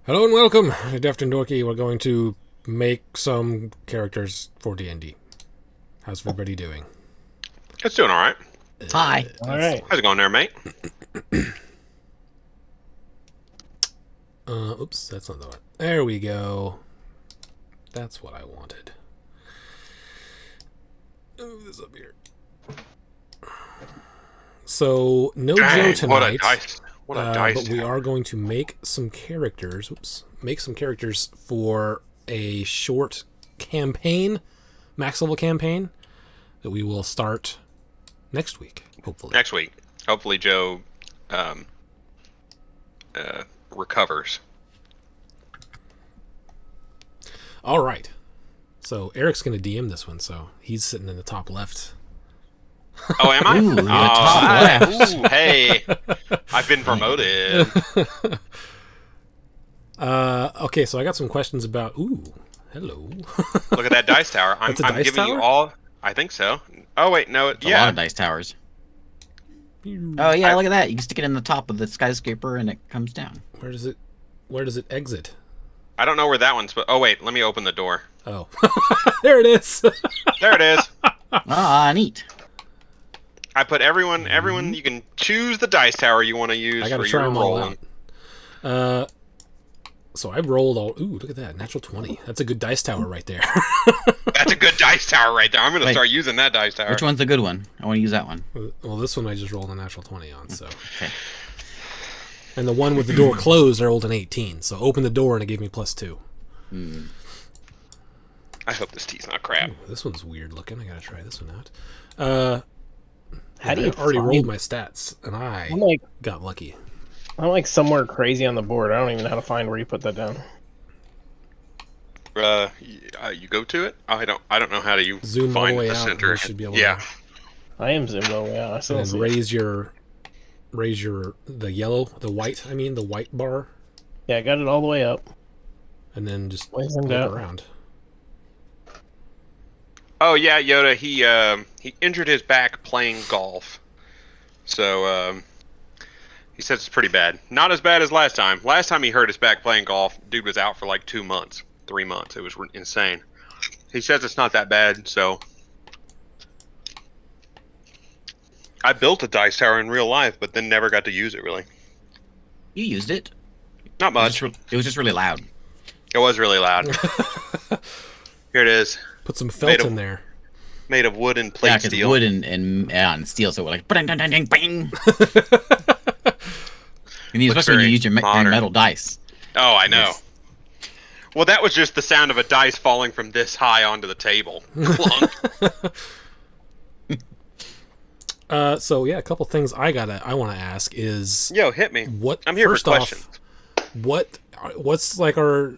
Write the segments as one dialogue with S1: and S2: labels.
S1: Hello and welcome to Deft and Dorky. We're going to make some characters for D&D. How's everybody doing?
S2: It's doing all right.
S3: Hi.
S4: All right.
S2: How's it going there, mate?
S1: Oops, that's not the one. There we go. That's what I wanted. Move this up here. So, no Joe tonight.
S2: What a dice! What a dice!
S1: But we are going to make some characters. Make some characters for a short campaign, max level campaign, that we will start next week, hopefully.
S2: Next week, hopefully, Joe recovers.
S1: All right. So Eric's going to DM this one, so he's sitting in the top left.
S2: Oh, am I?
S3: Ooh, the top left.
S2: Ooh, hey, I've been promoted.
S1: Okay, so I got some questions about. Ooh, hello.
S2: Look at that dice tower. I'm
S1: That's a dice
S2: giving
S1: tower?
S2: you all. I think so. Oh wait, no.
S3: It's a lot
S2: Yeah.
S3: of dice towers. Oh yeah, look at that. You can stick it in the top of the skyscraper and it comes down.
S1: Where does it exit?
S2: I don't know where that one's. But oh wait, let me open the door.
S1: Oh, there it is.
S2: There it is.
S3: Ah, neat.
S2: I put everyone. You can choose the dice tower you want to use
S1: I got to
S2: for
S1: try
S2: your
S1: them all
S2: rolling.
S1: out. So I rolled all. Ooh, look at that, natural 20. That's a good dice tower right there.
S2: That's a good dice tower right there. I'm gonna
S3: Wait.
S2: start using that dice tower.
S3: Which one's the good one? I want to use that one.
S1: Well, this one I just rolled a natural 20 on. So,
S3: Okay.
S1: and the one with the door closed, I rolled an 18. So open the door and it gave me +2.
S2: I hope this tea's not crap.
S1: Ooh, this one's weird looking. I gotta try this one out.
S4: How do
S1: I
S4: you
S1: already
S4: find-
S1: rolled my stats, and I
S4: I'm
S1: got lucky.
S4: somewhere crazy on the board. I don't even know how to find where you put that down.
S2: You go to it. I don't know how to
S1: Zoom all
S2: find
S1: the way
S2: the
S1: out.
S2: center.
S1: You should be able
S2: Yeah.
S1: to,
S4: I am zoomed all the way out. I still
S1: and
S4: don't
S1: then
S4: see it.
S1: raise your the white bar,
S4: Yeah, I got it all the way up.
S1: and then just
S4: Way
S1: look
S4: zoomed out.
S1: around.
S2: Oh yeah, Yoda. He injured his back playing golf, so he says it's pretty bad. Not as bad as last time. Last time he hurt his back playing golf, dude was out for like 2 months, 3 months. It was insane. He says it's not that bad. So I built a dice tower in real life, but then never got to use it really.
S3: You used it.
S2: Not much.
S3: It was just really loud.
S2: It was really loud. Here it is,
S1: Put some felt
S2: Made of-
S1: in there.
S2: made of wood and
S3: Yeah,
S2: plate
S3: because
S2: steel.
S3: wood and steel, so we're like bang, bang, bang, bang, bang. I mean,
S2: Looks
S3: especially when
S2: very
S3: you use your
S2: modern.
S3: metal dice.
S2: Oh, I know.
S3: Yes.
S2: Well, that was just the sound of a dice falling from this high onto the table. Clunk.
S1: So yeah, a couple things I want to ask is
S2: Yo, hit me.
S1: what.
S2: I'm here for
S1: first off,
S2: questions.
S1: what's like our?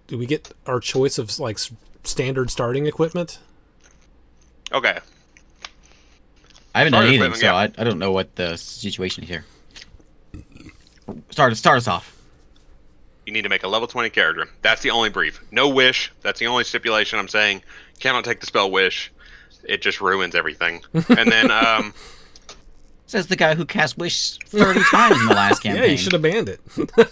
S1: Do we get our choice of like standard starting equipment?
S2: Okay.
S3: I haven't done
S2: Starter
S3: anything,
S2: equipment,
S3: so
S2: yeah.
S3: I don't know what the situation is here. Start us off.
S2: You need to make a level 20 character. That's the only brief. No wish. That's the only stipulation I'm saying. Cannot take the spell wish. It just ruins everything. And then,
S3: Says the guy who cast Wish 30 times in the last campaign.
S1: Yeah, you should have banned it.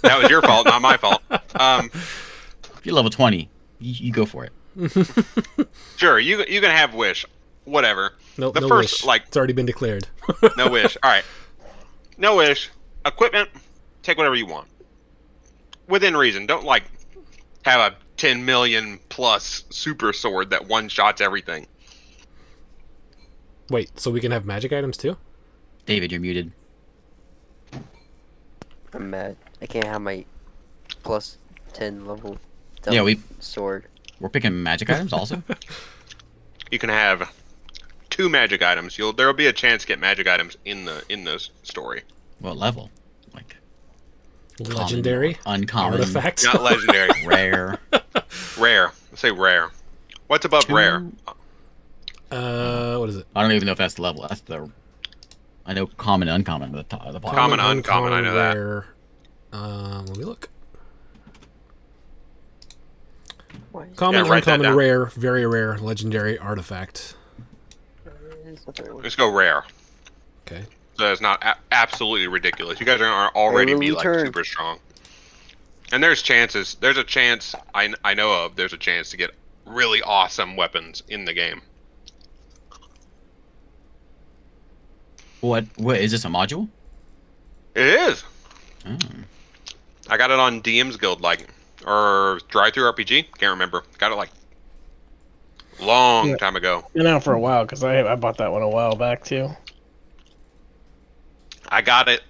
S2: that was your fault, not my fault.
S3: If you're level 20, you go for it.
S2: Sure, you can have wish. Whatever.
S1: Nope,
S2: The
S1: no
S2: first,
S1: wish.
S2: like,
S1: It's already been declared.
S2: no wish. All right. No wish. Equipment, take whatever you want. Within reason. Don't, like, have a 10 million plus super sword that one-shots everything.
S1: Wait, so we can have magic items too?
S3: David, you're muted.
S5: I'm mad. I can't have my plus 10 level
S3: Yeah,
S5: sword.
S3: we're picking magic items also.
S2: You can have 2 magic items. There'll be a chance to get magic items in the story.
S3: What level? Like
S1: Legendary,
S3: common, uncommon,
S1: artifact.
S2: Not legendary.
S3: rare.
S2: Rare. Let's say rare. What's above rare?
S1: What is it?
S3: I don't even know if that's the level. That's the. I know common and uncommon at the top of the bottom.
S2: Common, uncommon, I know that.
S1: rare. Let me look.
S5: Why is
S1: Common,
S2: Yeah, write that
S1: uncommon,
S2: down.
S1: rare, very rare, legendary, artifact.
S5: the third one?
S2: Let's go rare.
S1: Okay.
S2: So it's not absolutely ridiculous. You guys are already be like
S5: Turn.
S2: super strong. And there's chances. There's a chance I know of. There's a chance to get really awesome weapons in the game.
S3: What is this, a module?
S2: It is.
S3: Oh.
S2: I got it on DM's Guild, or Drive Through RPG. Can't remember. Got it long time ago.
S4: Been out for a while because I bought that one a while back too.
S2: I got it.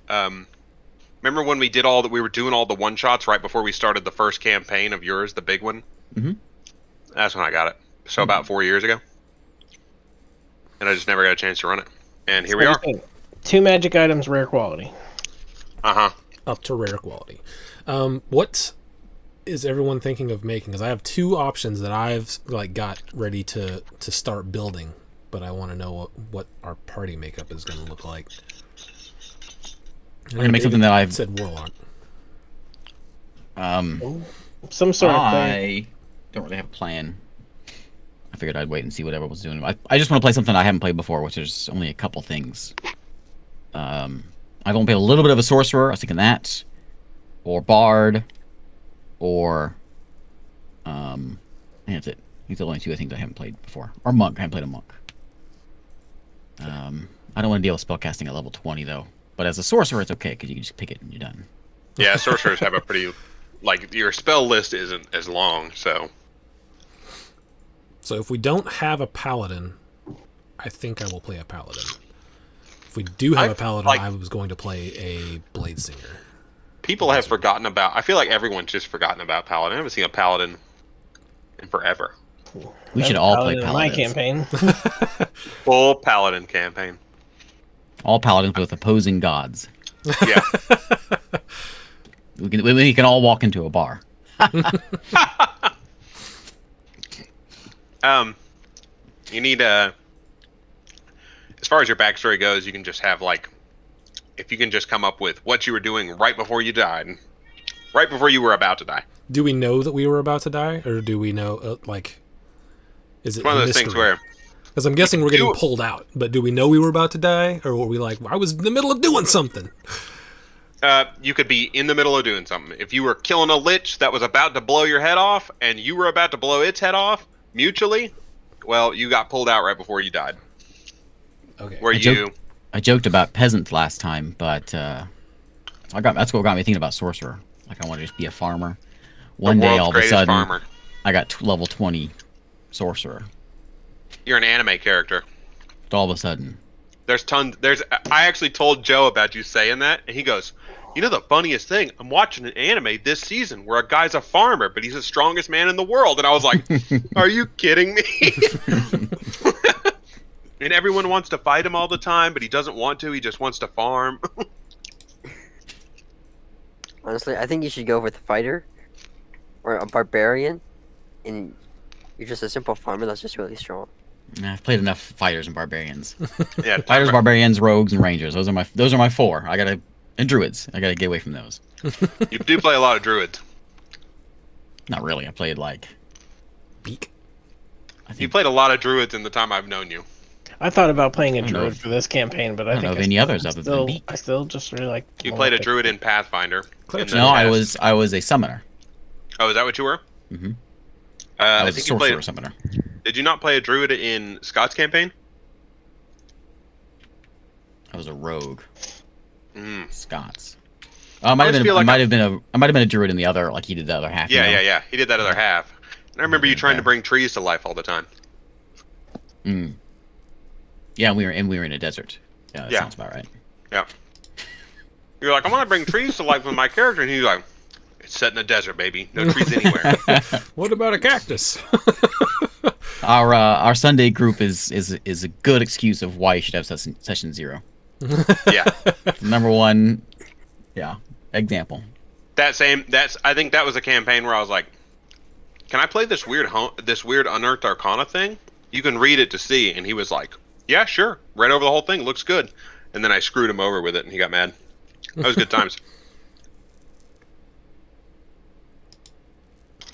S2: Remember when we did we were doing all the one shots right before we started the first campaign of yours, the big one?
S3: Mm-hmm.
S2: That's when I got it. So about 4 years ago. And I just never got a chance to run it. And here we are.
S4: 2 magic items, rare quality.
S2: Uh-huh.
S1: Up to rare quality. What is everyone thinking of making? Because I have 2 options that I've got ready to start building, but I want to know what our party makeup is going to look like.
S3: I'm gonna make something that I've
S1: said Warlock.
S4: Some sort of thing.
S3: I don't really have a plan. I figured I'd wait and see what everyone was doing. I just want to play something I haven't played before, which is only a couple things. I've only played a little bit of a sorcerer. I was thinking that, or bard, or and that's it. These are the only 2 I think I haven't played before. Or monk. I haven't played a monk. I don't want to deal with spellcasting at level 20 though. But as a sorcerer, it's okay because you can just pick it and you're done.
S2: Yeah, sorcerers have a pretty... your spell list isn't as long, so...
S1: So if we don't have a paladin, I think I will play a paladin. If we do have a paladin, I was going to play a blade singer.
S2: People have forgotten about... I feel like everyone's just forgotten about paladin. I haven't seen a paladin in forever.
S3: We should all play paladins.
S4: My campaign.
S2: Full paladin campaign.
S3: All paladins with opposing gods.
S2: Yeah.
S3: We can all walk into a bar.
S2: You need as far as your backstory goes, you can just have if you can just come up with what you were doing right before you died, right before you were about to die.
S1: Do we know that we were about to die, or do we know is it
S2: one of those things where?
S1: Because I'm guessing we're getting pulled out, but do we know we were about to die, or were we I was in the middle of doing something?
S2: You could be in the middle of doing something. If you were killing a lich that was about to blow your head off, and you were about to blow its head off mutually, well, you got pulled out right before you died.
S1: Okay.
S3: I joked about peasant last time, but that's what got me thinking about sorcerer. I want to just be a farmer. One day, all of a sudden, farmer. I got level 20 sorcerer.
S2: You're an anime character.
S3: All of a sudden.
S2: I actually told Joe about you saying that, and he goes, "You know the funniest thing? I'm watching an anime this season where a guy's a farmer, but he's the strongest man in the world." And I was like, "Are you kidding me?" And everyone wants to fight him all the time, but he doesn't want to. He just wants to farm.
S5: Honestly, I think you should go with a fighter or a barbarian, and you're just a simple farmer that's just really strong.
S3: I've played enough fighters and barbarians.
S2: Yeah,
S3: fighters, barbarians, rogues, and rangers. Those are my 4. And druids. I gotta get away from those.
S2: You do play a lot of druids.
S3: Not really. I played
S1: Beak.
S2: You played a lot of druids in the time I've known you.
S4: I thought about playing a druid for this campaign, but I think
S3: know of any others other than Beak.
S4: I still just really like.
S2: You played a druid in Pathfinder.
S3: No, I was a summoner.
S2: Oh, is that what you were?
S3: Mm-hmm.
S2: I
S3: was a sorcerer summoner.
S2: Did you not play a druid in Scott's campaign?
S3: I was a rogue.
S2: Mm.
S3: Scots. I might have been a druid in the other, he did the other half.
S2: Yeah. He did that other half. And I remember you trying to bring trees to life all the time.
S3: Mm. Yeah, we were in a desert. Yeah, that sounds about right.
S2: Yeah. You're like, I want to bring trees to life with my character, and he's like, it's set in the desert, baby. No trees anywhere.
S1: What about a cactus?
S3: Our Sunday group is a good excuse of why you should have session 0.
S2: Yeah.
S3: Number 1, example.
S2: I think that was a campaign where I was like, can I play this weird Unearthed Arcana thing? You can read it to see. And he was like, yeah, sure. Read over the whole thing. Looks good. And then I screwed him over with it, and he got mad. That was good times.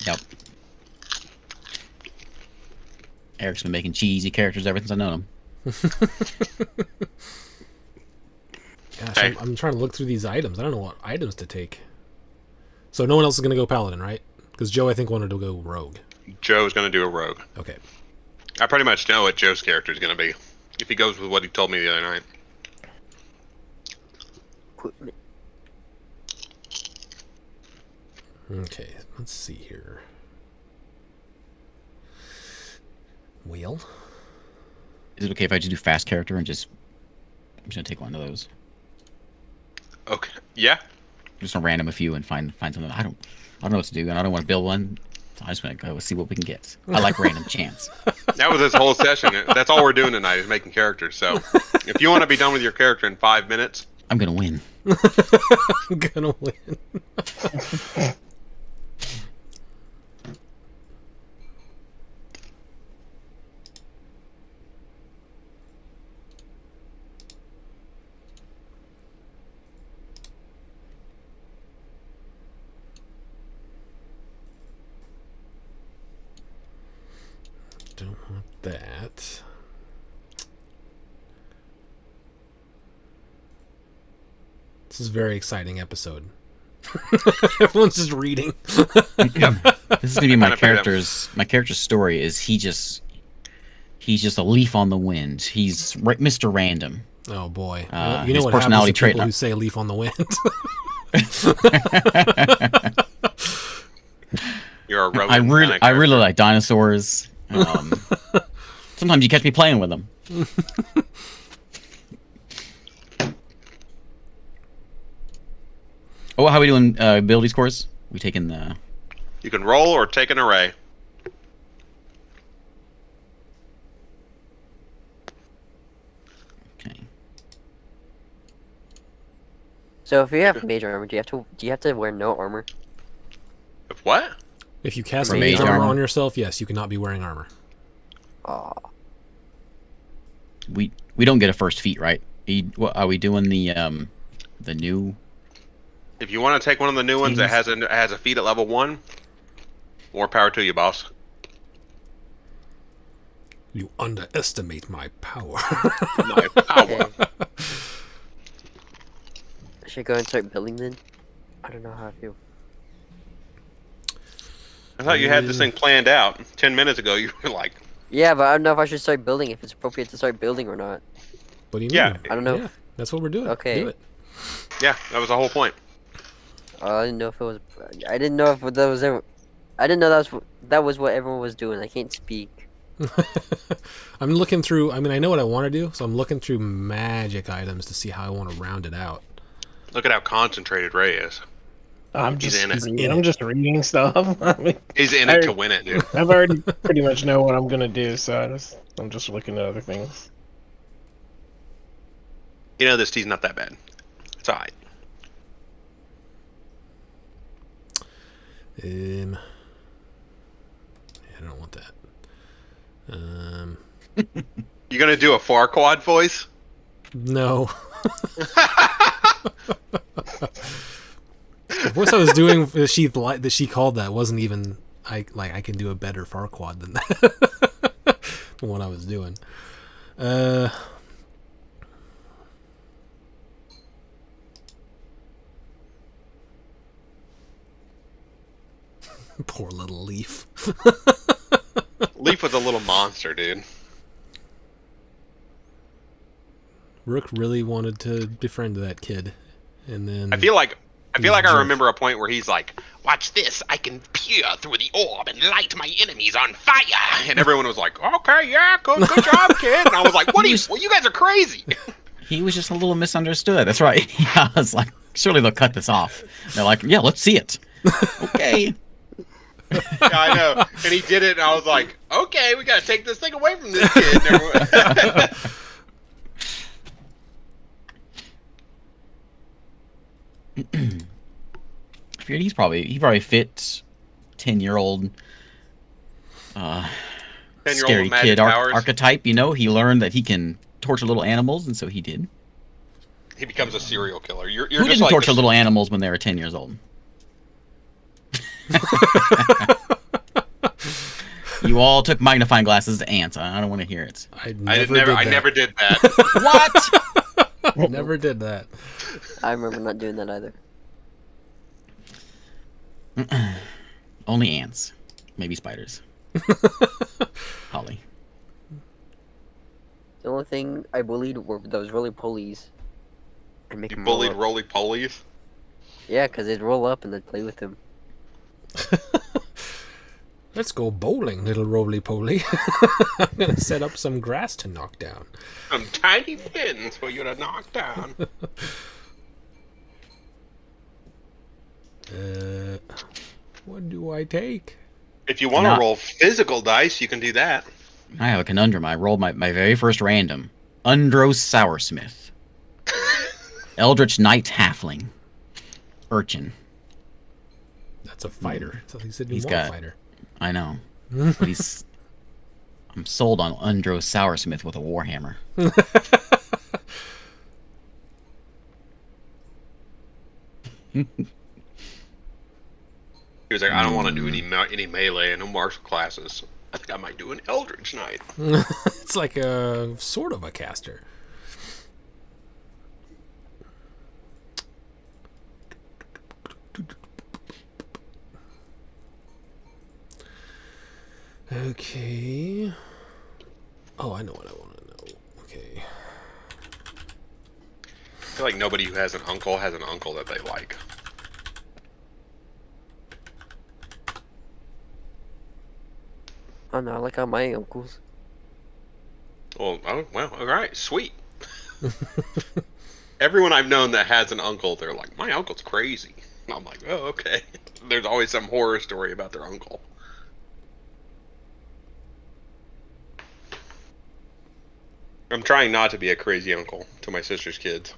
S3: Yep. Eric's been making cheesy characters ever since I've known him.
S1: Gosh, I'm trying to look through these items. I don't know what items to take. So no one else is gonna go paladin, right? Because Joe, I think, wanted to go rogue.
S2: Joe's going to do a rogue.
S1: Okay.
S2: I pretty much know what Joe's character is going to be if he goes with what he told me the other night.
S5: Equipment.
S1: Okay. Let's see here. Wheel.
S3: Is it okay if I just do fast character and just? I'm just gonna take one of those.
S2: Okay. Yeah.
S3: Just gonna random a few and find something. I don't know what to do, and I don't want to build one. So I just want to go see what we can get. I like random chance.
S2: That was this whole session. That's all we're doing tonight is making characters. So if you want to be done with your character in 5 minutes,
S3: I'm gonna win.
S1: I'm gonna win. Don't want that. This is a very exciting episode. Everyone's just reading.
S3: This is gonna be my
S2: Kinda figured out.
S3: My character's story is he's just a leaf on the wind. He's Mr. Random.
S1: Oh boy.
S3: His
S1: what
S3: personality
S1: happens to
S3: trait-
S1: people who say a leaf on the wind.
S2: you're a rogue.
S3: I really like dinosaurs. Sometimes you catch me playing with them. Oh, how are we doing ability scores? We taking the...
S2: You can roll or take an array.
S3: Okay.
S5: So if you have major armor, do you have to wear no armor?
S2: If what?
S1: If you cast
S3: For
S1: mage
S3: mage
S1: armor
S3: armor?
S1: on yourself, yes, you cannot be wearing armor.
S5: Oh,
S3: We don't get a first feat, right? Are we doing the new...
S2: If you want to take one of the new ones that has a feat at level 1, more power to you, boss.
S1: You underestimate my power.
S2: My power.
S5: okay. Should I go and start building then? I don't know how I feel.
S2: I thought you had this thing planned out. 10 minutes ago, you were like,
S5: Yeah, but I don't know if I should start building, if it's appropriate to start building or not.
S1: What do you mean?
S2: Yeah.
S5: I don't know.
S1: Yeah, that's what we're doing.
S5: Okay.
S1: Do it.
S2: yeah, that was the whole point.
S5: I didn't know if it was. I didn't know if that was ever. I didn't know that was what everyone was doing. I can't speak.
S1: I'm looking through. I mean, I know what I want to do, so I'm looking through magic items to see how I want to round it out.
S2: Look at how concentrated Ray is.
S4: I'm
S2: He's
S4: just
S2: in it.
S4: reading, I'm just reading stuff. I mean,
S2: He's in it to win it, dude.
S4: I've already pretty much know what I'm gonna do, so I'm just looking at other things.
S2: You know, this tea's not that bad. It's alright.
S1: Yeah, I don't want that.
S2: You gonna do a Farquaad voice?
S1: No. The voice I was doing that she called that wasn't even I can do a better Farquaad than that. Than what I was doing. Poor little Leaf.
S2: Leaf was a little monster, dude.
S1: Rook really wanted to befriend that kid, and then
S2: I feel like
S1: He's a
S2: I
S1: jerk.
S2: remember a point where he's like, "Watch this! I can peer through the orb and light my enemies on fire." And everyone was like, "Okay, yeah, good job, kid." And I was like, "What are you? Well, you guys are crazy."
S3: He was just a little misunderstood. That's right. I was like, surely they'll cut this off. They're like, yeah, let's see it. Okay.
S2: Yeah, I know. And he did it, and I was like, "Okay, we gotta take this thing away from this kid." And everyone-
S3: I figured he probably fit 10-year-old
S2: 10-year-old
S3: scary
S2: with magic
S3: kid
S2: powers.
S3: archetype. You know, he learned that he can torture little animals, and so he did.
S2: He becomes a serial killer. You're
S3: Who
S2: just
S3: didn't
S2: like
S3: torture
S2: this-
S3: little animals when they were 10 years old? You all took magnifying glasses to ants. I don't want to hear it.
S1: I
S2: I
S1: never
S2: never did that.
S3: What?
S1: Never did that.
S5: I remember not doing that either.
S3: Only ants. Maybe spiders. Holly.
S5: The only thing I bullied were those roly polies. And make
S2: You
S5: them roll
S2: bullied
S5: up.
S2: roly polies.
S5: Yeah, because they'd roll up and they'd play with them.
S1: Let's go bowling, little roly-poly. I'm gonna set up some grass to knock down.
S2: Some tiny pins for you to knock down.
S1: What do I take?
S2: If you want to
S3: Not-
S2: roll physical dice, you can do that.
S3: I have a conundrum. I rolled my very first random. Undros Soursmith. Eldritch Knight Halfling. Urchin.
S1: That's a fighter. So he said you
S3: He's
S1: want a
S3: got-
S1: fighter.
S3: I know. But he's... I'm sold on Undros Soursmith with a warhammer.
S2: He was like, I don't want to do any melee and no martial classes. I think I might do an Eldritch Knight.
S1: It's like a sort of a caster. Okay. Oh, I know what I want to know. Okay.
S2: I feel like nobody who has an uncle that they like.
S5: Oh no, I like how my uncles.
S2: Well, all right, sweet. Everyone I've known that has an uncle, they're like, my uncle's crazy. And I'm like, oh, okay. There's always some horror story about their uncle. I'm trying not to be a crazy uncle to my sister's kids.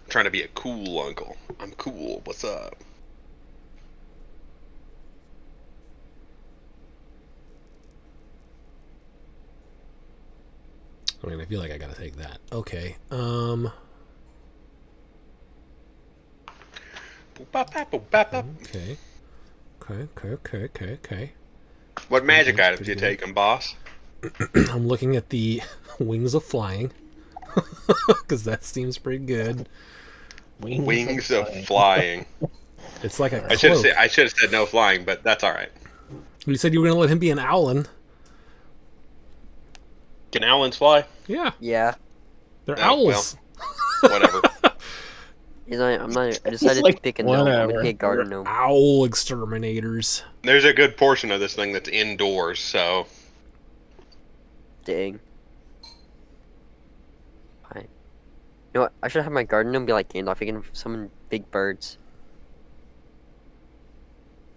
S2: I'm trying to be a cool uncle. I'm cool. What's up?
S1: I mean, I feel like I gotta take that. Okay.
S2: Boop, bop, bop, boop, bop, bop.
S1: Okay. Okay.
S2: What magic
S1: That's
S2: items
S1: pretty
S2: you
S1: good.
S2: taking, boss?
S1: I'm looking at the wings of flying. Because that seems pretty good.
S2: Wings of flying.
S1: It's like a
S2: I should
S1: cloak.
S2: have said no flying, but that's all right.
S1: You said you were gonna let him be an owlin.
S2: Can owlins fly?
S1: Yeah,
S5: Yeah.
S1: they're
S2: Oh,
S1: owls.
S2: Whatever.
S5: He's not, I'm not. I decided
S4: like,
S5: to pick a gnome. I'm
S4: whatever.
S5: gonna be a garden
S1: They're
S5: gnome.
S1: owl exterminators.
S2: There's a good portion of this thing that's indoors, so
S5: Dang. Fine. You know what? I should have my garden gnome be like Gandalf. He can summon big birds.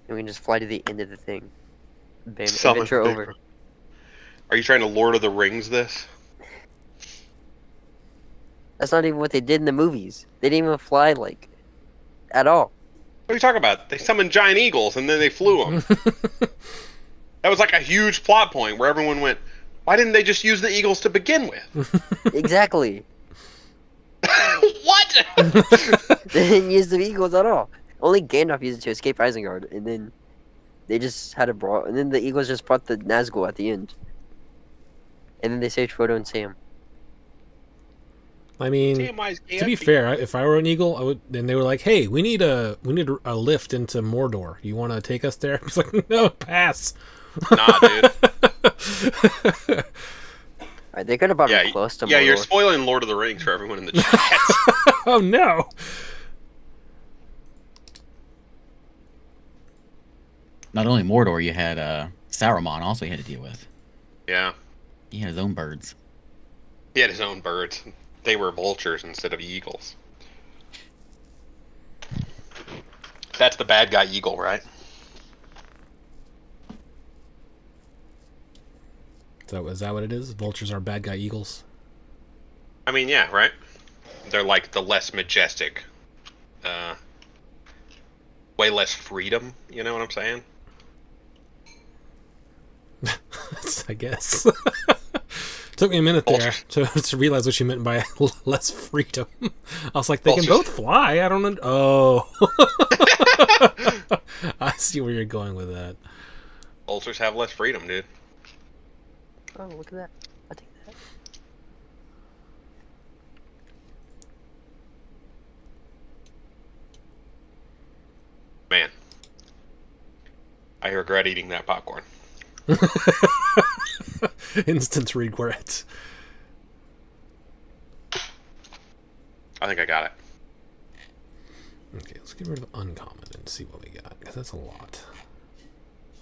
S5: And we can just fly to the end of the thing. Bam.
S2: Summon
S5: Adventure
S2: big
S5: over.
S2: bird. Are you trying to Lord of the Rings this?
S5: That's not even what they did in the movies. They didn't even fly, like, at all.
S2: What are you talking about? They summoned giant eagles and then they flew them. That was like a huge plot point where everyone went, why didn't they just use the eagles to begin with?
S5: Exactly.
S2: What?
S5: They didn't use the eagles at all. Only Gandalf used it to escape Isengard, and then they just had a brawl. And then the eagles just brought the Nazgul at the end. And then they saved Frodo and Sam.
S1: I mean, to be fair, if I were an eagle, I would. And they were like, "Hey, we need a lift into Mordor. You want to take us there?" I was like, "No, pass."
S2: Nah, dude.
S5: Alright, they could have brought
S2: Yeah,
S5: him close to
S2: yeah,
S5: Mordor.
S2: you're spoiling Lord of the Rings for everyone in the chat.
S1: Oh no!
S3: Not only Mordor, you had Saruman also you had to deal with.
S2: Yeah,
S3: He had his own birds.
S2: he had his own birds. They were vultures instead of eagles. That's the bad guy eagle, right?
S1: So is that what it is? Vultures are bad guy eagles.
S2: I mean, yeah, right? They're like the less majestic, way less freedom, you know what I'm saying?
S1: I guess. Took me a minute there to realize what you meant by less freedom. I was like, they can
S2: Vultures.
S1: both fly. I don't know. Oh. I see where you're going with that.
S2: Vultures have less freedom, dude.
S5: Oh, look at that. I take that.
S2: I regret eating that popcorn.
S1: Instant regret.
S2: I think I got it.
S1: Okay, let's get rid of uncommon and see what we got, because that's a lot.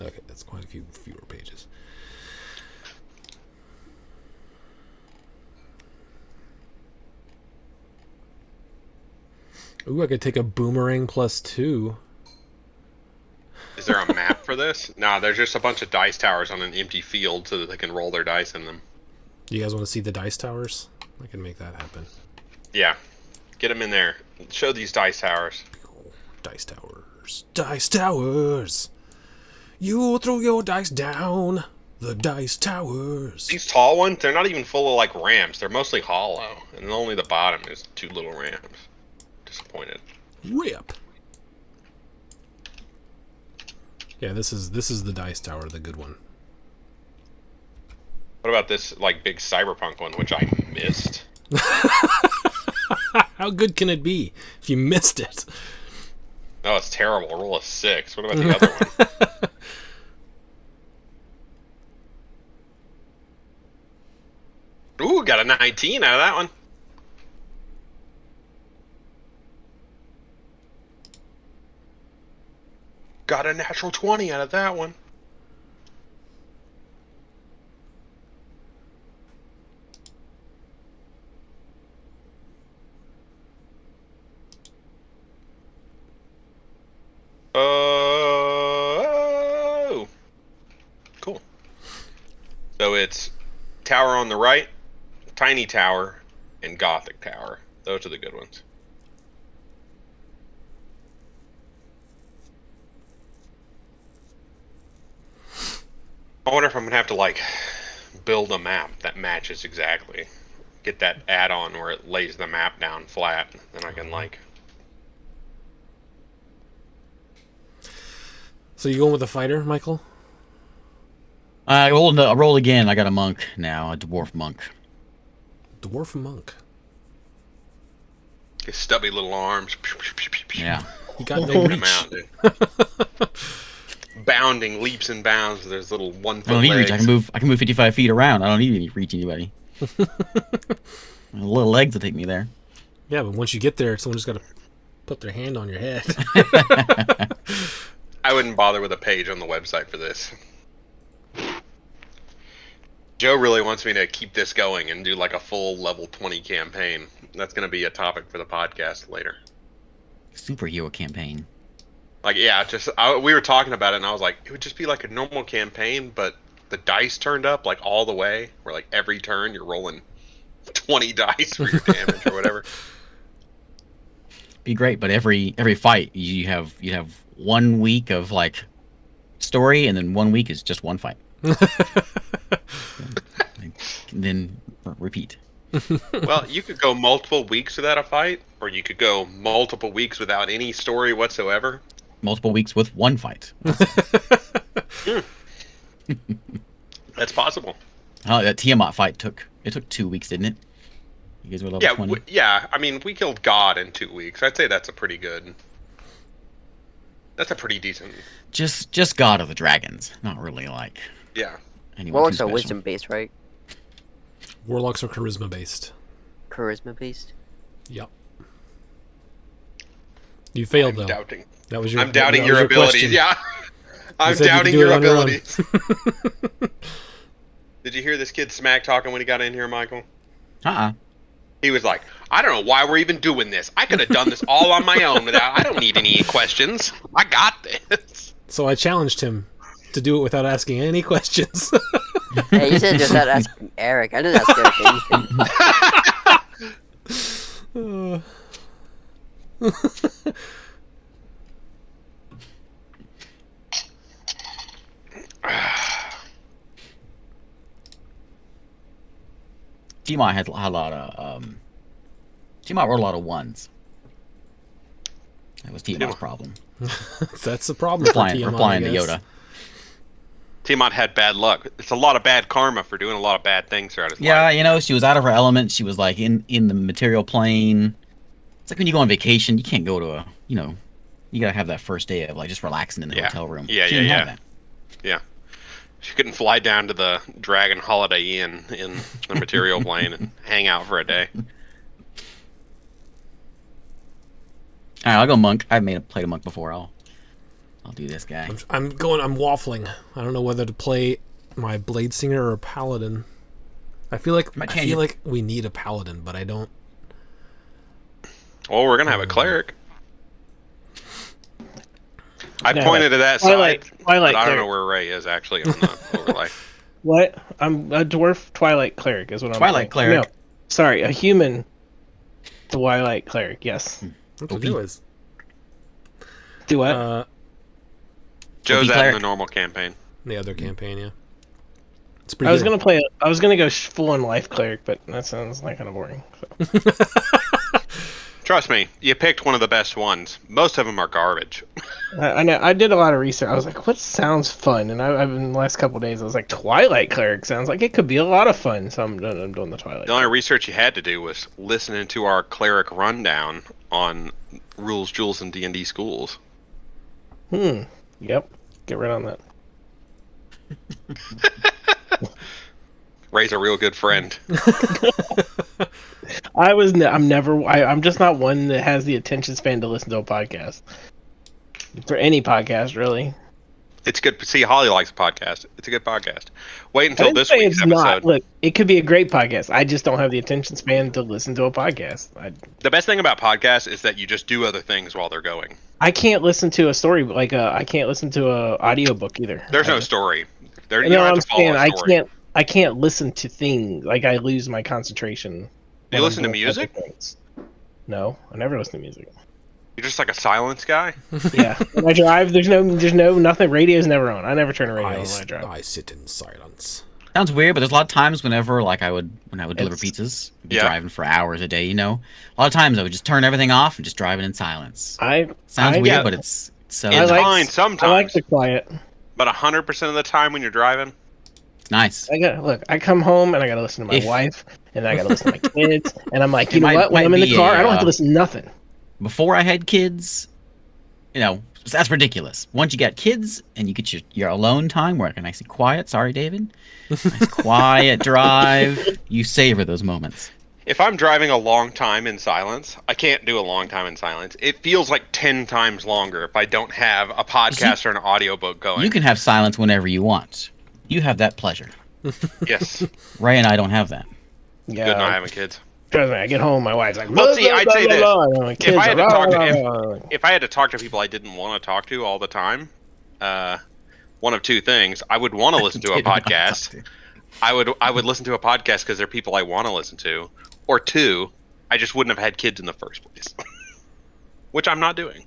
S1: Okay, that's quite a few fewer pages. Ooh, I could take a boomerang +2.
S2: Is there a map for this? Nah, there's just a bunch of dice towers on an empty field so that they can roll their dice in them.
S1: Do you guys want to see the dice towers? I can make that happen.
S2: Yeah. Get them in there. Show these dice towers.
S1: Dice towers. Dice towers! You throw your dice down the dice towers.
S2: These tall ones, they're not even full of, like, ramps. They're mostly hollow. And only the bottom is 2 little ramps. Disappointed.
S1: Rip! Yeah, this is the dice tower, the good one.
S2: What about this, like, big cyberpunk one, which I missed?
S1: How good can it be if you missed it?
S2: No, it's terrible. Roll a 6. What about the other one? Ooh, got a 19 out of that one. Got a natural 20 out of that one. Oh, cool. So it's tower on the right, tiny tower, and gothic tower. Those are the good ones. I wonder if I'm gonna have to like build a map that matches exactly. Get that add-on where it lays the map down flat, then I can like.
S1: So you going with the fighter, Michael?
S3: I rolled again. I got a monk now, a dwarf monk.
S1: Dwarf monk.
S2: His stubby little arms.
S3: Yeah.
S1: You got no
S2: Taking him
S1: reach.
S2: out, dude. Bounding leaps and bounds with his little 1 foot
S3: I don't need reach.
S2: legs.
S3: I can move 55 feet around. I don't need any reach anybody. Little legs will take me there.
S1: Yeah, but once you get there, someone just got to put their hand on your head.
S2: I wouldn't bother with a page on the website for this. Joe really wants me to keep this going and do like a full level 20 campaign. That's going to be a topic for the podcast later.
S3: Superhero campaign.
S2: Like, yeah, we were talking about it, and I was like, it would just be like a normal campaign, but the dice turned up like all the way, where like every turn you're rolling 20 dice for your damage or whatever.
S3: Be great, but every fight you have 1 week of like story, and then 1 week is just one fight. And then repeat.
S2: Well, you could go multiple weeks without a fight, or you could go multiple weeks without any story whatsoever.
S3: Multiple weeks with one fight.
S2: That's possible.
S3: Oh, that Tiamat fight took 2 weeks, didn't it? You guys were level 20.
S2: Yeah. I mean, we killed God in 2 weeks. I'd say that's a pretty decent.
S3: Just God of the Dragons, not really like
S2: Yeah.
S3: anyone
S5: Warlocks
S3: too
S5: are
S3: special.
S5: wisdom based, right?
S1: Warlocks are charisma based.
S5: Charisma based.
S1: Yep. You failed
S2: I'm
S1: though.
S2: doubting.
S1: That was your.
S2: I'm doubting
S1: that
S2: your
S1: was
S2: abilities.
S1: question.
S2: Yeah. I'm
S1: said you could
S2: doubting
S1: do
S2: your
S1: it on your own.
S2: abilities. Did you hear this kid smack talking when he got in here, Michael? He was like, I don't know why we're even doing this. I could have done this all on my own without. I don't need any questions. I got this.
S1: So I challenged him to do it without asking any questions.
S5: Hey, you said just not asking Eric. I didn't ask Eric anything.
S3: Tiamat had a lot of Tiamat wrote a lot of ones. That was Tiamat's problem.
S1: That's the problem.
S3: Replying
S1: for Tiamat, I
S3: to
S1: guess.
S3: Yoda.
S2: Tiamat had bad luck. It's a lot of bad karma for doing a lot of bad things throughout his
S3: Yeah,
S2: life.
S3: you know, she was out of her element. She was like in the material plane. It's like when you go on vacation, you can't go to You gotta have that first day of like just relaxing in the
S2: Yeah.
S3: hotel room.
S2: Yeah,
S3: She didn't
S2: yeah,
S3: have
S2: yeah.
S3: that.
S2: She couldn't fly down to the Dragon Holiday Inn in the material plane and hang out for a day.
S3: All right, I'll go monk. I've played a monk before. I'll do this guy.
S1: I'm waffling. I don't know whether to play my Blade Singer or Paladin. I feel like
S3: Might change it.
S1: we need a Paladin, but I don't.
S2: Well, we're gonna have a cleric. I
S4: No,
S2: pointed to that
S4: Twilight-
S2: side,
S4: Twilight
S2: but I don't
S4: cleric.
S2: know where Ray is actually on the overlay.
S4: What? I'm a dwarf Twilight cleric is what I'm
S3: Twilight
S4: playing.
S3: cleric.
S4: No, sorry, a human Twilight cleric. Yes.
S1: What to do is.
S4: Do what?
S2: Joe's at in
S3: cleric.
S2: the normal campaign.
S1: The other campaign, yeah. It's pretty
S4: I was
S1: good.
S4: gonna play. I was gonna go full on life cleric, but that sounds like kind of boring. So.
S2: Trust me, you picked one of the best ones. Most of them are garbage.
S4: I know. I did a lot of research. I was like, "What sounds fun?" And I've been the last couple of days. I was like, "Twilight cleric sounds like it could be a lot of fun." So I'm doing the Twilight.
S2: The only research you had to do was listening to our cleric rundown on rules, jewels, and D&D schools.
S4: Yep. Get right on that.
S2: Ray's a real good friend.
S4: I'm just not one that has the attention span to listen to a podcast. For any podcast, really.
S2: It's good. See, Holly likes a podcast. It's a good podcast. Wait
S4: I
S2: until
S4: didn't
S2: this
S4: say
S2: week's
S4: it's
S2: episode.
S4: not. Look, it could be a great podcast. I just don't have the attention span to listen to a podcast.
S2: The best thing about podcasts is that you just do other things while they're going.
S4: I can't listen to a story I can't listen to a audiobook either.
S2: There's no story. There, you
S4: No,
S2: don't have
S4: I'm
S2: to follow
S4: saying
S2: a story.
S4: I can't listen to things. Like I lose my concentration.
S2: Do you
S4: when I'm
S2: listen to
S4: doing
S2: music?
S4: other things. No, I never listen to music.
S2: You're just like a silence guy.
S4: Yeah, when I drive, there's no nothing. Radio's never on. I never turn a radio on when I drive.
S1: I sit in silence.
S3: Sounds weird, but there's a lot of times whenever like when I would deliver
S4: It's-
S3: pizzas, be
S2: Yeah.
S3: driving for hours a day, you know. A lot of times I would just turn everything off and just driving in silence. Sounds
S4: I-
S3: weird,
S2: yeah.
S3: but it's so
S2: It's
S4: like-
S2: fine
S4: I
S2: sometimes,
S4: like the quiet.
S2: but 100% of the time when you're driving,
S3: nice.
S4: I come home and I gotta listen to my
S3: If-
S4: wife and I gotta listen to my kids and I'm like, you
S3: It
S4: know
S3: might-
S4: what? When
S3: might
S4: I'm in the
S3: be
S4: car,
S3: a,
S4: I don't have to listen to nothing.
S3: Before I had kids, you know, that's ridiculous. Once you got kids and you get your alone time where I can nice and quiet. Sorry, David. Nice quiet drive. You savor those moments.
S2: if I'm driving a long time in silence, I can't do a long time in silence. It feels like 10 times longer if I don't have a podcast or an audiobook going.
S3: You can have silence whenever you want. You have that pleasure.
S2: Yes.
S3: Ray and I don't have that.
S4: Yeah,
S2: Good not having kids.
S4: trust me. I get home, my wife's like,
S2: Well, see,
S4: blah,
S2: I'd
S4: blah,
S2: say
S4: blah,
S2: this.
S4: blah, and my kids
S2: If I had to
S4: are,
S2: talk
S4: blah,
S2: to
S4: blah, blah.
S2: if I had to talk to people I didn't want to talk to all the time, one of two things: I would want to listen to a
S3: Didn't want to
S2: podcast.
S3: talk to.
S2: I would listen to a podcast because they're people I want to listen to, or two, I just wouldn't have had kids in the first place, which I'm not doing.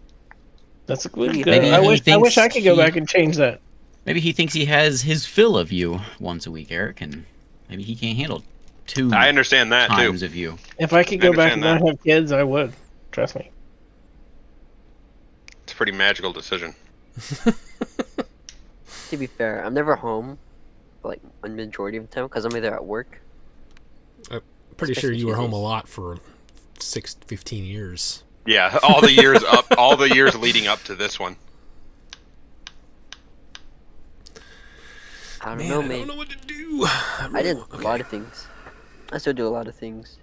S4: That's a good.
S3: Maybe
S4: I
S3: he
S4: wish
S3: thinks
S4: I could go
S3: he-
S4: back and change that.
S3: Maybe he thinks he has his fill of you once a week, Eric, and maybe he can't handle two
S2: I understand that
S3: times
S2: too.
S3: of you.
S4: If I could go back and
S2: understand
S4: not have kids, I would. Trust me.
S2: It's a pretty magical decision.
S5: To be fair, I'm never home, like a majority of the time, because I'm either at work.
S1: Pretty sure
S5: Especially
S1: you were home a
S5: Tuesdays.
S1: lot for 15 years.
S2: Yeah, all the years all the years leading up to this one.
S5: I don't
S1: Man,
S5: know,
S1: I
S5: man.
S1: don't know what to do.
S5: I did a lot of things. I still do a lot of things.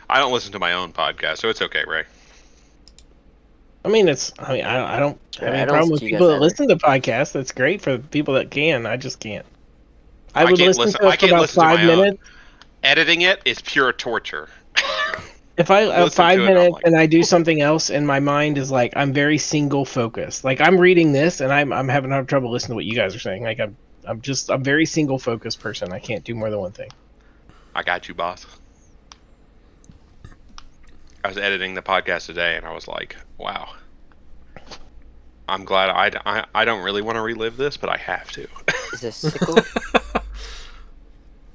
S2: I don't listen to my own podcast, so it's okay, Ray.
S4: I mean, I don't have
S5: I
S4: any
S5: don't
S4: problem with
S5: listen to you
S4: people
S5: guys
S4: that listen to podcasts. That's great for people that can. I just can't. I
S2: I
S4: would
S2: can't
S4: listen
S2: listen-
S4: to
S2: I
S4: it for
S2: can't
S4: about
S2: listen to
S4: 5
S2: my own.
S4: minutes.
S2: Editing it is pure torture.
S4: If I have
S2: Listen
S4: 5
S2: to it, I'm
S4: minutes
S2: like,
S4: and I do something else, and my mind is like, I'm very single focused. Like I'm reading this, and I'm having trouble listening to what you guys are saying. Like I'm very single focused person. I can't do more than one thing.
S2: I got you, boss. I was editing the podcast today, and I was like, wow. I'm glad I don't really want to relive this, but I have to.
S5: Is a sickle?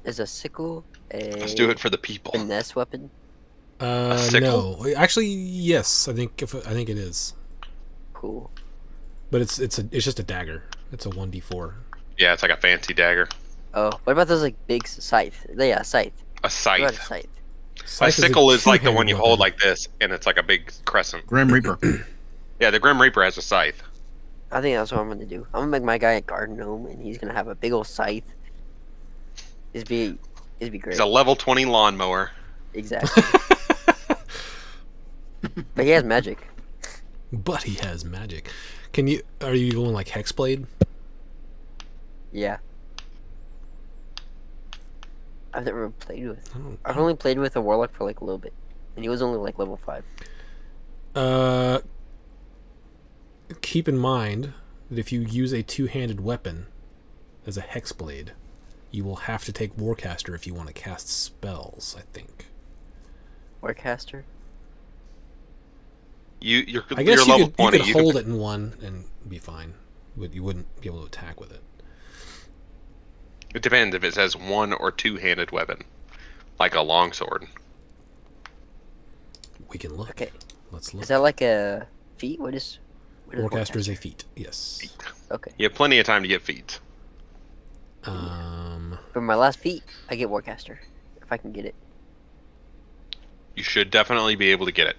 S5: Is a sickle a
S2: Let's do it for the people.
S5: finesse weapon?
S2: sickle?
S1: No, actually, yes. I think it is,
S5: Cool.
S1: but it's just a dagger. It's a 1d4.
S2: Yeah, it's like a fancy dagger.
S5: Oh, what about those like big scythe? Yeah, scythe.
S2: A
S5: What about a
S2: scythe.
S5: scythe?
S1: Scythe
S2: sickle is like the
S1: two-handed
S2: one you hold
S1: weapon.
S2: like this, and it's like a big crescent.
S3: Grim Reaper.
S2: Yeah, the Grim Reaper has a scythe.
S5: I think that's what I'm gonna do. I'm gonna make my guy a garden gnome, and he's gonna have a big old scythe. It'd be great.
S2: He's a level 20 lawnmower.
S5: Exactly. But he has magic.
S1: But he has magic. Are you going like Hexblade?
S5: Yeah. I've never played with.
S1: I don't-
S5: I've only played with a warlock for like a little bit, and he was only like level 5.
S1: Keep in mind that if you use a two-handed weapon as a Hexblade, you will have to take Warcaster if you want to cast spells, I think.
S5: Warcaster.
S2: You're
S1: I guess
S2: level
S1: you could
S2: 20. You
S1: hold it in one and be fine. But you wouldn't be able to attack with it.
S2: It depends if it says one or two-handed weapon, like a longsword.
S1: We can look.
S5: Okay.
S1: Let's look.
S5: Is that like a feat? What is
S1: Warcaster is a feat, yes.
S5: Okay.
S2: You have plenty of time to get feats.
S5: For my last feat, I get Warcaster. If I can get it.
S2: You should definitely be able to get it.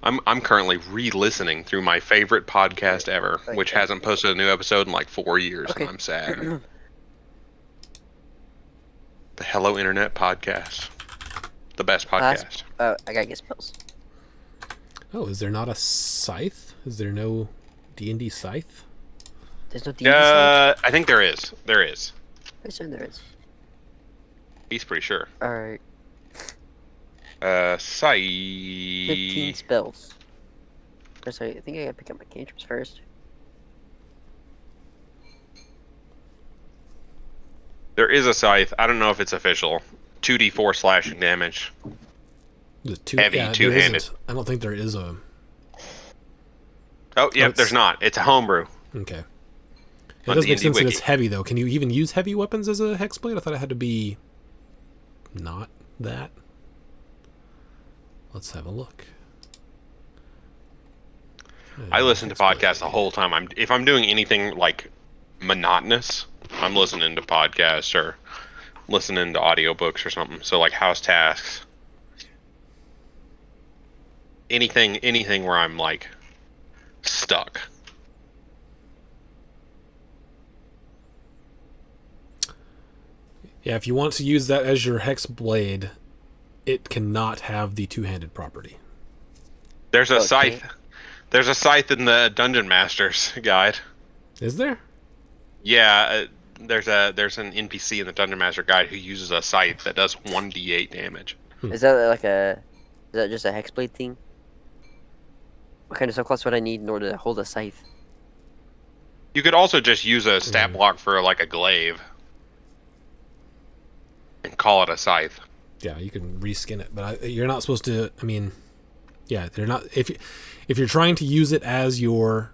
S2: I'm currently re-listening through my favorite podcast ever, which hasn't posted a new episode in like 4 years,
S5: Okay.
S2: and I'm sad. The Hello Internet podcast, the best podcast.
S5: I gotta get spells.
S1: Oh, is there not a scythe? Is there no D&D scythe?
S5: There's no D&D spells?
S2: I think there is. There is.
S5: I assume there is.
S2: He's pretty sure.
S5: Alright.
S2: 15
S5: 15 spells. First, I think I gotta pick up my cantrips first.
S2: There is a scythe. I don't know if it's official. 2d4 slashing damage.
S1: The
S2: Heavy,
S1: there
S2: two-handed.
S1: isn't. I don't think there is a...
S2: Oh, yeah,
S1: it's-
S2: there's not. It's a homebrew.
S1: Okay. It
S2: On
S1: does make
S2: D&D
S1: sense that
S2: Wiki.
S1: it's heavy, though. Can you even use heavy weapons as a Hexblade? I thought it had to be... not that. Let's have a look.
S2: I listen to
S1: Hexblade.
S2: podcasts the whole time. If I'm doing anything like monotonous, I'm listening to podcasts or listening to audiobooks or something. So like house tasks. Anything where I'm like stuck.
S1: Yeah, if you want to use that as your Hexblade, it cannot have the two-handed property.
S2: There's a
S5: Okay.
S2: scythe. There's a scythe in the Dungeon Master's guide.
S1: Is there?
S2: Yeah, there's an NPC in the Dungeon Master guide who uses a scythe that does 1d8 damage.
S5: Is that like a... Is that just a hexblade thing? What kind of subclass would I need in order to hold a scythe?
S2: You could also just use a stat block for like a glaive and call it a scythe.
S1: Yeah, you can reskin it, but you're not supposed to. I mean, yeah, they're not. If you're trying to use it as your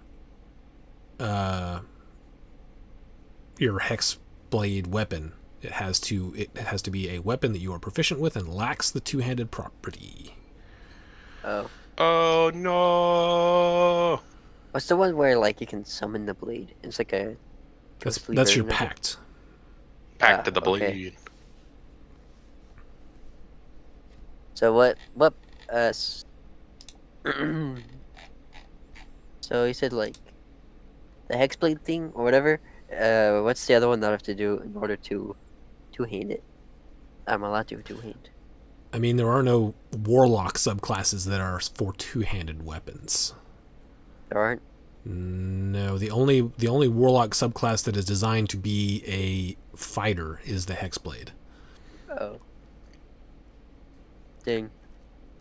S1: Hexblade weapon, it has to be a weapon that you are proficient with and lacks the two-handed property.
S5: Oh.
S2: Oh no!
S5: What's the one where like you can summon the blade? It's like a... ghostly
S1: That's your
S5: version of it?
S1: pact.
S2: Back to the
S5: okay.
S2: bleed.
S5: So what so you said like the hexblade thing or whatever. What's the other one that I have to do in order to two-hand it? I'm allowed to two-hand.
S1: I mean, there are no warlock subclasses that are for two-handed weapons.
S5: There aren't?
S1: No, the only warlock subclass that is designed to be a fighter is the Hexblade.
S5: Oh. Dang.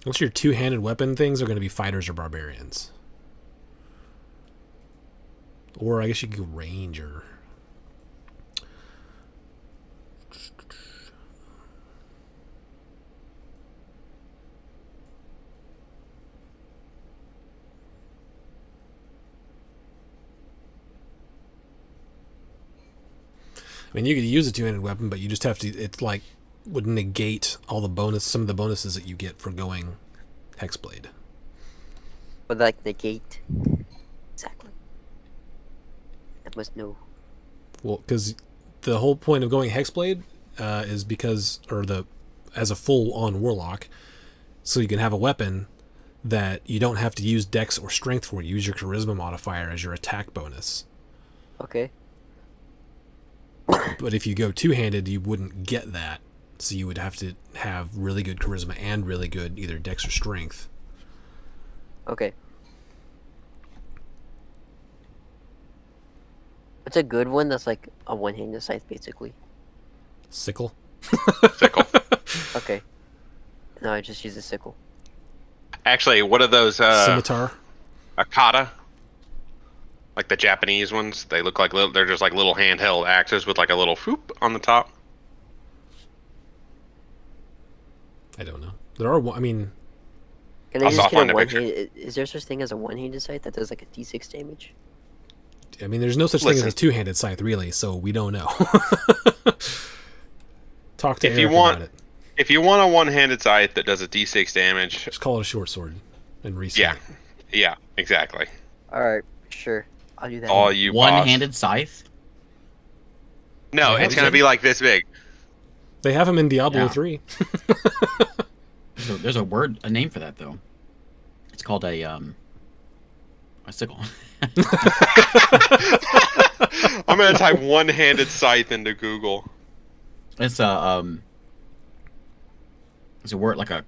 S1: Most of your two-handed weapon things are going to be fighters or barbarians. Or I guess you could go ranger. I mean, you could use a two-handed weapon, but you just have to. It's like would negate all the some of the bonuses that you get for going Hexblade.
S5: Would like negate? Exactly. I must know.
S1: Well, because the whole point of going Hexblade is because, as a full-on Warlock, so you can have a weapon that you don't have to use Dex or Strength for. You use your Charisma modifier as your attack bonus.
S5: Okay.
S1: But if you go two-handed, you wouldn't get that. So you would have to have really good Charisma and really good either Dex or Strength.
S5: Okay. What's a good one that's like a one-handed scythe, basically?
S1: Sickle.
S2: Sickle.
S5: Okay. No, I just use a sickle.
S2: Actually, what are those?
S1: Scimitar.
S2: Akata. Like the Japanese ones. They look like they're just like little handheld axes with like a little whoop on the top.
S1: I don't know. There are. I mean,
S5: Can I
S2: I'll
S5: just
S2: find
S5: get
S2: a
S5: a
S2: picture.
S5: one-handed? Is there such thing as a one-handed scythe that does like a d6 damage?
S1: there's no such thing as
S2: Listen.
S1: a two-handed scythe, really. So we don't know. Talk to
S2: If
S1: Eric
S2: you want-
S1: about it.
S2: If you want a one-handed scythe that does a d6 damage,
S1: Just call it a short sword and reset.
S2: yeah, yeah, exactly.
S5: All right, sure. I'll do that.
S2: All you boss.
S3: One-handed scythe.
S2: No,
S1: Yeah,
S2: it's gonna be like this big.
S1: They have them in Diablo
S3: Yeah.
S1: 3.
S3: There's a name for that though. It's called a sickle.
S2: I'm gonna type one-handed scythe into Google.
S3: It's a word like a.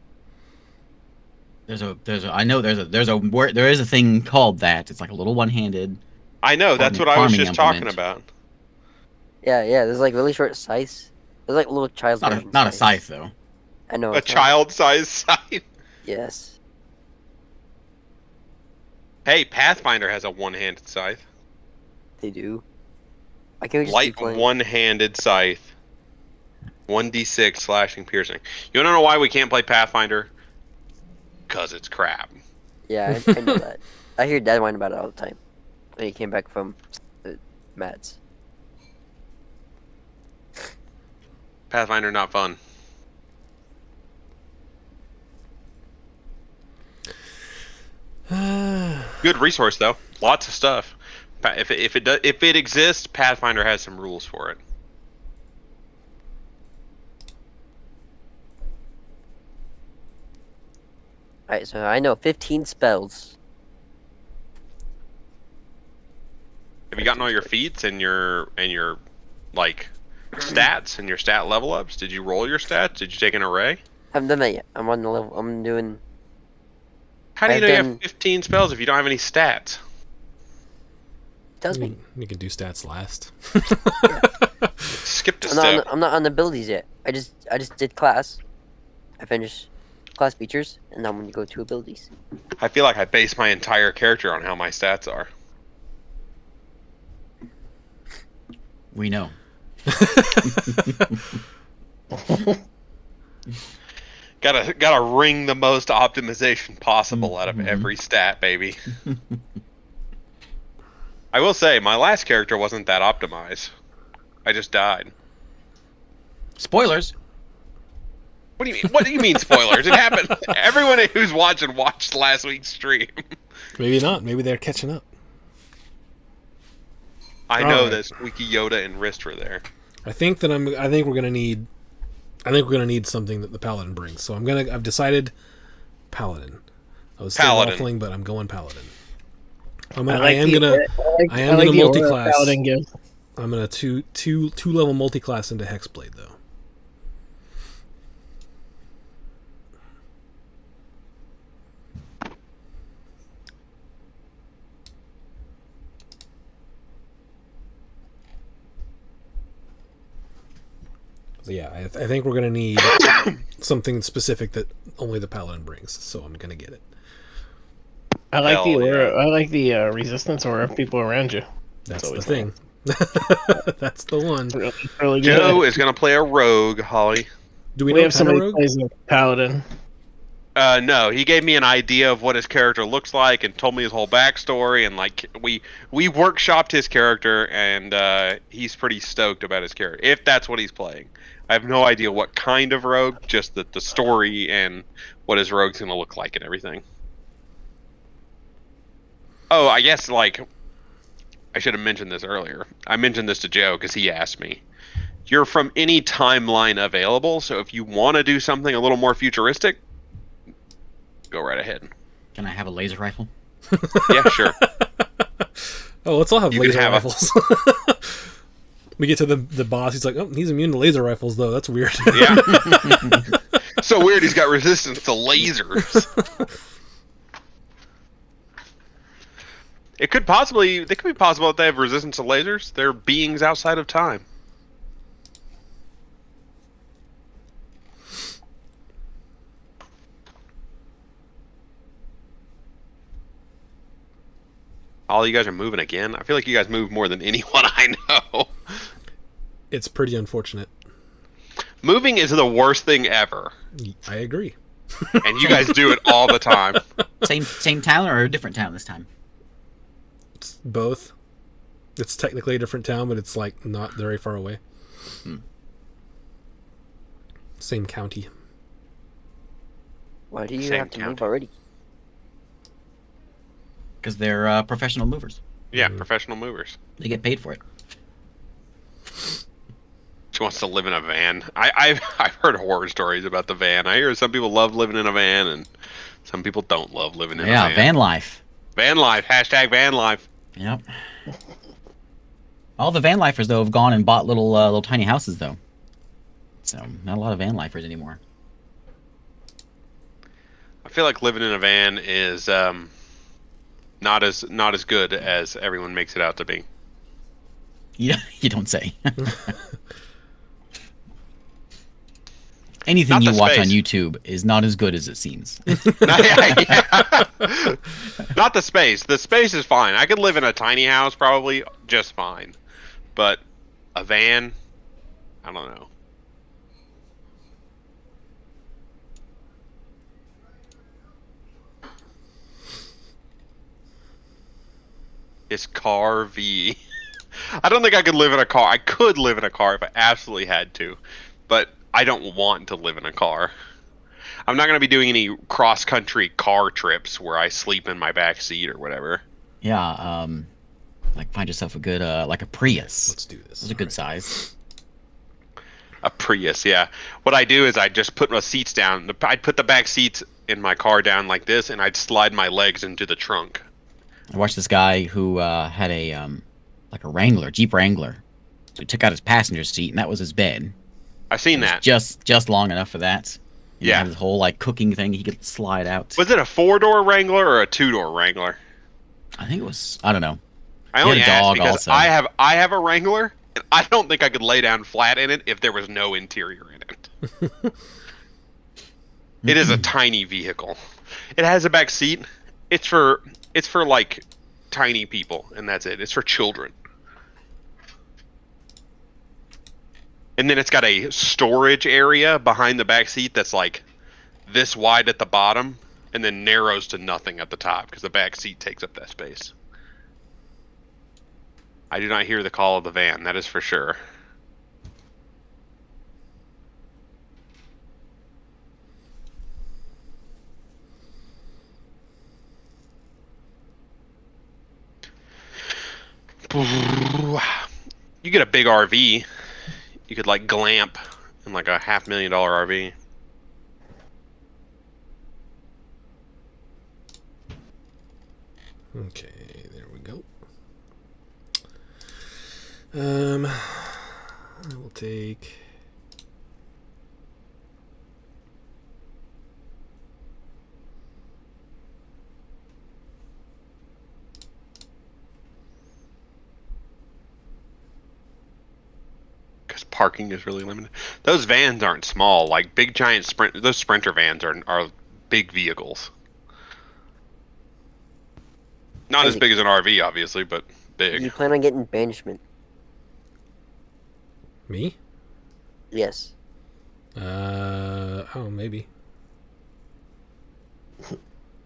S3: There's a I know there's a word, there is a thing called that. It's like a little one-handed.
S2: I know, that's what I was
S3: Farming
S2: just talking
S3: implement.
S2: about.
S5: Yeah, there's like really short scythes. There's like little child.
S3: Not a scythe though.
S5: I know.
S2: A
S5: it's not.
S2: child-sized scythe.
S5: Yes.
S2: Hey, Pathfinder has a one-handed scythe.
S5: They do. Why can't we just
S2: Light
S5: keep playing?
S2: one-handed scythe. 1d6 slashing piercing. You wanna know why we can't play Pathfinder? Cause it's crap.
S5: Yeah, I know that. I hear Dad whine about it all the time. When he came back from Matt's.
S2: Pathfinder not fun. Good resource though. Lots of stuff. If it exists, Pathfinder has some rules for it.
S5: Alright, so I know 15 spells.
S2: Have you gotten all your feats and your like stats and your stat level ups? Did you roll your stats? Did you take an array?
S5: Haven't done that yet. I'm on the level. I'm doing.
S2: How do you
S5: I've
S2: know you
S5: done-
S2: have 15 spells if you don't have any stats?
S5: Tells me.
S1: You can do stats last.
S2: Skip a
S5: I'm not,
S2: step.
S5: I'm not on the abilities yet. I just did class. I finished class features, and now I'm gonna go to abilities.
S2: I feel like I base my entire character on how my stats are.
S3: We know.
S2: Gotta wring the most optimization possible out of
S3: Mhm.
S2: every stat, baby. I will say, my last character wasn't that optimized. I just died.
S3: Spoilers.
S2: What do you mean? What do you mean spoilers? It happened. Everyone who's watching watched last week's stream.
S1: Maybe not. Maybe they're catching up.
S2: I know
S1: Alright.
S2: that Squeaky Yoda and Wrist were there.
S1: I think we're gonna need something that the paladin brings. So I've decided paladin. I was still
S2: Paladin.
S1: waffling, but I'm going paladin. I am
S4: the
S1: gonna
S4: aura
S1: multi-class.
S4: Paladin gives.
S1: I'm gonna two level multi-class into Hexblade though. So yeah, I think we're gonna need something specific that only the paladin brings. So I'm gonna get it.
S4: I like the
S2: Hell
S4: aura.
S2: yeah.
S4: I like the resistance aura of people around you.
S1: That's the
S4: always
S1: thing. That's the one.
S4: Really good.
S2: Joe is gonna play a rogue, Holly.
S1: Do we
S4: we
S1: know
S4: have somebody who
S1: rogue?
S4: plays a paladin.
S2: No, he gave me an idea of what his character looks like and told me his whole backstory, and like we workshopped his character, and he's pretty stoked about his character if that's what he's playing. I have no idea what kind of rogue, just the story and what his rogue's gonna look like and everything. Oh, I guess like I should have mentioned this earlier. I mentioned this to Joe because he asked me. You're from any timeline available, so if you want to do something a little more futuristic, go right ahead.
S3: Can I have a laser rifle?
S2: Yeah, sure.
S1: Oh, let's all have
S2: You can
S1: laser
S2: have
S1: rifles. We get to the boss. He's like, oh, he's immune to laser rifles, though. That's weird.
S2: Yeah. So weird. He's got resistance to lasers. It could be possible that they have resistance to lasers. They're beings outside of time. All you guys are moving again. I feel like you guys move more than anyone I know.
S1: It's pretty unfortunate.
S2: Moving is the worst thing ever,
S1: I agree.
S2: and you guys do it all the time.
S3: Same town or a different town this time?
S1: It's both. It's technically a different town, but it's like not very far away. Same county.
S5: Why do you
S2: Same
S5: have to move
S2: county.
S5: already?
S3: Because they're professional movers.
S2: Yeah, professional movers.
S3: They get paid for it.
S2: She wants to live in a van. I've heard horror stories about the van. I hear some people love living in a van, and some people don't love living in a
S3: Yeah,
S2: van.
S3: van life.
S2: Van life. Hashtag van life.
S3: Yep. All the van lifers though have gone and bought little tiny houses though. So not a lot of van lifers anymore.
S2: I feel like living in a van is not as good as everyone makes it out to be.
S3: You don't say. Anything
S2: Not
S3: you
S2: the
S3: watch on
S2: space.
S3: YouTube is not as good as it seems.
S2: Not the space. The space is fine. I could live in a tiny house probably just fine. But a van, I don't know. It's car V. I don't think I could live in a car. I could live in a car if I absolutely had to, but I don't want to live in a car. I'm not going to be doing any cross-country car trips where I sleep in my back seat or whatever.
S3: Yeah, like find yourself a good like a Prius.
S1: Let's do this.
S3: It's a good size.
S2: A Prius, yeah. What I do is I just put my seats down. I'd put the back seats in my car down like this, and I'd slide my legs into the trunk.
S3: I watched this guy who had a like a Wrangler, Jeep Wrangler. So he took out his passenger seat, and that was his bed.
S2: I've seen that.
S3: Just long enough for that. And
S2: Yeah.
S3: He had his whole like cooking thing he could slide out.
S2: Was it a 4-door Wrangler or a 2-door Wrangler?
S3: I think it was. I don't know.
S2: I
S3: He had
S2: only
S3: a
S2: asked
S3: dog
S2: because
S3: also.
S2: I have a Wrangler, and I don't think I could lay down flat in it if there was no interior in it. It is a tiny vehicle. It has a back seat. It's for like tiny people, and that's it. It's for children. And then it's got a storage area behind the back seat that's like this wide at the bottom, and then narrows to nothing at the top because the back seat takes up that space. I do not hear the call of the van, that is for sure. You get a big RV, you could like glamp in like a $500,000 RV.
S1: Okay, there we go. I will take.
S2: Because parking is really limited. Those vans aren't small. Like big giant those Sprinter vans are big vehicles. Not as
S5: Isaac.
S2: big as an RV, obviously, but big.
S5: You plan on getting banishment?
S1: Me?
S5: Yes.
S1: Oh, maybe.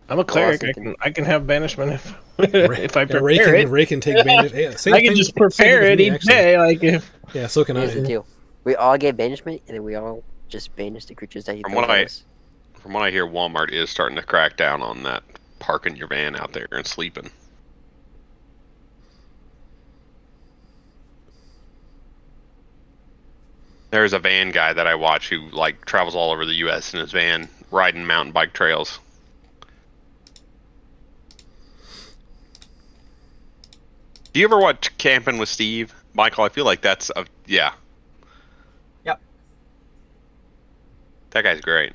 S4: I'm a cleric.
S5: thinking-
S4: I can have banishment if I
S1: Yeah,
S4: prepare it.
S1: Ray can take advantage. Yeah, same
S4: I can
S1: thing-
S4: just
S1: same
S4: prepare
S1: with
S4: it
S1: me,
S4: each
S1: actually.
S4: day. Like if
S1: Yeah, so can
S5: Here's the
S1: I.
S5: deal. We all get banishment, and then we all just banish the creatures that he
S2: From
S5: throws
S2: what
S5: at
S2: I-
S5: us.
S2: From what I hear, Walmart is starting to crack down on that parking your van out there and sleeping. There's a van guy that I watch who like travels all over the U.S. in his van, riding mountain bike trails. Do you ever watch Camping with Steve, Michael? I feel like that's a yeah.
S3: Yep.
S2: That guy's great.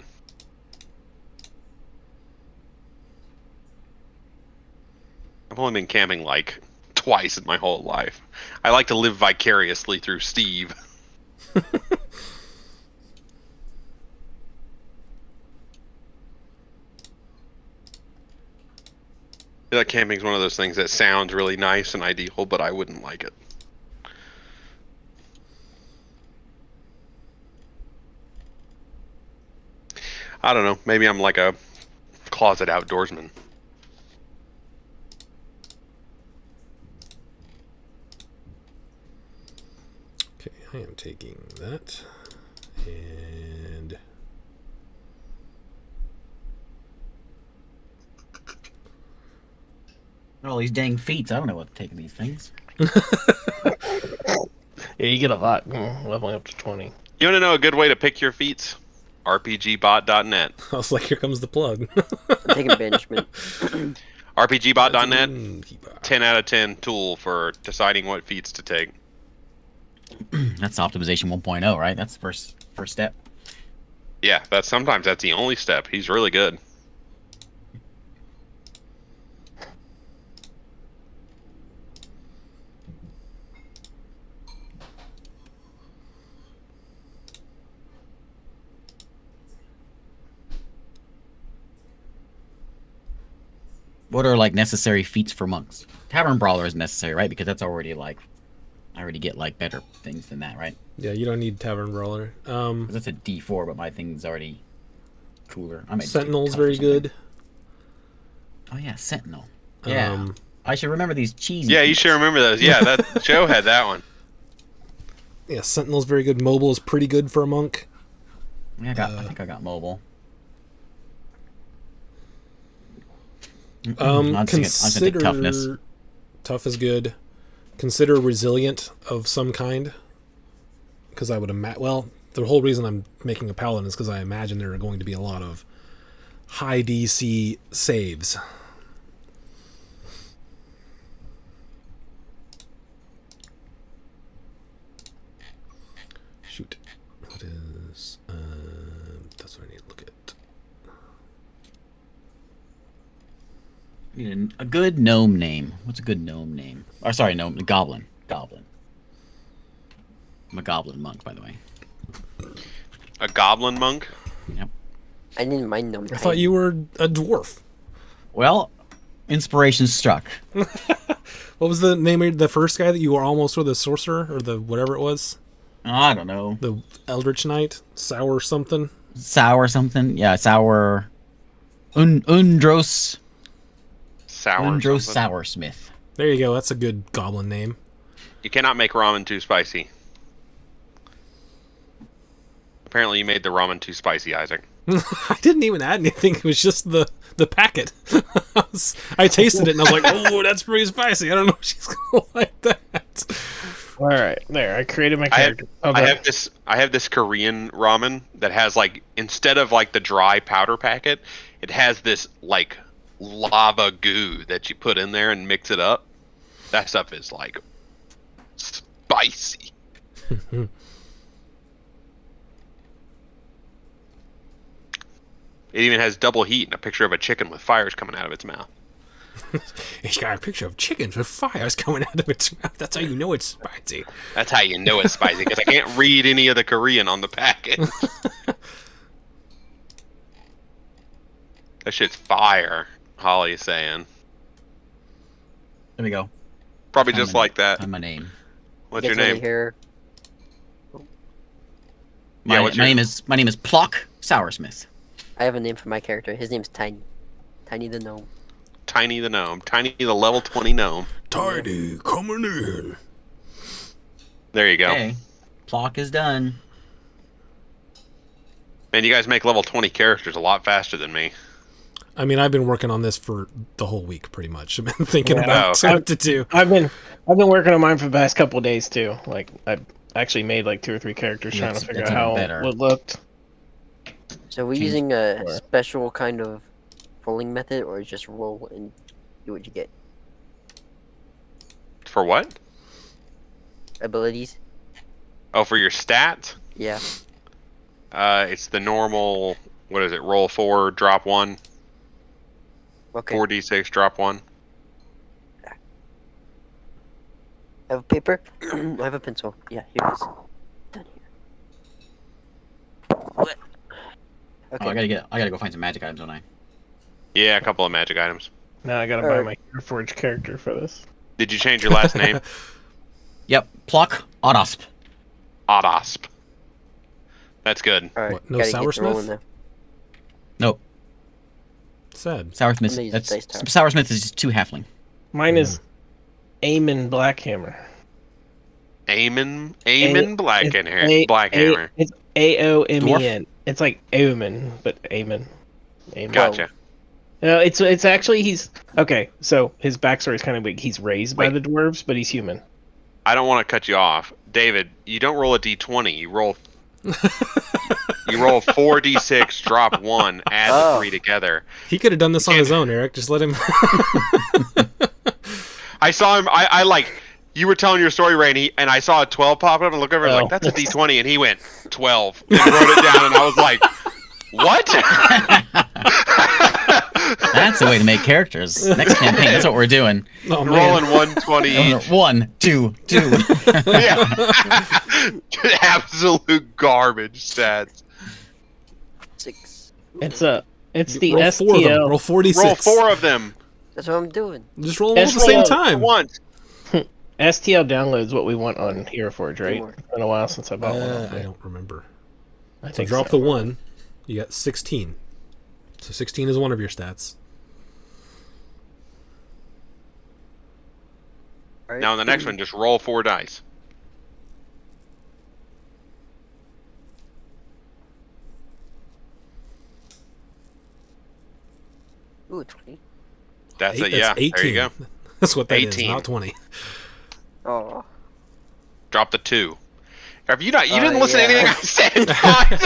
S2: I've only been camping like twice in my whole life. I like to live vicariously through Steve. I feel like camping's one of those things that sounds really nice and ideal, but I wouldn't like it. I don't know. Maybe I'm like a closet outdoorsman.
S1: Okay, I am taking that. And
S3: All these dang feats. I don't know what to take of these things.
S4: Yeah, you get a lot leveling up to 20.
S2: You want to know a good way to pick your feats? RPGbot.net.
S1: I was like, here comes the plug.
S5: I'm taking banishment.
S2: RPGbot.net, 10 out of 10 tool for deciding what feats to take.
S3: That's optimization 1.0, right? That's the first step.
S2: Yeah, sometimes that's the only step. He's really good.
S3: What are like necessary feats for monks? Tavern Brawler is necessary, right? Because that's already like, I already get like better things than that, right?
S1: Yeah, you don't need Tavern Brawler.
S3: 'Cause that's a D4, but my thing's already cooler. I might just take
S1: Sentinel's
S3: tough or
S1: very
S3: something.
S1: good.
S3: Oh yeah, Sentinel. Yeah,
S1: Um,
S3: I should remember these cheesy.
S2: Yeah, you
S3: feats.
S2: should remember those. Yeah, that Joe had that one.
S1: Yeah, Sentinel's very good. Mobile is pretty good for a monk.
S3: Yeah, I think I got mobile. I'm just gonna take toughness.
S1: Tough is good. Consider resilient of some kind. Because I would imagine, well, the whole reason I'm making a paladin is because I imagine there are going to be a lot of high DC saves. Shoot. What is... that's what I need to look at.
S3: Need a good gnome name. What's a good gnome name? Or sorry, gnome. Goblin. Goblin. I'm a goblin monk, by the way.
S2: A goblin monk?
S5: I didn't mind them.
S1: I thought you were a dwarf.
S3: Well, inspiration struck.
S1: What was the name of the first guy that you were almost with, the sorcerer or the whatever it was?
S3: I don't know.
S1: The Eldritch Knight? Sour something?
S3: Sour something? Yeah, sour. Undros.
S2: Sour.
S3: Undros
S2: something.
S3: Soursmith.
S1: There you go. That's a good goblin name.
S2: You cannot make ramen too spicy. Apparently you made the ramen too spicy, Isaac.
S1: I didn't even add anything. It was just the packet. I tasted it and I was like, oh, that's pretty spicy. I don't know if she's going to like that.
S4: All right, there. I created my character.
S2: I have this Korean ramen that has like, instead of like the dry powder packet, it has this like lava goo that you put in there and mix it up. That stuff is like spicy. It even has double heat and a picture of a chicken with fires coming out of its mouth.
S1: It's got a picture of chickens with fires coming out of its mouth. That's how you know it's spicy.
S2: That's how you know it's spicy, because I can't read any of the Korean on the packet. That shit's fire, Holly is saying.
S3: There we go.
S2: Probably just like that.
S3: Find my name.
S2: What's your
S5: Gets over
S2: name?
S5: Here.
S3: My
S2: what's your-
S3: name is Plock Soursmith.
S5: I have a name for my character. His name's Tiny. Tiny the gnome.
S2: Tiny the gnome. Tiny the level 20 gnome.
S1: Tiny coming in.
S2: There you go.
S3: Okay. Plock is done.
S2: Man, you guys make level 20 characters a lot faster than me.
S1: I mean, I've been working on this for the whole week, pretty much. I've been thinking
S4: Yeah.
S1: about
S2: Oh,
S1: what to do.
S4: I've been working on mine for the past couple of days too. Like actually made like 2 or 3 characters trying to figure
S3: that's
S4: out
S3: even
S4: how
S3: better.
S4: it looked.
S5: So we're
S3: Change
S5: using a
S4: or-
S5: special kind of rolling method, or just roll and do what you get?
S2: For what?
S5: Abilities?
S2: Oh, for your stats?
S5: Yeah.
S2: It's the normal. What is it? Roll 4, drop 1.
S5: Okay.
S2: 4d6, drop 1.
S5: I have a paper. I have a pencil. Yeah, here it is. Done here. What? Okay.
S3: Oh, I gotta go find some magic items, don't I?
S2: Yeah, a couple of magic items.
S4: Now I gotta buy my Forge character for this.
S2: Did you change your last name?
S3: Yep. Pluck Odosp.
S2: Odosp. That's good.
S5: All right.
S1: What, no
S5: gotta get to rolling
S1: Soursmith?
S5: now.
S3: Nope.
S1: Sad.
S3: Soursmith.
S5: I'm gonna use
S3: That's
S5: dice tower.
S3: Soursmith is just 2 halfling.
S4: Mine is Aemon Blackhammer.
S2: Aemon
S4: It's
S2: Blackhammer.
S4: It's Aomen. It's like Aomen, but Aemon. Aemon.
S2: Gotcha.
S4: No, it's actually he's okay. So his backstory is kind of big. He's raised by
S2: Wait.
S4: the dwarves, but he's human.
S2: I don't want to cut you off, David. You don't roll a d20. You roll 4d6, drop 1, add the
S5: Oh.
S2: 3 together.
S1: He could have done this on his own, Eric. Just let him.
S2: I saw him. I like. You were telling your story, Rainey, and I saw a 12 pop up and look over and
S4: Oh.
S2: like, that's a d20, and he went 12 and wrote it down, and I was like, what?
S3: That's the way to make characters. Next campaign, that's what we're doing.
S1: Oh, man.
S2: Rolling 120 each.
S3: 1, 2, 2.
S2: Yeah. Absolute garbage stats.
S5: 6.
S4: It's the
S1: roll 4 of them.
S4: STL.
S1: Roll 46.
S2: Roll 4 of them
S5: That's what I'm doing.
S1: Just roll them all at the same
S4: roll
S1: time.
S2: once.
S4: STL downloads what we want on Hero Forge, right?
S5: Teamwork.
S4: It's been a while since I bought one.
S1: I don't remember.
S4: I
S1: So
S4: think
S1: drop the 1. You got 16. So 16 is one of your stats.
S5: All right.
S2: Now on the next one, just roll 4 dice.
S5: Ooh, 20.
S2: That's
S1: Eight-
S2: it. Yeah.
S1: 18.
S2: There you go.
S1: That's what that is,
S2: 18.
S1: not 20.
S5: Oh.
S2: Drop the 2. Have you not? You didn't listen
S5: yeah.
S2: to anything I said. And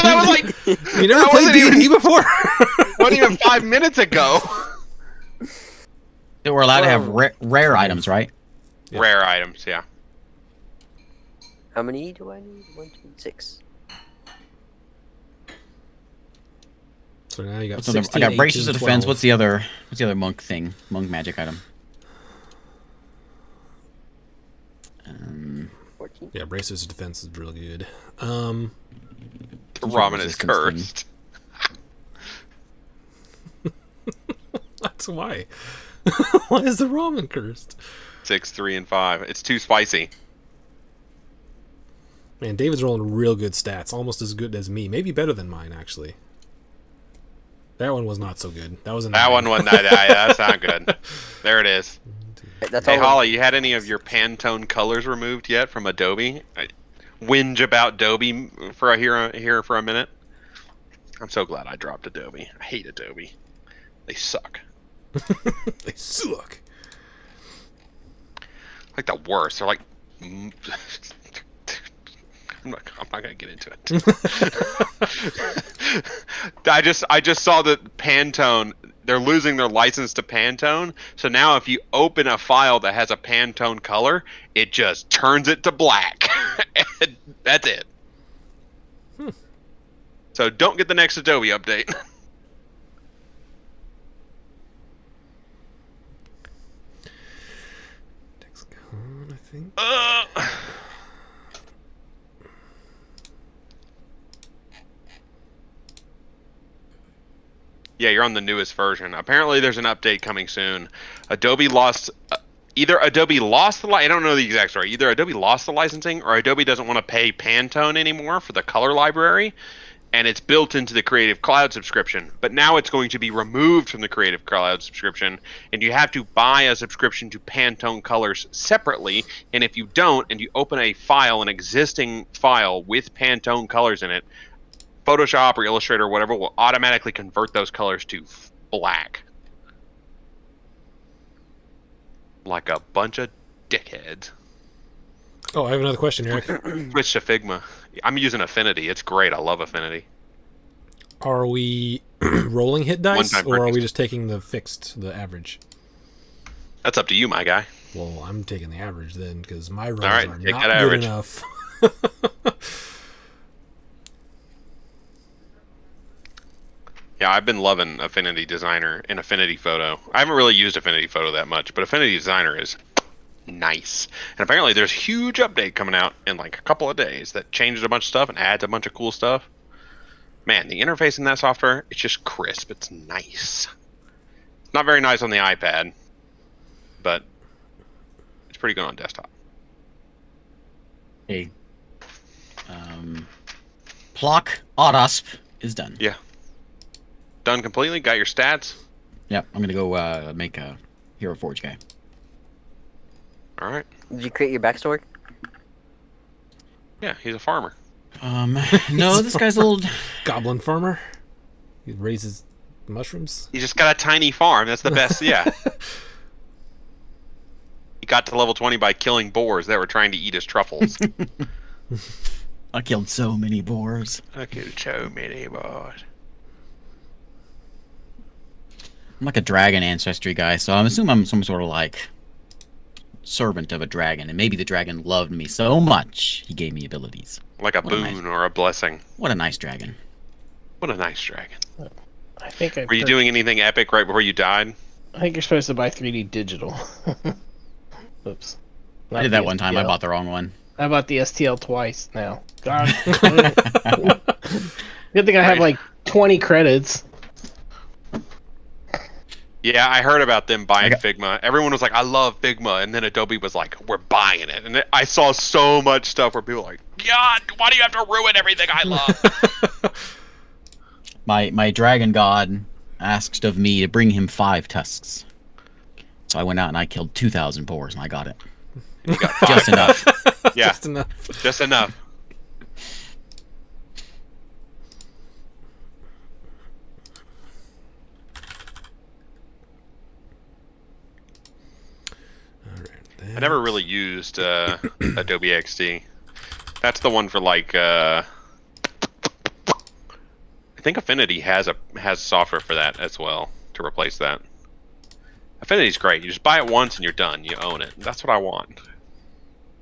S2: I was like,
S1: You never
S2: That
S1: played
S2: wasn't
S1: D&D before.
S2: wasn't even 5 minutes ago.
S3: We're allowed to have
S5: Whoa.
S3: rare items, right?
S1: Yeah.
S2: Rare items, yeah.
S5: How many do I need? 1, 2, 6.
S1: So now you got
S3: What's the other-
S1: 16,
S3: I got braces
S1: 18,
S3: of defense.
S1: 12.
S3: What's the other monk thing? Monk magic item.
S5: 14.
S1: Yeah, braces of defense is real good.
S2: The ramen is
S3: resistance
S2: cursed.
S1: That's why. Why is the ramen cursed?
S2: 6, 3, and 5. It's too spicy.
S1: Man, David's rolling real good stats, almost as good as me. Maybe better than mine, actually. That one was not so good. That was a
S2: That
S1: 9.
S2: one wasn't that. That's not good. There it is.
S5: That's
S2: Hey
S5: all.
S2: Holly, you had any of your Pantone colors removed yet from Adobe? I whinge about Adobe for a here for a minute. I'm so glad I dropped Adobe. I hate Adobe. They suck.
S1: They suck.
S2: Like the worst. They're like. I'm not gonna get into it. I just saw that Pantone, they're losing their license to Pantone. So now if you open a file that has a Pantone color, it just turns it to black. That's it. So don't get the next Adobe update.
S1: Dexcon, I think.
S2: Yeah, you're on the newest version. Apparently, there's an update coming soon. Adobe lost. Either Adobe lost the I don't know the exact story. Either Adobe lost the licensing, or Adobe doesn't want to pay Pantone anymore for the color library, and it's built into the Creative Cloud subscription. But now it's going to be removed from the Creative Cloud subscription, and you have to buy a subscription to Pantone colors separately. And if you don't, and you open a file, an existing file with Pantone colors in it, Photoshop or Illustrator or whatever will automatically convert those colors to black. Like a bunch of dickheads.
S1: Oh, I have another question, Eric.
S2: Switch to Figma. I'm using Affinity. It's great. I love Affinity.
S1: Are we rolling hit dice,
S2: One-time
S1: or are we
S2: purchase.
S1: just taking the average?
S2: That's up to you, my guy.
S1: Well, I'm taking the average then, because my rolls
S2: right,
S1: are
S2: take
S1: not
S2: that
S1: good
S2: average.
S1: enough.
S2: Yeah, I've been loving Affinity Designer and Affinity Photo. I haven't really used Affinity Photo that much, but Affinity Designer is nice. And apparently there's a huge update coming out in like a couple of days that changes a bunch of stuff and adds a bunch of cool stuff. Man, the interface in that software, it's just crisp. It's nice. It's not very nice on the iPad, but it's pretty good on desktop.
S3: Hey. Plock Audasp is done.
S2: Yeah. Done completely? Got your stats?
S3: Yep, I'm gonna go make a Hero Forge guy.
S2: All right.
S5: Did you create your backstory?
S2: Yeah, he's a farmer.
S3: No, this guy's a little.
S1: Goblin farmer. He raises mushrooms.
S2: He just got a tiny farm. That's the best. Yeah. He got to level 20 by killing boars that were trying to eat his truffles.
S3: I killed so many boars.
S2: I killed so many boars.
S3: I'm like a dragon ancestry guy, so I'm assuming I'm some sort of like servant of a dragon, and maybe the dragon loved me so much he gave me abilities.
S2: Like a
S3: What a
S2: boon or a blessing.
S3: What a nice dragon.
S2: What a nice dragon.
S4: I think
S2: Were you doing anything epic right before you died?
S4: I think you're supposed to buy 3D digital. Oops.
S3: I did that one time. I bought the wrong one.
S4: I bought the STL twice now. God. Good thing I have like 20 credits.
S2: Yeah, I heard about them buying
S3: I got-
S2: Figma. Everyone was like, I love Figma. And then Adobe was like, we're buying it. And I saw so much stuff where people were like, God, why do you have to ruin everything I love?
S3: My dragon god asked of me to bring him 5 tusks. So I went out and I killed 2,000 boars, and I got it.
S2: You got 5.
S3: Just enough.
S2: Yeah,
S1: Just enough.
S2: just enough.
S1: All right.
S2: I never really used Adobe XD. That's the one for like. I think Affinity has software for that as well to replace that. Affinity's great. You just buy it once and you're done. You own it. That's what I want.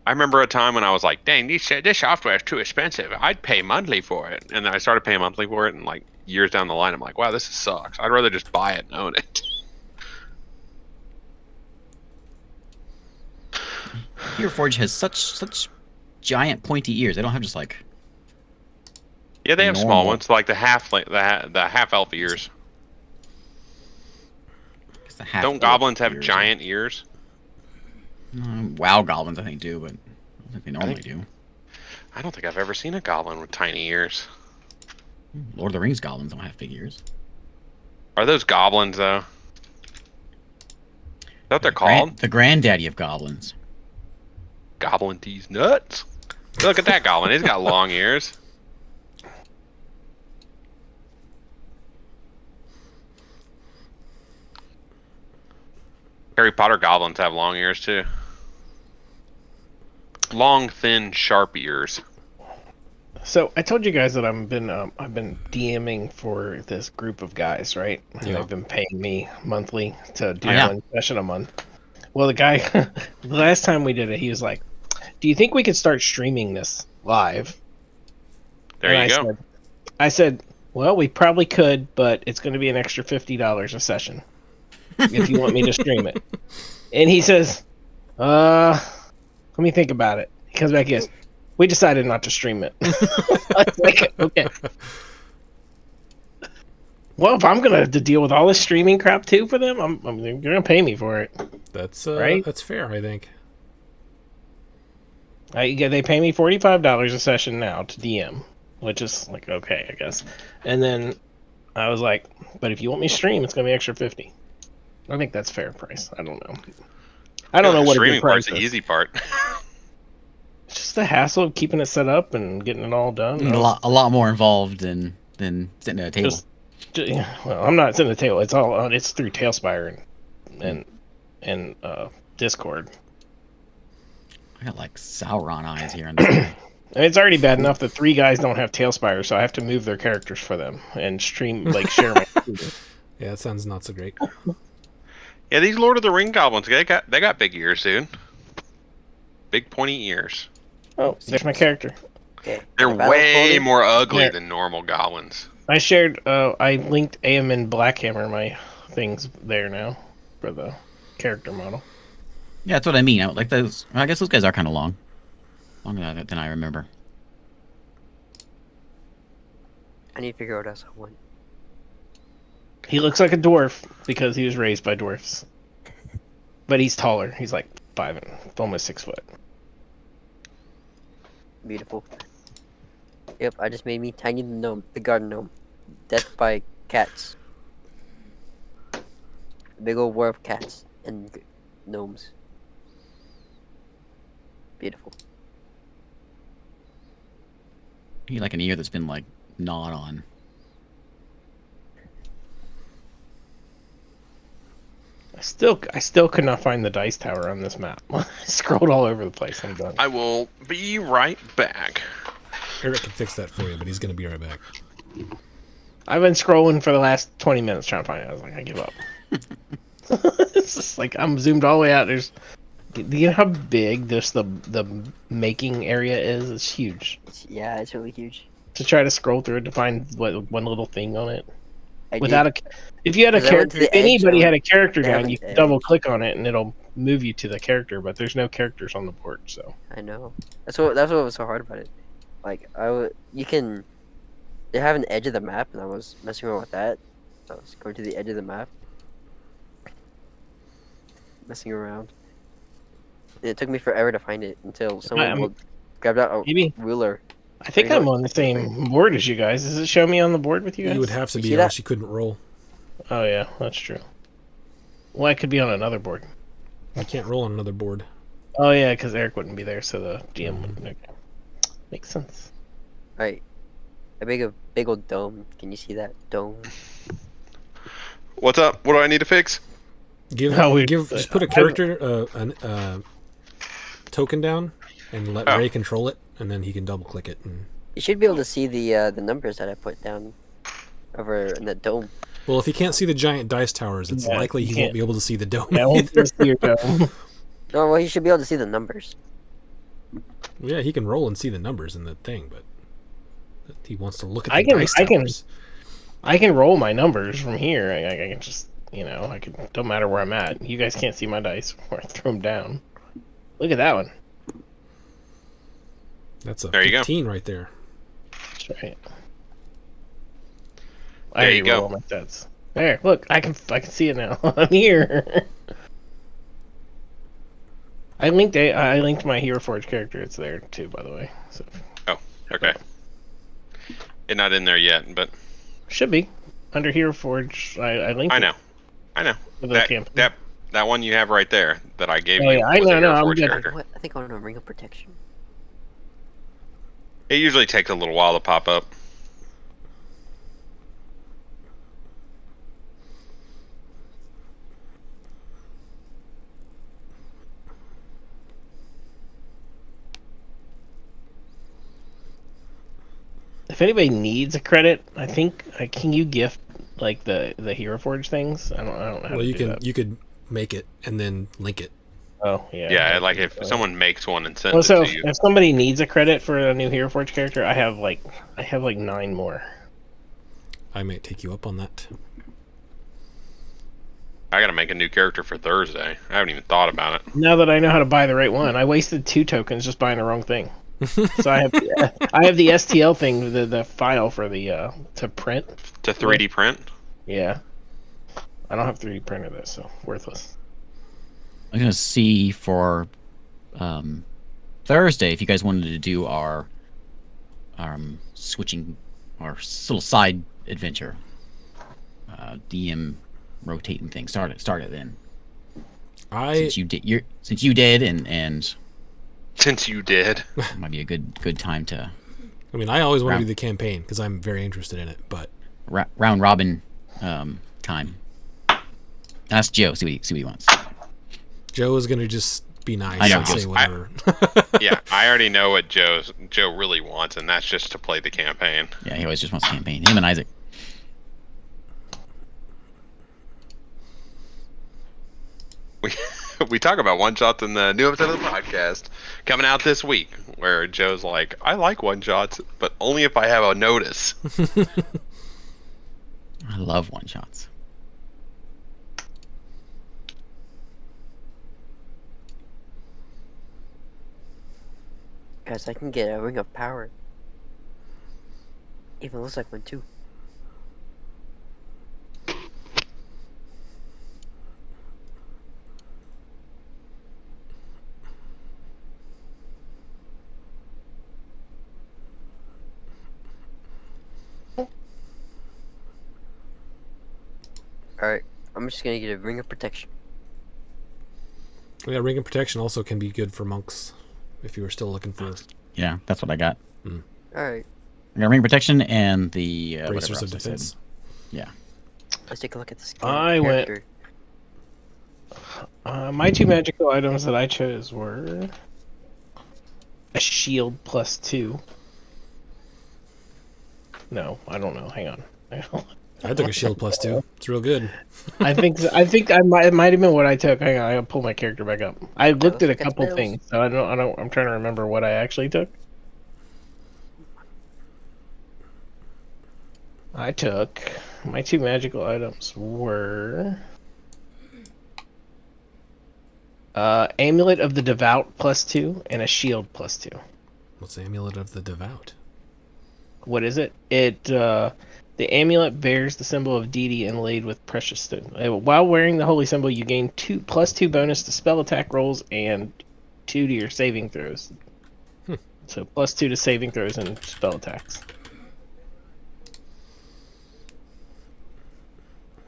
S2: I remember a time when I was like, "Dang, this software is too expensive. I'd pay monthly for it." And then I started paying monthly for it, and like years down the line, I'm like, "Wow, this sucks. I'd rather just buy it and own it."
S3: Hero Forge has such giant pointy ears. They don't have just like.
S2: Yeah, they have small
S3: Normal.
S2: ones, like the half elf ears.
S3: It's the half
S2: Don't
S3: orc
S2: goblins have
S3: ears.
S2: giant ears?
S3: WoW goblins, I think, do, but I don't think they normally do.
S2: I don't think I've ever seen a goblin with tiny ears.
S3: Lord of the Rings goblins don't have big ears.
S2: Are those goblins though? Is that what they're called?
S3: The granddaddy of goblins.
S2: Goblin these nuts. Look at that goblin. He's got long ears. Harry Potter goblins have long ears too. Long, thin, sharp ears.
S4: So I told you guys that I've been DMing for this group of guys, right? And
S1: Yeah.
S4: they've been paying me monthly to do
S3: Oh, yeah.
S4: one session a month. Well, the guy, the last time we did it, he was like, "Do you think we could start streaming this live?"
S2: There
S4: And
S2: you
S4: I
S2: go.
S4: I said, "Well, we probably could, but it's going to be an extra $50 a session if you want me to stream it." And he says, let me think about it." He comes back, yes. We decided not to stream it. I was like, okay. Well, if I'm gonna have to deal with all this streaming crap too for them, they're gonna pay me for it.
S1: That's
S4: Right?
S1: That's fair, I think.
S4: They pay me $45 a session now to DM, which is like okay, I guess. And then I was like, but if you want me to stream, it's gonna be extra $50. I think that's fair price. I don't know. I don't know
S2: The
S4: what a
S2: streaming
S4: good price
S2: part's the
S4: is.
S2: easy part.
S4: It's just the hassle of keeping it set up and getting it all done.
S3: A lot more involved than sitting at a table.
S4: Well, I'm not sitting at the table. It's through Tailspire and Discord.
S3: I got like Sauron eyes here on this guy.
S4: And it's already bad enough that 3 guys don't have tail spires, so I have to move their characters for them and stream share my.
S1: Yeah, that sounds not so great.
S2: Yeah, these Lord of the Ring goblins, they got big ears, dude. Big pointy ears.
S4: Oh, there's my character.
S5: Okay.
S2: They're
S5: Battle
S2: way
S5: Pony?
S2: more ugly
S4: Yeah.
S2: than normal goblins.
S4: I shared. I linked AMN Blackhammer my things there now for the character model.
S3: Yeah, that's what I mean. Like those. I guess those guys are kind of long. Longer than I remember.
S5: I need to figure out else I want.
S4: He looks like a dwarf because he was raised by dwarfs. But he's taller. He's like 5 and almost 6 foot.
S5: Beautiful. Yep, I just made me Tiny the Gnome, the garden gnome. Death by cats. Big old war of cats and gnomes. Beautiful.
S3: You like an ear that's been like gnawed on.
S4: I still could not find the dice tower on this map. I scrolled all over the place. I'm done.
S2: I will be right back.
S1: Eric can fix that for you, but he's going to be right back.
S4: I've been scrolling for the last 20 minutes trying to find it. I was like, I give up. It's just like I'm zoomed all the way out. Do you know how big the making area is? It's huge.
S5: Yeah, it's really huge.
S4: To try to scroll through it to find one little thing on it.
S5: I
S4: Without if you had a
S5: 'Cause I went to
S4: character,
S5: the
S4: if anybody
S5: edge
S4: had a character
S5: they
S4: gun,
S5: have
S4: you
S5: an
S4: can double
S5: edge.
S4: click on it and it'll move you to the character. But there's no characters on the board, so
S5: I know. That's what was so hard about it. Like they have an edge of the map, and I was messing around with that. I was going to the edge of the map, messing around. And it took me forever to find it until someone grabbed out a
S4: maybe
S5: ruler.
S4: I think
S5: There you
S4: I'm
S5: go.
S4: on the same board as you guys. Does it show me on the board with you guys?
S1: You would have to
S5: You
S1: be,
S5: see
S1: or
S5: that?
S1: else you couldn't roll.
S4: Oh yeah, that's true. Well, I could be on another board.
S1: You can't roll on another board.
S4: Oh yeah, because Eric wouldn't be there, so the GM wouldn't. Okay. Makes sense.
S5: Right. A big old dome. Can you see that dome?
S2: What's up? What do I need to fix?
S1: Just put a character token down and let
S2: Oh.
S1: Ray control it, and then he can double click it. And
S5: You should be able to see the numbers that I put down over in the dome.
S1: well, if he can't see the giant dice towers, it's
S4: Yeah,
S1: likely
S4: you
S1: he
S4: can't.
S1: won't be able to see the dome.
S4: Yeah, I won't
S1: either.
S4: see your dome.
S5: No, well, you should be able to see the numbers.
S1: Yeah, he can roll and see the numbers in the thing, but he wants to look at the
S4: I can-
S1: dice
S4: I can-
S1: towers.
S4: I can roll my numbers from here. I can just, I can. Don't matter where I'm at. You guys can't see my dice or I throw them down. Look at that one.
S1: That's a
S2: There you go.
S1: 15 right there.
S4: That's right.
S2: There you
S4: already roll
S2: go.
S4: all my stats. There, look, I can see it now. I'm here. I linked my Hero Forge character. It's there too, by the way. So
S2: Okay. It's not in there yet, but
S4: should be under Hero Forge. I linked.
S2: I
S4: it
S2: know. I know.
S4: for the
S2: That,
S4: campaign.
S2: that one you have right there that I gave
S4: Oh,
S2: you
S4: yeah, I
S2: was a
S4: know,
S2: Hero
S4: I'm
S2: Forge
S4: good.
S2: character.
S5: What? I think I want a ring of protection.
S2: It usually takes a little while to pop up.
S4: If anybody needs a credit, I think can you gift like the Hero Forge things? I don't know how
S1: Well,
S4: to
S1: you
S4: do
S1: can
S4: that.
S1: you could make it and then link it.
S4: Oh yeah.
S2: Yeah, like if someone makes one and sends
S4: Well, so
S2: it to you.
S4: if somebody needs a credit for a new Hero Forge character, I have like 9 more.
S1: I might take you up on that.
S2: I gotta make a new character for Thursday. I haven't even thought about it.
S4: Now that I know how to buy the right one, I wasted 2 tokens just buying the wrong thing. So I have the STL thing, the file for the to print.
S2: To 3D print?
S4: Yeah. I don't have 3D printer though, so worthless.
S3: I'm gonna see for Thursday if you guys wanted to do our switching our little side adventure, DM rotating thing. Start it then. Since you did, and
S2: Since you did.
S3: it might be a good time to
S1: I mean, I always want to
S3: Round-
S1: do the campaign because I'm very interested in it. But
S3: round robin time. Ask Joe. See what he wants.
S1: Joe is going to just be nice
S3: I know,
S1: and say
S3: just-
S1: whatever.
S2: Yeah, I already know what Joe really wants, and that's just to play the campaign.
S3: Yeah, he always just wants to campaign. Him and Isaac.
S2: We talk about one shots in the new episode of the podcast coming out this week, where Joe's like, "I like one shots, but only if I have a notice."
S3: I love one shots.
S5: Guys, I can get a ring of power. Even looks like one too. Alright, I'm just gonna get a ring of protection.
S1: Yeah, ring of protection also can be good for monks if you were still looking for
S3: Yeah, that's what I got.
S5: Alright,
S3: I got ring protection and the whatever
S1: bracers
S3: else
S1: of
S3: I said.
S1: defense.
S3: Yeah.
S5: let's take a look at this
S4: I went-
S5: character.
S4: My two magical items that I chose were a shield +2. No, I don't know. Hang on.
S1: I took a shield +2. It's real good.
S4: I think it might have been what I took. Hang on, I gotta pull my character back up. I looked at a
S5: let's look at
S4: couple
S5: spells.
S4: things, so I'm trying to remember what I actually took. I took my two magical items were Amulet of the Devout +2 and a shield +2.
S1: What's the Amulet of the Devout?
S4: What is it? The amulet bears the symbol of deity inlaid with precious stone. While wearing the holy symbol, you gain +2 bonus to spell attack rolls and 2 to your saving throws. So +2 to saving throws and spell attacks.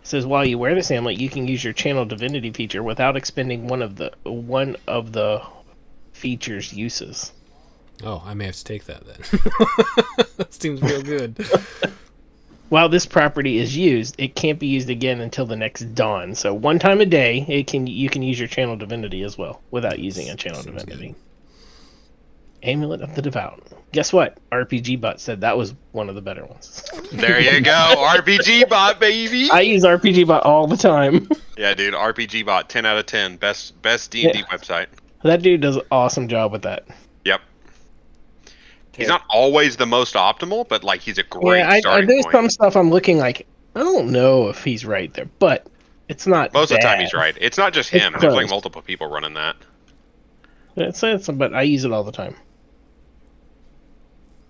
S4: It says while you wear this amulet, you can use your channel divinity feature without expending one of the feature's uses.
S1: Oh, I may have to take that then. That seems real good.
S4: While this property is used, it can't be used again until the next dawn. So one time a day, you can use your channel divinity as well without using a channel
S1: Seems
S4: divinity. Amulet of the Devout. Guess what? RPG Bot said that was one of the better ones.
S2: There you go, RPG Bot, baby.
S4: I use RPG Bot all the time.
S2: Yeah, dude, RPG Bot, 10 out of 10, best D&D
S4: Yeah.
S2: website.
S4: That dude does an awesome job with that.
S2: Yep. He's not always the most optimal, but like he's a great
S4: Yeah,
S2: starting
S4: there's
S2: point.
S4: some stuff I'm looking like I don't know if he's right there, but it's not.
S2: Most of the time
S4: bad.
S2: he's right. It's not just
S4: It's
S2: him. There's like
S4: close.
S2: multiple people running that.
S4: But I use it all the time.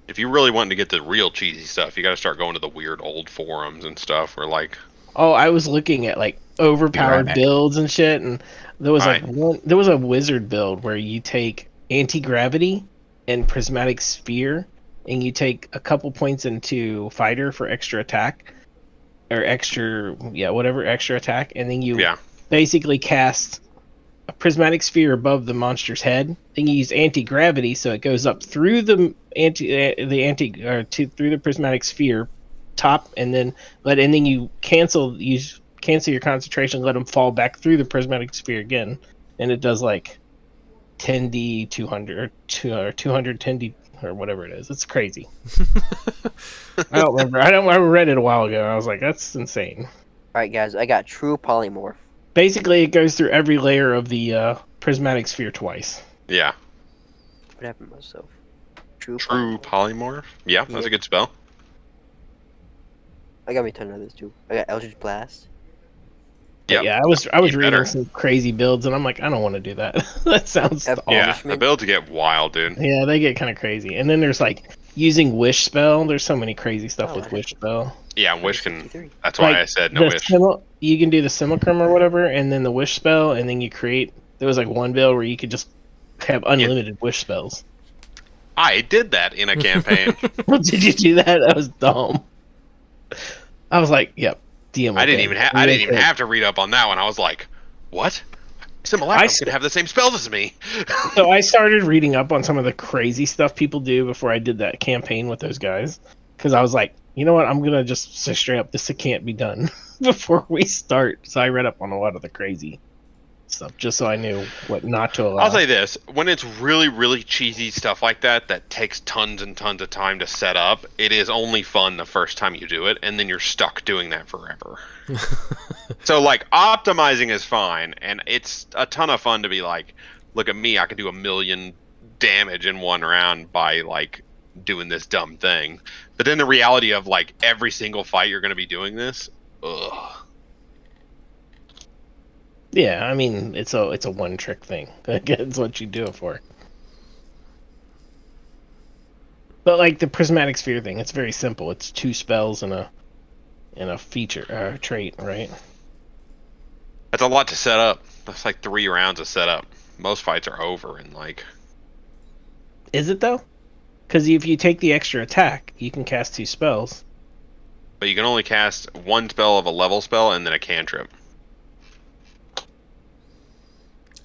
S2: If you really want to get the real cheesy stuff, you got to start going to the weird old forums and stuff where like
S4: Oh, I was looking at like overpowered
S3: back.
S4: builds and shit, and there was like
S2: Alright.
S4: there was a wizard build where you take anti-gravity and prismatic sphere, and you take a couple points into fighter for extra attack, or extra extra attack, and then you
S2: yeah.
S4: basically cast a prismatic sphere above the monster's head. Then you use anti-gravity, so it goes up through the through the prismatic sphere top, and then you cancel your concentration, let them fall back through the prismatic sphere again, and it does like 10d 200 or 210d or whatever it is. It's crazy. I don't remember. I read it a while ago. And I was like, that's insane.
S5: Alright, guys, I got True Polymorph.
S4: Basically, it goes through every layer of the prismatic sphere twice.
S2: Yeah.
S5: What happened to myself? True
S2: True polymorph. Yeah, that's a good spell.
S5: I got me a ton of others too. I got Eldritch Blast.
S2: Yep.
S4: Yeah, I was
S2: You
S4: reading
S2: better.
S4: some crazy builds, and I'm like, I don't want to do that. That sounds
S5: Have-
S4: awful.
S2: Yeah,
S5: Punishment.
S2: the builds get wild, dude.
S4: Yeah, they get kind of crazy. And then there's like using wish spell. There's so many crazy stuff
S5: Oh,
S4: with
S5: I-
S4: wish spell.
S2: Yeah, Wish can.
S5: 63.
S2: That's why
S4: Like,
S2: I said no
S4: The
S2: Wish.
S4: you can do the simulacrum or whatever, and then the wish spell, and then you create. There was like one build where you could just have unlimited wish spells.
S2: I did that in a campaign.
S4: Did you do that? That was dumb. I was like, yep. DM.
S2: I didn't even have to read up on that one. I was like, what? Simulacrum could have the same spells as me.
S4: So I started reading up on some of the crazy stuff people do before I did that campaign with those guys, because I was like, you know what, I'm gonna just say straight up, this can't be done before we start. So I read up on a lot of the crazy stuff, just so I knew what not to allow.
S2: I'll say this: when it's really, really cheesy stuff like that takes tons and tons of time to set up, it is only fun the first time you do it, and then you're stuck doing that forever. So, like, optimizing is fine, and it's a ton of fun to be like, look at me, I can do 1 million damage in one round by, like, doing this dumb thing. But then the reality of, like, every single fight you're going to be doing this, ugh.
S4: Yeah, I mean, it's a one trick thing. That's what you do it for. But like the prismatic sphere thing, it's very simple. It's 2 spells and a feature trait, right?
S2: That's a lot to set up. That's like 3 rounds of setup. Most fights are over in, like...
S4: Is it though? Because if you take the extra attack, you can cast 2 spells.
S2: But you can only cast 1 spell of a level spell and then a cantrip.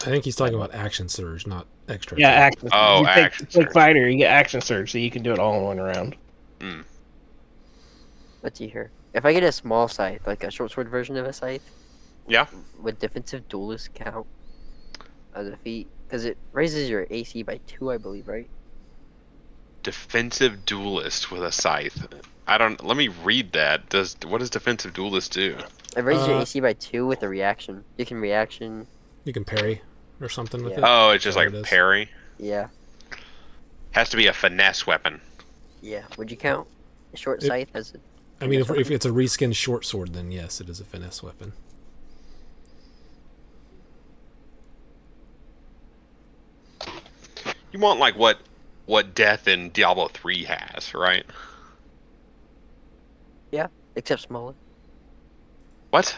S1: I think he's talking about action surge, not extra.
S4: Yeah,
S1: attack.
S4: action.
S2: Oh,
S4: you
S2: action
S4: take
S2: surge.
S4: fighter, you get action surge, so you can do it all in one round.
S2: Mm.
S5: Let's see here. If I get a small scythe, like a short sword version of a scythe,
S2: Yeah.
S5: would defensive duelist count as a feat? Because it raises your AC by 2, I believe, right?
S2: Defensive duelist with a scythe. I don't... Let me read that. What does defensive duelist do?
S5: It raises your
S1: Uh,
S5: AC by 2 with a reaction. You can reaction.
S1: You can parry or something with
S5: Yeah.
S1: it.
S2: Oh, it's just
S1: That's
S2: like
S1: what it is.
S2: parry.
S5: Yeah.
S2: Has to be a finesse weapon.
S5: Yeah. Would you count a short
S1: It-
S5: scythe as a...
S1: I mean, if it's a reskinned short sword, then yes, it is a finesse weapon.
S2: You want like what Death in Diablo 3 has, right?
S5: Yeah, except smaller.
S2: What?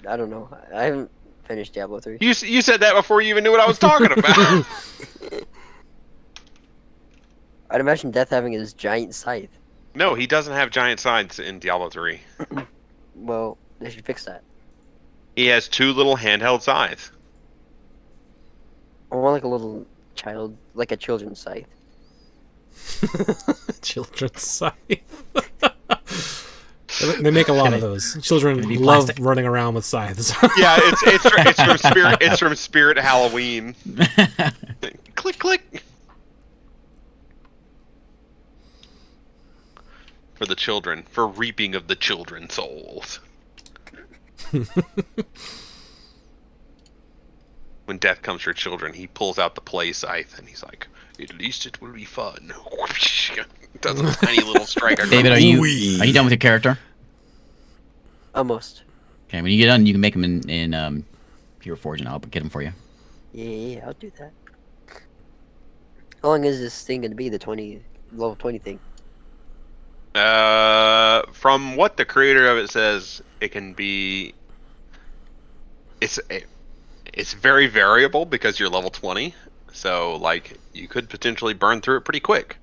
S5: I don't know. I haven't finished Diablo 3.
S2: You said that before you even knew what I was talking about.
S5: I'd imagine Death having his giant scythe.
S2: No, he doesn't have giant scythes in Diablo 3.
S5: Well, they should fix that.
S2: He has 2 little handheld scythes.
S5: I want like a little child, like a children's scythe.
S1: Children's scythe. They make a lot of those. Children
S3: Can it be
S1: love
S3: plastic?
S1: running around with scythes.
S2: Yeah, it's from Spirit Halloween. Click click. For the children, for reaping of the children's souls. When death comes for children, he pulls out the play scythe and he's like, "At least it will be fun." Does a tiny little strike.
S3: David, are you done with your character?
S5: Almost.
S3: Okay, when you get done, you can make him in Pure Forge, and I'll get him for you.
S5: Yeah, I'll do that. How long is this thing gonna be? The level 20 thing.
S2: From what the creator of it says, it can be. It's very variable because you're level 20, so like you could potentially burn through it pretty quick,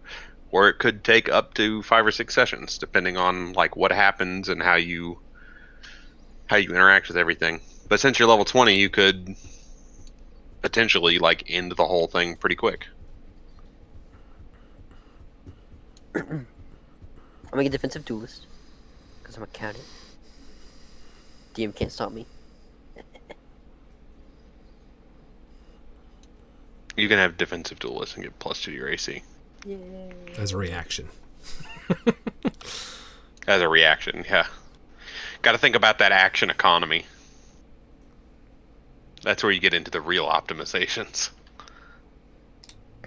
S2: or it could take up to 5 or 6 sessions, depending on like what happens and how you interact with everything. But since you're level 20, you could potentially like end the whole thing pretty quick.
S5: I'm gonna get defensive duelist because I'm a count it. DM can't stop me.
S2: You can have defensive duelist and get +2 to your AC
S5: Yeah.
S1: As a reaction.
S2: as a reaction. Yeah, got to think about that action economy. That's where you get into the real optimizations.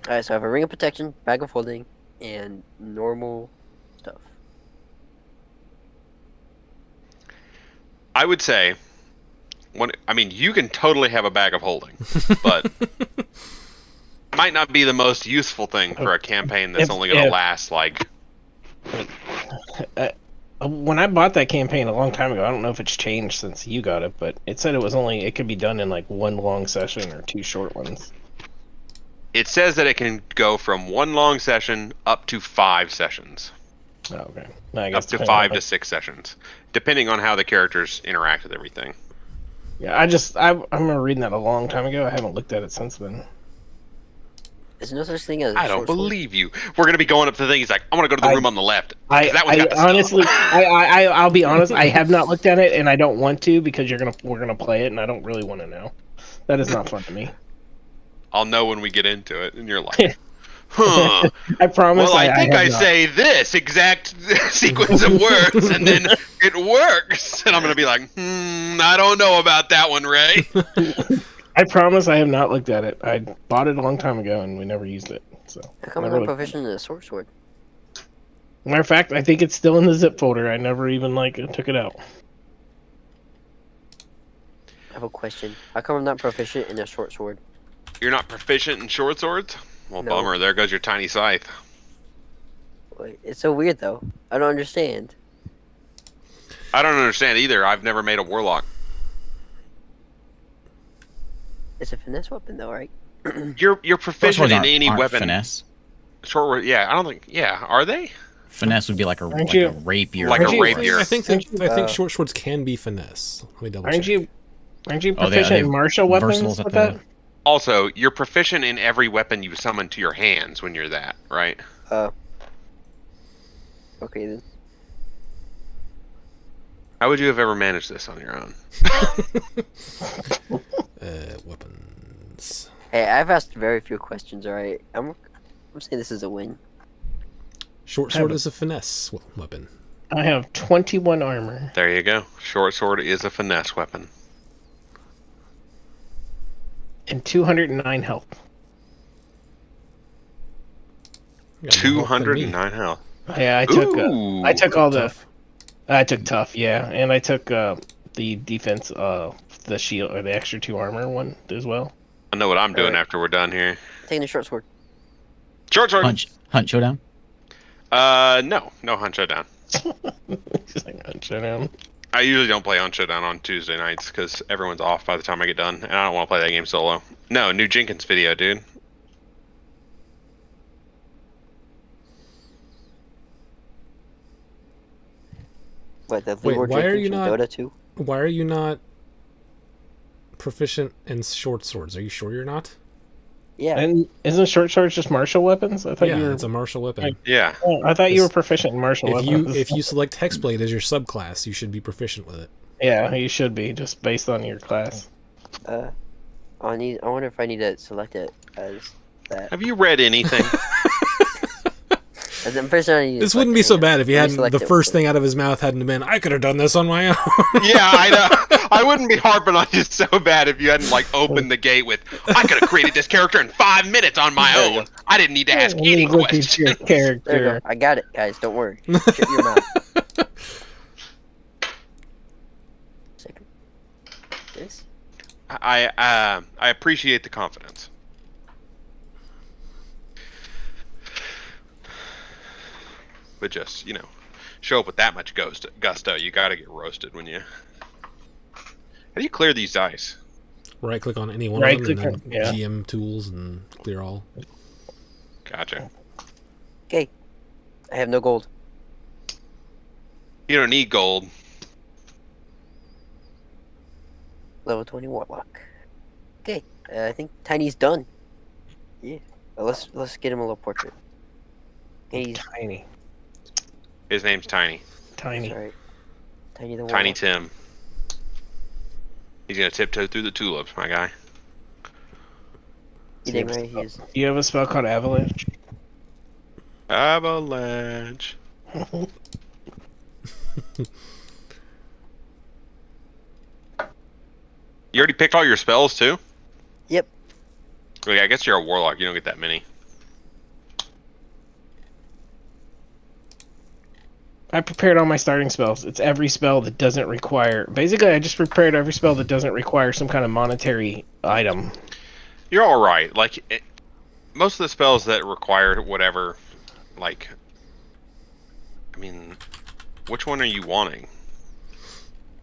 S5: Alright, so I have a ring of protection, bag of holding, and normal stuff.
S2: I would say, you can totally have a bag of holding, but might not be the most useful thing for a campaign that's only going to last like.
S4: When I bought that campaign a long time ago, I don't know if it's changed since you got it, but it said it could be done in like 1 long session or 2 short ones.
S2: It says that it can go from 1 long session up to 5 sessions,
S4: Oh, okay. I
S2: up
S4: guess
S2: to
S4: depending
S2: 5
S4: on-
S2: to 6 sessions, depending on how the characters interact with everything.
S4: Yeah, I remember reading that a long time ago. I haven't looked at it since then.
S5: There's no such thing as
S2: I don't
S5: short sword.
S2: believe you. We're going to be going up to the thing. He's like, I want to go to the room on the left. 'cause that one's got the stuff."
S4: Honestly, I'll be honest. I have not looked at it, and I don't want to because we're gonna play it, and I don't really want to know. That is not fun to me.
S2: I'll know when we get into it, and you're like, huh.
S4: I promise.
S2: Well, I think I
S4: have not.
S2: say this exact sequence of words, and then it works. And I'm going to be like, I don't know about that one, Ray.
S4: I promise I have not looked at it. I bought it a long time ago and we never used it. So
S5: How come I'm
S4: never
S5: not
S4: looked-
S5: proficient in a sword?
S4: Matter of fact, I think it's still in the zip folder. I never even took it out.
S5: I have a question. How come I'm not proficient in a short sword?
S2: You're not proficient in short swords? Well,
S5: No.
S2: bummer. There goes your tiny scythe.
S5: Wait, it's so weird though. I don't understand.
S2: I don't understand either. I've never made a warlock.
S5: It's a finesse weapon though, right?
S2: You're
S3: Short
S2: proficient
S3: swords
S2: in
S3: aren't-
S2: any
S3: aren't
S2: weapon.
S3: Finesse.
S2: Short word, yeah. I don't think. Yeah, are they?
S3: Finesse would be like a
S4: Aren't you-
S3: rapier.
S2: Like
S3: or
S2: a
S4: Aren't you-
S2: rapier.
S1: I think
S5: Aren't you,
S1: short swords can be finesse. Let me double
S4: Aren't
S1: check.
S4: you
S3: Oh, they-
S4: proficient
S3: are
S4: in
S3: they
S4: martial weapons
S3: versatiles at
S4: with
S3: the-
S4: that?
S2: Also, you're proficient in every weapon you summon to your hands when you're that, right?
S5: Okay then.
S2: How would you have ever managed this on your own?
S1: Weapons.
S5: Hey, I've asked very few questions. All right, I'm saying this is a win.
S1: Short sword is a finesse weapon.
S4: I have 21 armor
S2: There you go. Short sword is a finesse weapon.
S4: and 209 health.
S1: You got more health than me.
S2: 209 health.
S4: Yeah,
S2: Ooh.
S4: I took all the.
S1: Tough.
S4: I took tough, yeah, and I took the defense, the shield or the extra 2 armor one as well.
S2: I know what I'm doing
S5: Alright.
S2: after we're done here.
S5: Taking the short sword.
S2: Short sword.
S3: Hunt showdown.
S2: No hunt showdown.
S4: Just like, shut down.
S2: I usually don't play Hunt Showdown on Tuesday nights because everyone's off by the time I get done, and I don't want to play that game solo. No, new Jenkins video, dude.
S5: What the
S1: Wait,
S5: Lord
S1: why are
S5: Jenkins
S1: you
S5: from
S1: not-
S5: Dota 2?
S1: Why are you not proficient in short swords? Are you sure you're not?
S5: Yeah.
S4: And isn't short swords just martial weapons? I thought
S1: Yeah,
S4: you were.
S1: it's a martial weapon.
S2: Yeah.
S4: Oh, I thought you were
S1: It's-
S4: proficient in martial weapons.
S1: If you select Hexblade as your subclass, you should be proficient with it.
S4: Yeah, you should be just based on your class.
S5: I wonder if I need to select it as that.
S2: Have you read anything?
S5: As I'm pretty sure I need to
S1: This
S5: select
S1: wouldn't
S5: it,
S1: be so
S5: yeah.
S1: bad if you
S5: Let me
S1: hadn't.
S5: select
S1: The
S5: it
S1: first
S5: real
S1: thing out of his mouth hadn't been, "I could have done this on my own."
S2: Yeah, I know. I wouldn't be harping on you so bad if you hadn't opened the gate with, "I could have created this character in 5 minutes on my
S5: There you
S2: own. I didn't need to ask
S4: Let
S2: any
S4: me look at your
S2: questions."
S5: quick. There you
S4: character.
S5: go. I got it, guys. Don't worry. Shut your mouth. Second. This?
S2: I appreciate the confidence. But just, show up with that much gusto, you gotta get roasted when you... How do you clear these dice?
S1: Right click on any one
S4: Right
S1: of them,
S4: click
S1: and then
S4: on- yeah.
S1: GM tools and clear all.
S2: Gotcha.
S5: Okay. I have no gold.
S2: You don't need gold.
S5: Level 20 Warlock. Okay. I think Tiny's done. Yeah. Let's get him a little portrait. He's
S4: Tiny.
S2: His name's Tiny.
S4: Tiny.
S5: sorry. Tiny the Warlock.
S2: Tiny Tim. He's gonna tiptoe through the tulips, my guy.
S5: You dang right he is.
S4: Do you have a spell called Avalanche?
S2: Avalanche. You already picked all your spells too?
S5: Yep.
S2: Well, I guess you're a warlock. You don't get that many.
S4: I prepared all my starting spells. It's every spell that doesn't require. Basically, I just prepared every spell that doesn't require some kind of monetary item.
S2: You're all right. Most of the spells that require whatever, which one are you wanting?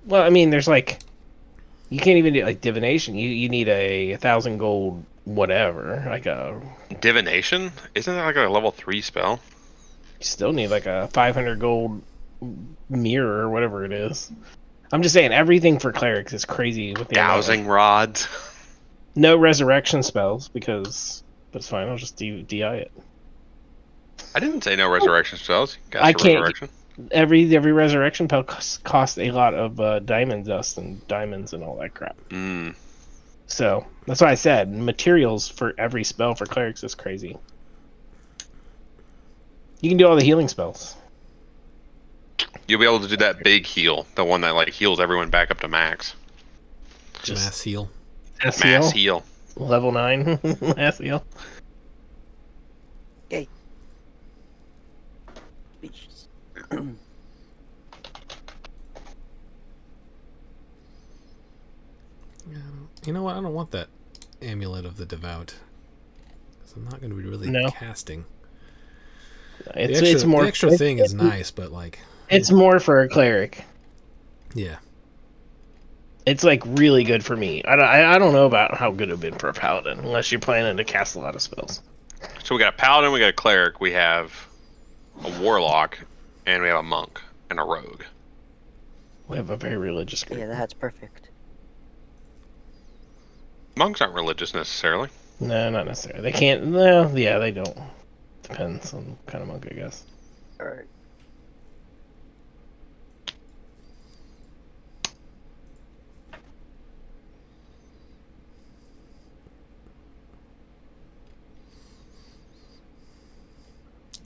S4: Well, I mean, there's you can't even do divination. You need a 1,000 gold whatever.
S2: Divination? Isn't that a level 3 spell?
S4: You still need a 500 gold mirror or whatever it is. I'm just saying everything for clerics is crazy with the amount of-
S2: Dowsing rods.
S4: No resurrection spells but it's fine. I'll just DI it.
S2: I didn't say no resurrection spells. You
S4: I
S2: cast a
S4: can't-
S2: resurrection.
S4: Every resurrection spell costs a lot of diamond dust and diamonds and all that crap.
S2: Mm.
S4: So that's why I said materials for every spell for clerics is crazy. You can do all the healing spells.
S2: You'll be able to do that big heal, the one that like heals everyone back up to max.
S4: Just
S1: Mass heal.
S2: Mass heal.
S4: Level 9 mass heal.
S5: Beaches.
S1: You know what? I don't want that amulet of the devout. 'Cause I'm not going to be really
S4: No.
S1: casting.
S4: It's more
S1: the extra thing is nice, but like,
S4: It's more for a cleric.
S1: yeah.
S4: It's like really good for me. I don't know about how good it would been for a paladin unless you're planning to cast a lot of spells.
S2: So we got a paladin, we got a cleric, we have a warlock, and we have a monk and a rogue.
S4: We have a very religious group.
S5: Yeah, that's perfect.
S2: Monks aren't religious necessarily.
S4: No, not necessarily. They can't. No, yeah, they don't. Depends on what kind of monk, I guess.
S5: All right.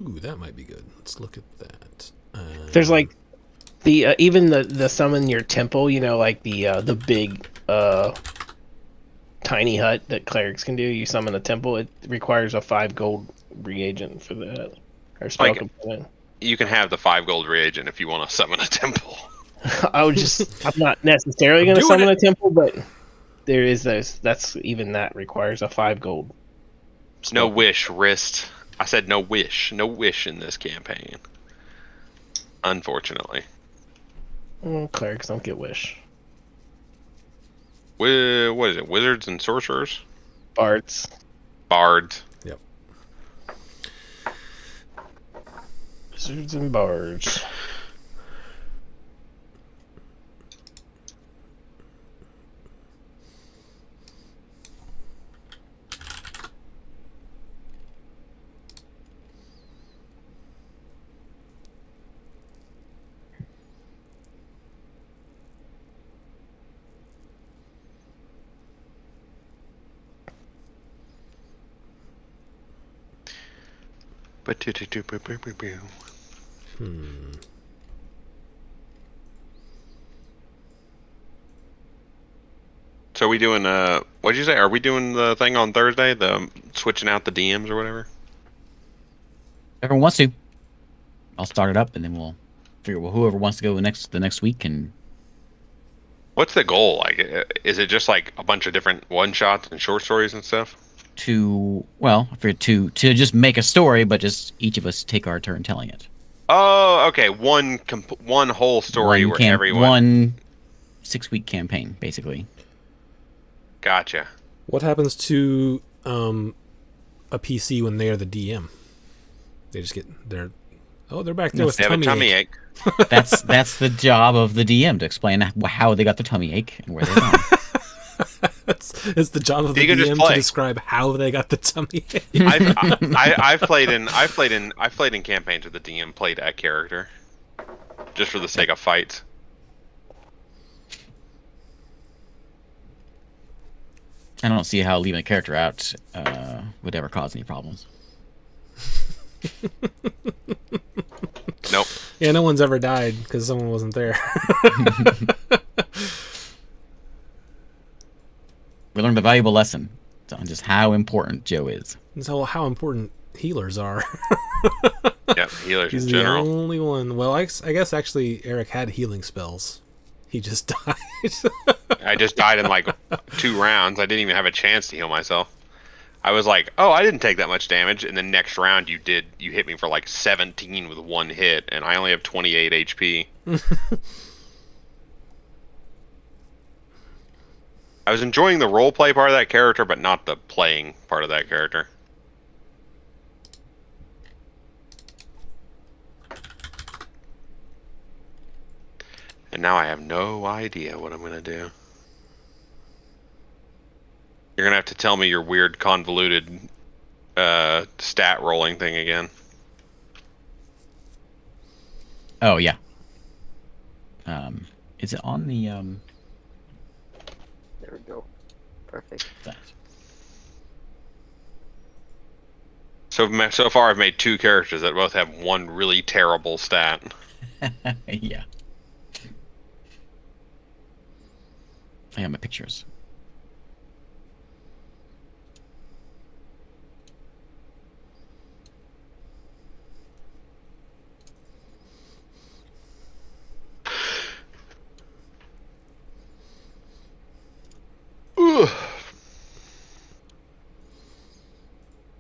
S1: Ooh, that might be good. Let's look at that.
S4: There's like the even the summon your temple. You know, like the big tiny hut that clerics can do. You summon a temple. It requires a 5 gold reagent for that. Or spell
S2: Like-
S4: component.
S2: You can have the 5 gold reagent if you want to summon a temple.
S4: I'm not necessarily going to
S1: doing
S4: summon a temple, but there is those. That's even that requires a 5 gold.
S2: No
S4: spell.
S2: wish, wrist. I said no wish. No wish in this campaign. Unfortunately.
S4: Clerics don't get wish.
S2: What is it? Wizards and sorcerers?
S4: Bards.
S2: Bards.
S1: Yep.
S4: Wizards and bards.
S1: Hmm.
S2: So are we doing what'd you say? Are we doing the thing on Thursday? The switching out the DMs or whatever?
S3: Everyone wants to. I'll start it up, and then we'll figure. Well, whoever wants to go the next week, and
S2: What's the goal? Like, is it just like a bunch of different one shots and short stories and stuff?
S3: I figured to just make a story, but just each of us take our turn telling it.
S2: Oh, okay. One whole story where everyone.
S3: One 6-week campaign, basically.
S2: Gotcha.
S1: What happens to a PC when they are the DM? They just get they're back there with
S2: They have a tummy ache.
S3: That's the job of the DM to explain how they got the tummy ache and where they're going.
S1: It's the job of the
S2: You can just
S1: DM
S2: play.
S1: to describe how they got the tummy ache.
S2: I've played in campaigns where the DM played that character, just for the sake of fights.
S3: I don't see how leaving a character out would ever cause any problems.
S2: Nope.
S1: Yeah, no one's ever died because someone wasn't there.
S3: We learned a valuable lesson on just how important Joe is.
S1: So how important healers are.
S2: Yep. Healers
S1: He's
S2: in
S1: the
S2: general.
S1: only one. Well, I guess actually Eric had healing spells. He just died.
S2: I just died in like 2 rounds. I didn't even have a chance to heal myself. I was like, oh, I didn't take that much damage. And the next round you hit me for like 17 with 1 hit, and I only have 28 HP. I was enjoying the roleplay part of that character, but not the playing part of that character. And now I have no idea what I'm going to do. You're going to have to tell me your weird convoluted stat rolling thing again.
S3: Oh yeah. Is it on the
S5: There we go. Perfect.
S2: So far, I've made 2 characters that both have one really terrible stat.
S3: Yeah. I got my pictures.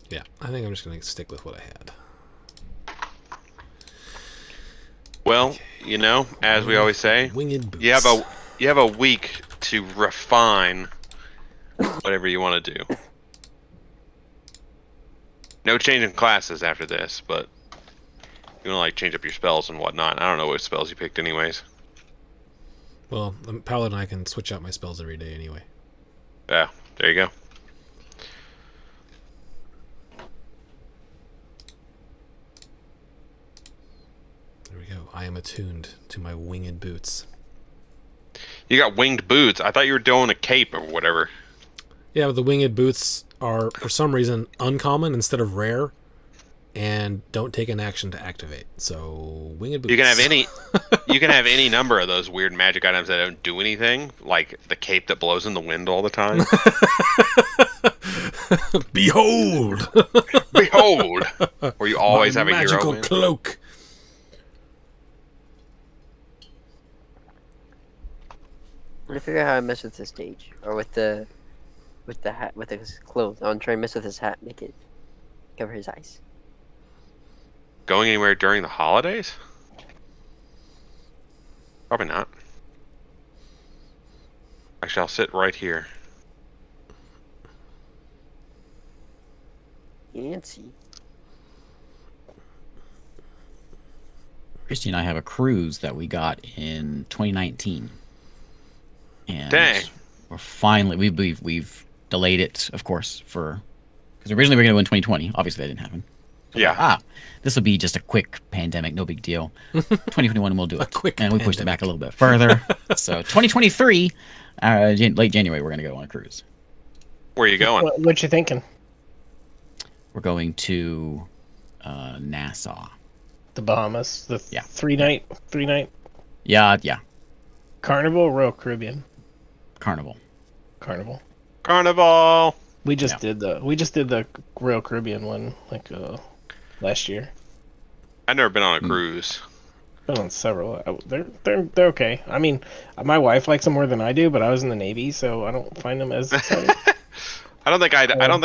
S1: Yeah, I think I'm just gonna stick with what I had.
S2: Well, as we always say,
S1: Winged boots.
S2: you have a week to refine whatever you want to do. No changing classes after this, but you want to change up your spells and whatnot. I don't know what spells you picked, anyways.
S1: Well, Paladin and I can switch out my spells every day anyway.
S2: Yeah, there you go.
S1: There we go. I am attuned to my winged boots.
S2: You got winged boots. I thought you were doing a cape or whatever.
S1: Yeah, but the winged boots are, for some reason, uncommon instead of rare, and don't take an action to activate. So, winged boots.
S2: You can have any number of those weird magic items that don't do anything, like the cape that blows in the wind all the time.
S1: Behold!
S2: Behold! Where you always
S1: My
S2: have a hero
S1: magical
S2: win.
S1: cloak.
S5: I'm gonna figure out how to mess with the stage or with the hat, with his clothes. I want to try and mess with his hat, make it cover his eyes.
S2: Going anywhere during the holidays? Probably not. Actually, I'll sit right here.
S5: Fancy.
S3: Christy and I have a cruise that we got in 2019. And
S2: Dang.
S3: we're finally we've delayed it, of course, because originally we were going to go in 2020. Obviously, that didn't happen.
S2: Yeah.
S3: This will be just a quick pandemic, no big deal. 2021, we'll do it.
S1: quick
S3: and we pushed it back a little bit further. So 2023, late January, we're going to go on a cruise.
S2: Where are you going?
S4: What you thinking?
S3: We're going to Nassau.
S4: The Bahamas. The
S3: Yeah.
S4: three night
S3: Yeah,
S4: Carnival, or Royal Caribbean.
S3: Carnival.
S4: Carnival.
S2: Carnival!
S4: We just did the Royal Caribbean one last year.
S2: I've never been on a cruise.
S4: Been on several. They're okay. I mean, my wife likes them more than I do, but I was in the Navy, so I don't find them as exciting.
S2: I don't think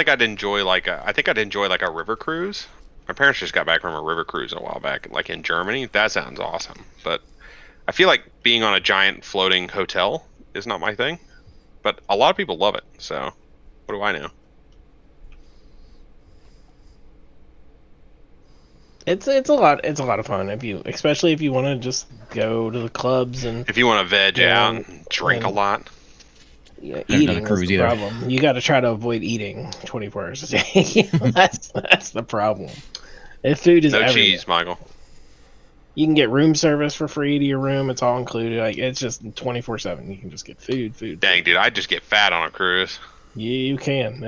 S2: I'd enjoy I think I'd enjoy a river cruise. My parents just got back from a river cruise a while back, in Germany. That sounds awesome. But I feel like being on a giant floating hotel is not my thing. But a lot of people love it, so what do I know?
S4: It's a lot of fun especially if you want to just go to the clubs and
S2: If you want to veg out
S4: And-
S2: and drink a
S4: and-
S2: lot.
S4: yeah,
S3: done a
S4: eating is
S3: cruise
S4: the
S3: either.
S4: problem. You got to try to avoid eating 24 hours a day. That's the problem. If food is
S2: No
S4: everywhere.
S2: cheese, Michael.
S4: You can get room service for free to your room. It's all included. It's just 24/7. You can just get food.
S2: Dang, dude, I'd just get fat on a cruise.
S4: You can.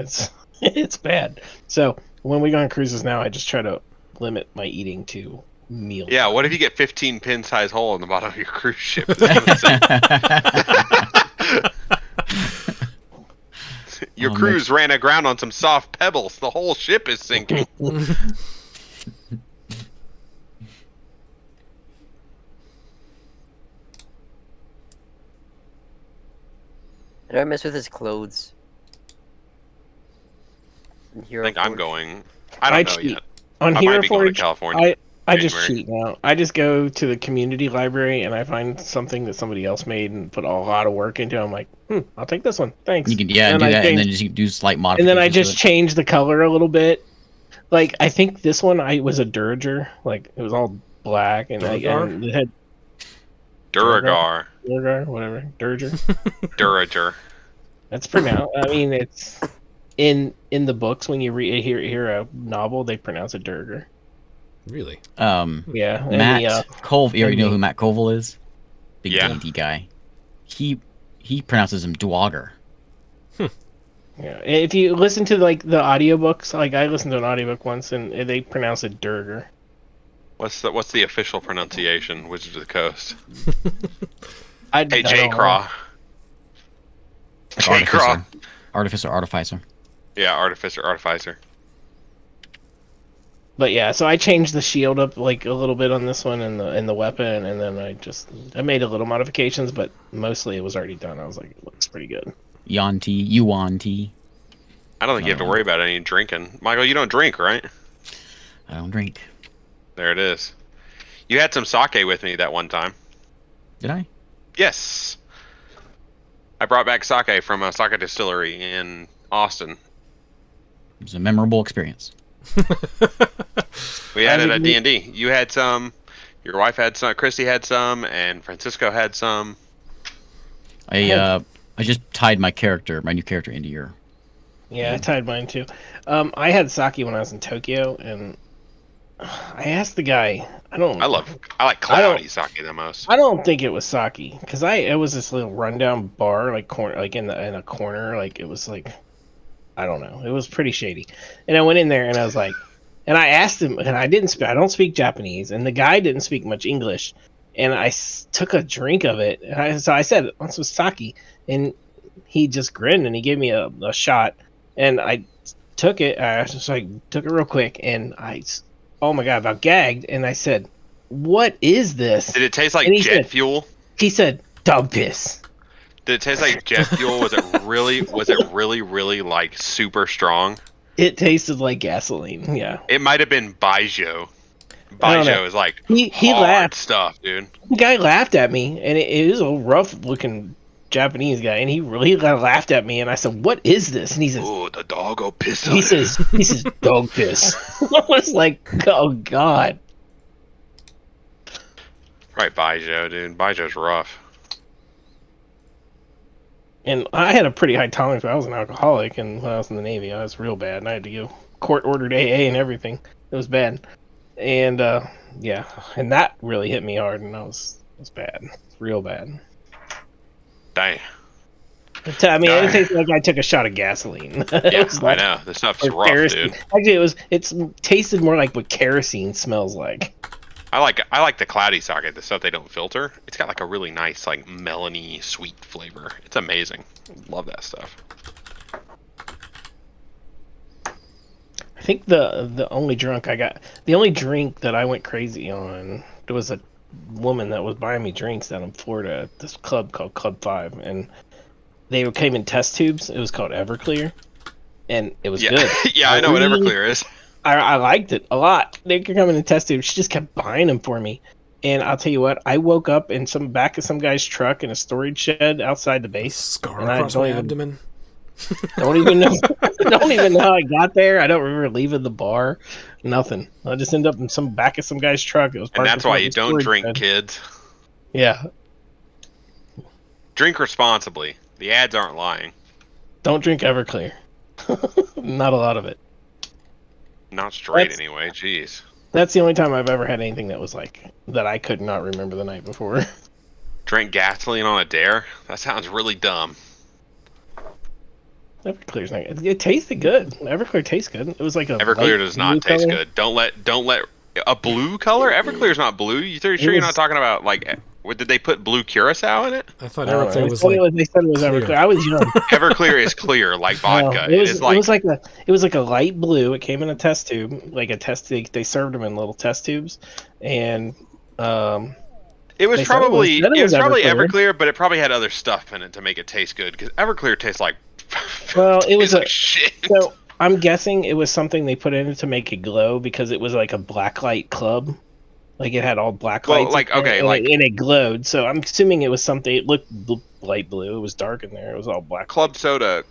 S4: It's bad. So when we go on cruises now, I just try to limit my eating to meals.
S2: Yeah, what if you get 15 pin size hole in the bottom of your cruise ship? Your cruise ran aground on some soft pebbles. The whole ship is sinking.
S5: I don't mess with his clothes. And
S2: I
S5: Hero
S2: think I'm
S5: Forge.
S2: going. I don't know
S4: cheat.
S2: yet.
S4: On
S2: I
S4: Hero
S2: might be going to
S4: Forge,
S2: California.
S4: I just
S2: January.
S4: cheat now. I just go to the community library and I find something that somebody else made and put a lot of work into it. I'm like, I'll take this one. Thanks.
S3: You can do
S4: And
S3: that,
S4: I
S3: and
S4: change-
S3: then just do slight
S4: and
S3: modifications.
S4: then I
S3: to
S4: just
S3: it.
S4: change the color a little bit. Like I think this one I was a Durager. Like it was all black and
S1: Duragar?
S4: it had
S2: Duragar.
S4: Duragar, whatever. Durager.
S2: Durager.
S4: That's pronounced. I mean, it's in the books when you hear a novel, they pronounce it Durger.
S1: Really?
S4: Yeah, and
S3: Matt Colville. You already know who Matt Colville is? Big
S2: Yeah.
S3: D&D guy. He pronounces him Dwogger.
S4: Yeah. If you listen to like the audiobooks, like I listened to an audiobook once and they pronounce it Durger.
S2: What's the official pronunciation? Wizards of the Coast.
S4: I
S2: Hey,
S4: don't
S2: J.
S4: know.
S2: Craw. J. Craw.
S3: Artificer.
S2: Yeah, Artificer.
S4: But yeah, so I changed the shield up like a little bit on this one and the weapon, and then I made a little modifications, but mostly it was already done. I was like, it looks pretty good.
S3: Yuan Ti.
S2: I don't think you have to worry about any drinking. Michael, you don't drink, right?
S3: I don't drink.
S2: There it is. You had some sake with me that one time.
S3: Did I?
S2: Yes. I brought back sake from a sake distillery in Austin.
S3: It was a memorable experience.
S2: We had it at D&D. You had some, your wife had some, Christy had some, and Francisco had some.
S3: I just tied my new character into your.
S4: Yeah, I tied mine too. I had sake when I was in Tokyo, and I asked the guy. I
S2: like cloudy sake the most.
S4: I don't think it was sake because it was this little rundown bar, like in a corner, like it was like, I don't know, it was pretty shady. And I went in there and I was like, and I asked him, and I don't speak Japanese, and the guy didn't speak much English, and I took a drink of it, and so I said, "This was sake," and he just grinned and he gave me a shot, and I took it. I just like took it real quick, and oh my god, about gagged, and I said, "What is this?"
S2: Did it taste like
S4: And he
S2: jet
S4: said-
S2: fuel?
S4: He said, "Dog piss."
S2: Did it taste like jet fuel? Was it really like super strong?
S4: It tasted like gasoline. Yeah,
S2: It might have been Baijiu.
S4: I don't know.
S2: Baijiu is like
S4: he
S2: hard
S4: laughed.
S2: stuff, dude.
S4: The guy laughed at me, and it was a rough looking Japanese guy, and he really laughed at me, and I said, "What is this?" And he says,
S2: Ooh, the dog will piss on
S4: he
S2: it.
S4: says, "Dog piss." I was like, "Oh god."
S2: Right, Baijiu, dude. Baijiu's rough.
S4: And I had a pretty high tolerance. I was an alcoholic, and when I was in the Navy, I was real bad, and I had to go court-ordered AA and everything. It was bad, and yeah, and that really hit me hard, and it was bad, real bad.
S2: Dang.
S4: I mean, it tasted like I took a shot of gasoline.
S2: Yeah, I know. This stuff's
S4: Or
S2: rough,
S4: kerosene.
S2: dude.
S4: Actually, it tasted more like what kerosene smells like.
S2: I like the cloudy sake, the stuff they don't filter. It's got like a really nice, like melony, sweet flavor. It's amazing. Love that stuff.
S4: I think the only drink that I went crazy on, there was a woman that was buying me drinks down in Florida at this club called Club 5, and they came in test tubes. It was called Everclear, and it was
S2: Yeah,
S4: good.
S2: yeah, I know what Everclear is.
S4: I liked it a lot. They could come in and test tubes. She just kept buying them for me. And I'll tell you what, I woke up in back of some guy's truck in a storage shed outside the base.
S1: Scar
S4: And I
S1: across
S4: don't
S1: my
S4: even-
S1: abdomen.
S4: Don't even know. Don't even know how I got there. I don't remember leaving the bar. Nothing. I just ended up in some back of some guy's truck. It was
S2: And
S4: parked
S2: that's
S4: in
S2: why
S4: front
S2: you
S4: of the
S2: don't
S4: storage
S2: drink,
S4: shed.
S2: kids.
S4: Yeah.
S2: Drink responsibly. The ads aren't lying.
S4: Don't drink Everclear. Not a lot of it.
S2: Not straight
S4: That's-
S2: anyway. Jeez.
S4: That's the only time I've ever had anything that was like that I could not remember the night before.
S2: Drink gasoline on a dare? That sounds really dumb.
S4: Everclear's not. It tasted good. Everclear tastes good. It was like a
S2: Everclear
S4: light
S2: does not
S4: blue
S2: taste
S4: color.
S2: good. Don't let a blue color. Everclear's not blue. Sure you're
S4: was-
S2: not talking about like? Did they put blue curacao in it?
S1: I thought
S4: I don't know.
S1: Everclear was
S4: They said it was
S1: clear.
S4: Everclear. I was young.
S2: Everclear is clear like vodka.
S4: No, it
S2: is like
S4: it was like a light blue. It came in a test tube, like a test. They served them in little test tubes, and
S2: it was
S4: they said
S2: probably
S4: it was
S2: probably
S4: Everclear.
S2: Everclear, but it probably had other stuff in it to make it taste good. Because Everclear tastes like
S4: well, it was
S2: tastes like shit.
S4: So I'm guessing it was something they put in it to make it glow because it was like a black light club. Like it had all black
S2: Well,
S4: lights.
S2: like,
S4: in it,
S2: okay,
S4: and
S2: like-
S4: and it glowed. So I'm assuming it was something. It looked light blue. It was dark in there. It was all black.
S2: Club soda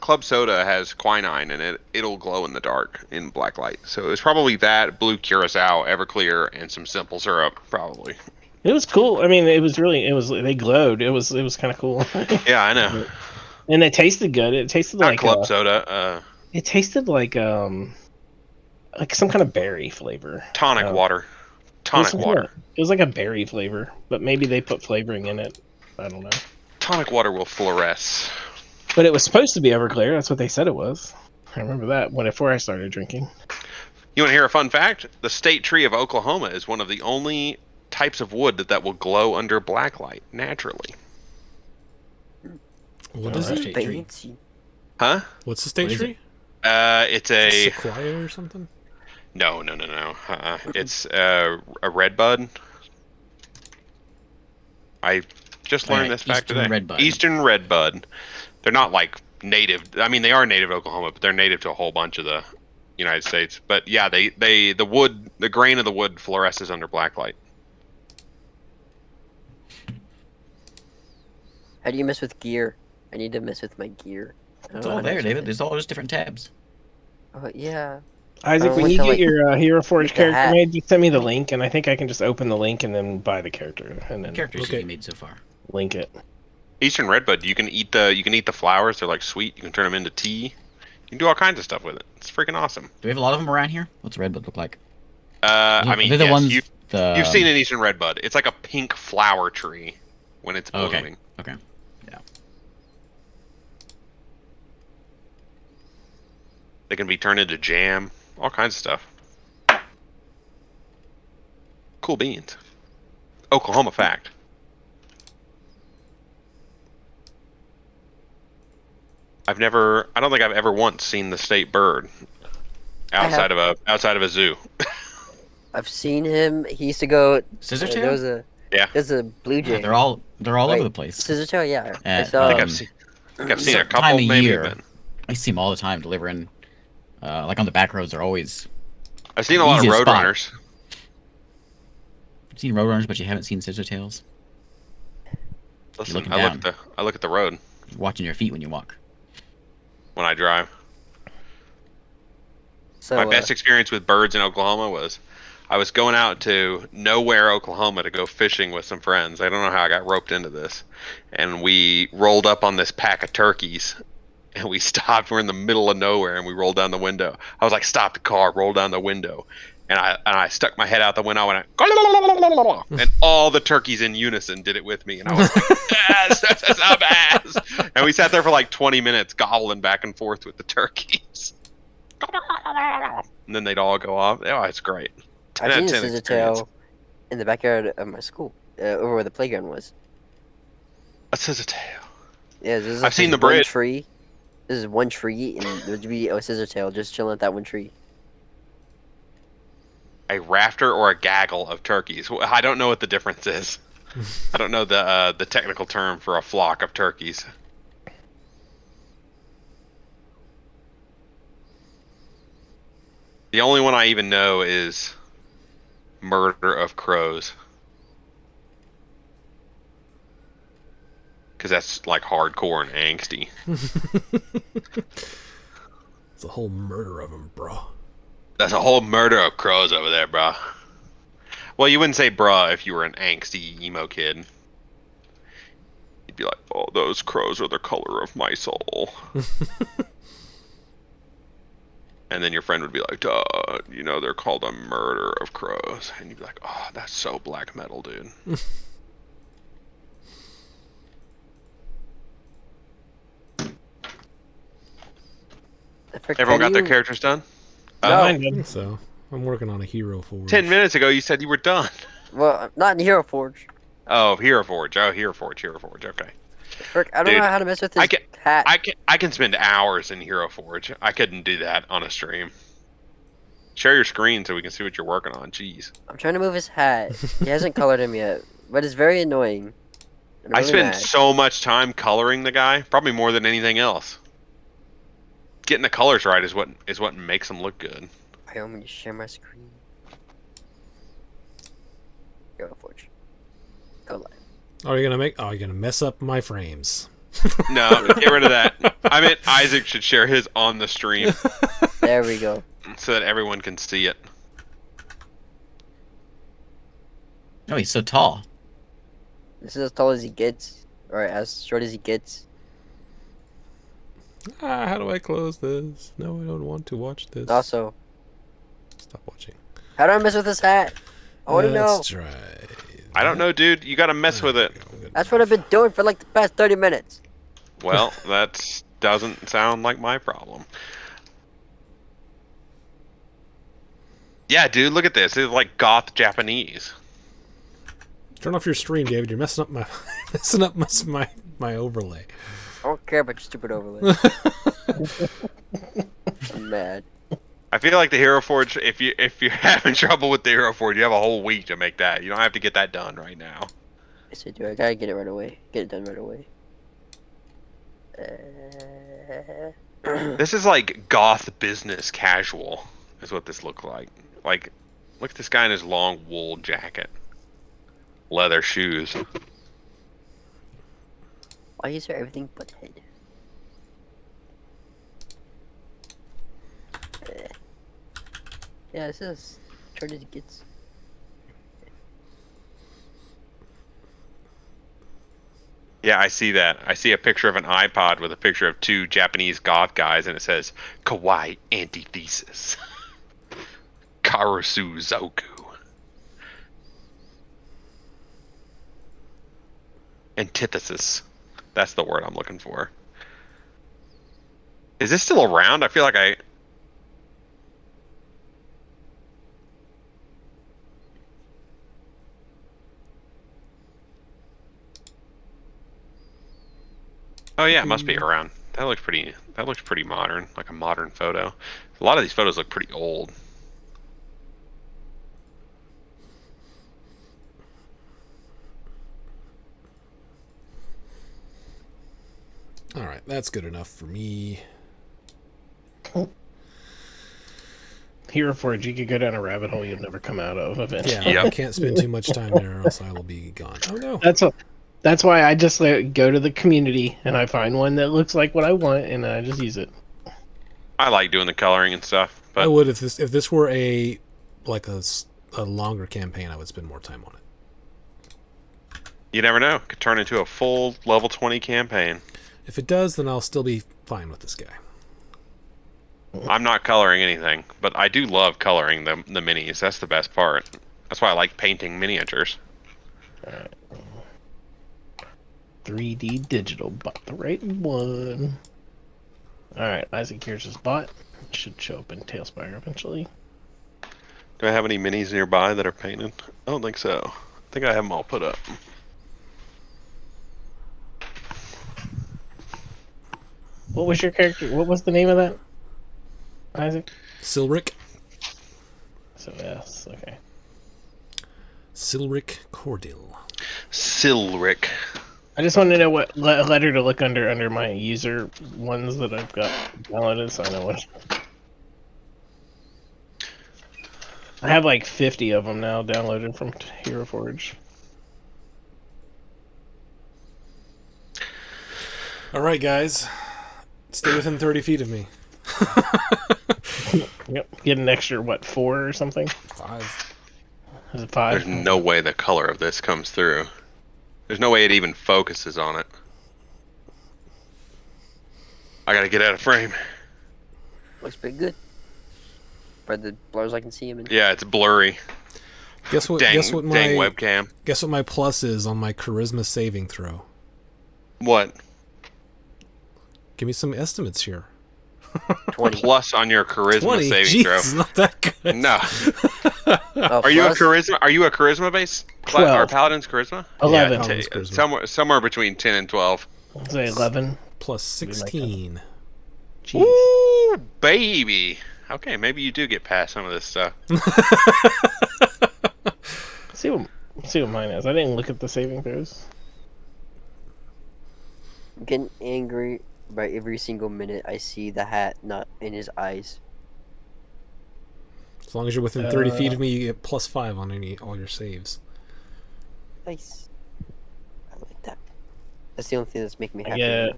S2: has quinine in it. It'll glow in the dark in black light. So it was probably that, blue curacao, Everclear, and some simple syrup, probably.
S4: It was cool. I mean, they glowed. It was kind of cool,
S2: Yeah, I know.
S4: and it tasted good. It tasted
S2: Not
S4: like
S2: club soda.
S4: it tasted like some kind of berry flavor.
S2: Tonic
S4: Oh.
S2: water. Tonic water.
S4: It was like a berry flavor, but maybe they put flavoring in it. I don't know.
S2: Tonic water will fluoresce.
S4: But it was supposed to be Everclear. That's what they said it was. I remember that before I started drinking.
S2: You want to hear a fun fact? The state tree of Oklahoma is one of the only types of wood that will glow under blacklight naturally.
S1: What is
S3: Alright.
S1: it?
S5: Fancy.
S2: Huh?
S1: What's the state
S3: What is
S1: tree?
S2: It's a
S1: Sequoia or something?
S2: no. It's a red bud. I just learned this fact
S3: Eastern
S2: today.
S3: redbud.
S2: Eastern red bud. They're not like native. I mean, they are native to Oklahoma, but they're native to a whole bunch of the United States. But yeah, the grain of the wood fluoresces under blacklight.
S5: How do you mess with gear? I need to mess with my gear. I don't
S3: It's
S5: know
S3: all
S5: how to
S3: there,
S5: mess
S3: David.
S5: with
S3: There's all just different tabs.
S5: it. Oh, yeah.
S4: Isaac,
S5: I
S4: when
S5: went
S4: you
S5: to,
S4: get
S5: like,
S4: your Hero Forge
S5: make the
S4: character
S5: hat.
S4: made, just send me the link, and I think I can just open the link and then buy the character and then
S3: Characters
S1: Okay.
S3: you made so far.
S4: link it.
S2: Eastern redbud. You can eat the flowers. They're like sweet. You can turn them into tea. You can do all kinds of stuff with it. It's freaking awesome.
S3: Do we have a lot of them around here? What's redbud look like?
S2: I mean,
S3: they're the
S2: yes,
S3: ones.
S2: you've seen an Eastern redbud. It's like a pink flower tree when it's
S3: Oh,
S2: blooming.
S3: okay. Okay. Yeah.
S2: They can be turned into jam, all kinds of stuff. Cool beans. Oklahoma fact. I don't think I've ever once seen the state bird outside of a zoo.
S5: I've seen him. He used to go.
S3: Scissortail?
S5: There's a blue jay.
S3: Yeah, they're all over
S5: Wait,
S3: the place.
S5: Scissortail, yeah. I
S3: And,
S5: saw.
S2: I think
S3: Um,
S2: I've seen a
S3: certain
S2: couple
S3: time of
S2: maybe,
S3: year.
S2: but
S3: I see them all the time delivering. Like on the back roads, they're always.
S2: I've seen a lot of
S3: Easiest spot.
S2: roadrunners.
S3: You've seen roadrunners, but you haven't seen scissortails.
S2: Listen,
S3: looking
S2: I look at the road
S3: You're watching your feet when you walk.
S2: when I drive.
S5: so,
S2: My best experience with birds in Oklahoma was I was going out to Nowhere, Oklahoma to go fishing with some friends. I don't know how I got roped into this. And we rolled up on this pack of turkeys and we stopped. We're in the middle of nowhere and we rolled down the window. I was like, stop the car, roll down the window. And I stuck my head out the window and and all the turkeys in unison did it with me. And I was like, yes, that's a badass. And we sat there for like 20 minutes gobbling back and forth with the turkeys. And then they'd all go off. Oh, it's great. 10
S5: I've
S2: out of
S5: seen a
S2: 10 experience.
S5: scissortail in the backyard of my school, over where the playground was.
S2: A scissortail.
S5: Yeah, there's
S2: I've seen
S5: this
S2: the
S5: one
S2: bridge.
S5: tree. This is one tree, and there'd be a scissortail just chilling at that one tree.
S2: A rafter or a gaggle of turkeys. Well, I don't know what the difference is. I don't know the technical term for a flock of turkeys. The only one I even know is murder of crows. Because that's like hardcore and angsty.
S1: It's a whole murder of them, bro.
S2: That's a whole murder of crows over there, bruh. Well, you wouldn't say bruh if you were an angsty emo kid. You'd be like, oh, those crows are the color of my soul. And then your friend would be like, duh, you know, they're called a murder of crows. And you'd be like, oh, that's so black metal, dude. Everyone got their characters done?
S5: No.
S4: Mine
S1: I
S4: did.
S1: think so. I'm working on a Hero Forge.
S2: 10 minutes ago, you said you were done.
S5: Well, not in Hero Forge.
S2: Oh, Hero Forge. Oh, Hero Forge. Okay.
S5: Frick, I don't
S2: Dude,
S5: know how to mess with this
S2: I can-
S5: hat.
S2: I can spend hours in Hero Forge. I couldn't do that on a stream. Share your screen so we can see what you're working on. Jeez.
S5: I'm trying to move his hat. He hasn't colored him yet, but it's very annoying. And I'm
S2: I
S5: really
S2: spend
S5: mad.
S2: so much time coloring the guy, probably more than anything else. Getting the colors right is what makes him look good.
S5: I want me to share my screen. Hero Forge. Go live.
S1: Are you gonna mess up my frames?
S2: No, get rid of that. I meant Isaac should share his on the stream
S5: There we go.
S2: so that everyone can see it.
S3: Oh, he's so tall.
S5: This is as tall as he gets, or as short as he gets.
S1: How do I close this? No, I don't want to watch this.
S5: Also,
S1: Stop watching.
S5: how do I mess with this hat? I want to know.
S1: Let's try.
S2: I don't know, dude. You gotta mess with it.
S5: That's what I've been doing for like the past 30 minutes.
S2: Well, that doesn't sound like my problem. Yeah, dude, look at this. It's like goth Japanese.
S1: Turn off your stream, David. You're messing up my my overlay.
S5: I don't care about your stupid overlay. I'm mad.
S2: I feel like the Hero Forge. If you're having trouble with the Hero Forge, you have a whole week to make that. You don't have to get that done right now.
S5: Yes, I do. I gotta get it right away. Get it done right away.
S2: This is like goth business casual, is what this looks like. Like, look at this guy in his long wool jacket, leather shoes.
S5: Why is there everything but head? Yeah, this is short as it gets.
S2: Yeah, I see that. I see a picture of an iPod with a picture of two Japanese goth guys, and it says Kawaii Antithesis. Karasu Zoku. Antithesis. That's the word I'm looking for. Is this still around? I feel like I... Oh yeah, it must be around. That looks pretty modern, like a modern photo. A lot of these photos look pretty old.
S1: All right, that's good enough for me.
S4: Hero Forge, you could go down a rabbit hole you'll never come out of eventually.
S1: Yeah,
S2: Yep.
S1: I can't spend too much time there, or else I will be gone. Oh no!
S4: That's why I just go to the community and I find one that looks like what I want and I just use it.
S2: I like doing the coloring and stuff,
S1: I
S2: but
S1: would if this were a longer campaign. I would spend more time on it.
S2: you never know. It could turn into a full level 20 campaign.
S1: If it does, then I'll still be fine with this guy.
S2: I'm not coloring anything, but I do love coloring the minis. That's the best part. That's why I like painting miniatures.
S4: 3D digital, bought the right one. Alright, Isaac, here's his bot. It should show up in Tailspire eventually.
S2: Do I have any minis nearby that are painted? I don't think so. I think I have them all put up.
S4: What was your character? What was the name of that? Isaac?
S1: Silric
S4: So, yes, okay.
S1: Cordil.
S2: Silric.
S4: I just want to know what letter to look under my user ones that I've got downloaded so I know what. I have like 50 of them now downloaded from Hero Forge.
S1: All right, guys, stay within 30 feet of me.
S4: Yep. Get an extra, what, 4 or something?
S1: 5.
S4: Is it 5?
S2: There's no way the color of this comes through. There's no way it even focuses on it. I gotta get out of frame.
S5: Looks pretty good. By the blurs I can see him in.
S2: Yeah, it's blurry.
S1: Guess what?
S2: Dang,
S1: Guess what my
S2: dang webcam.
S1: Guess what my plus is on my charisma saving throw.
S2: What?
S1: Give me some estimates here.
S5: 20.
S2: Plus on your charisma
S1: 20.
S2: saving
S1: Jeez,
S2: throw.
S1: it's not that good.
S2: No.
S5: Oh,
S2: Are you a
S5: plus?
S2: charisma? Are you a charisma base?
S4: 12.
S2: Or paladin's charisma?
S4: 11.
S2: Yeah,
S1: Paladin's charisma.
S2: somewhere between 10 and 12.
S4: I'll say 11.
S1: Plus 16.
S4: Jeez.
S2: Ooh, baby. Okay, maybe you do get past some of this stuff.
S4: See what mine is. I didn't look at the saving throws.
S5: I'm getting angry by every single minute I see the hat not in his eyes.
S1: As long as you're within 30 feet of me, you get plus 5 on all your saves.
S5: Nice. I like that. That's the only thing that's making me happy.
S4: Yeah.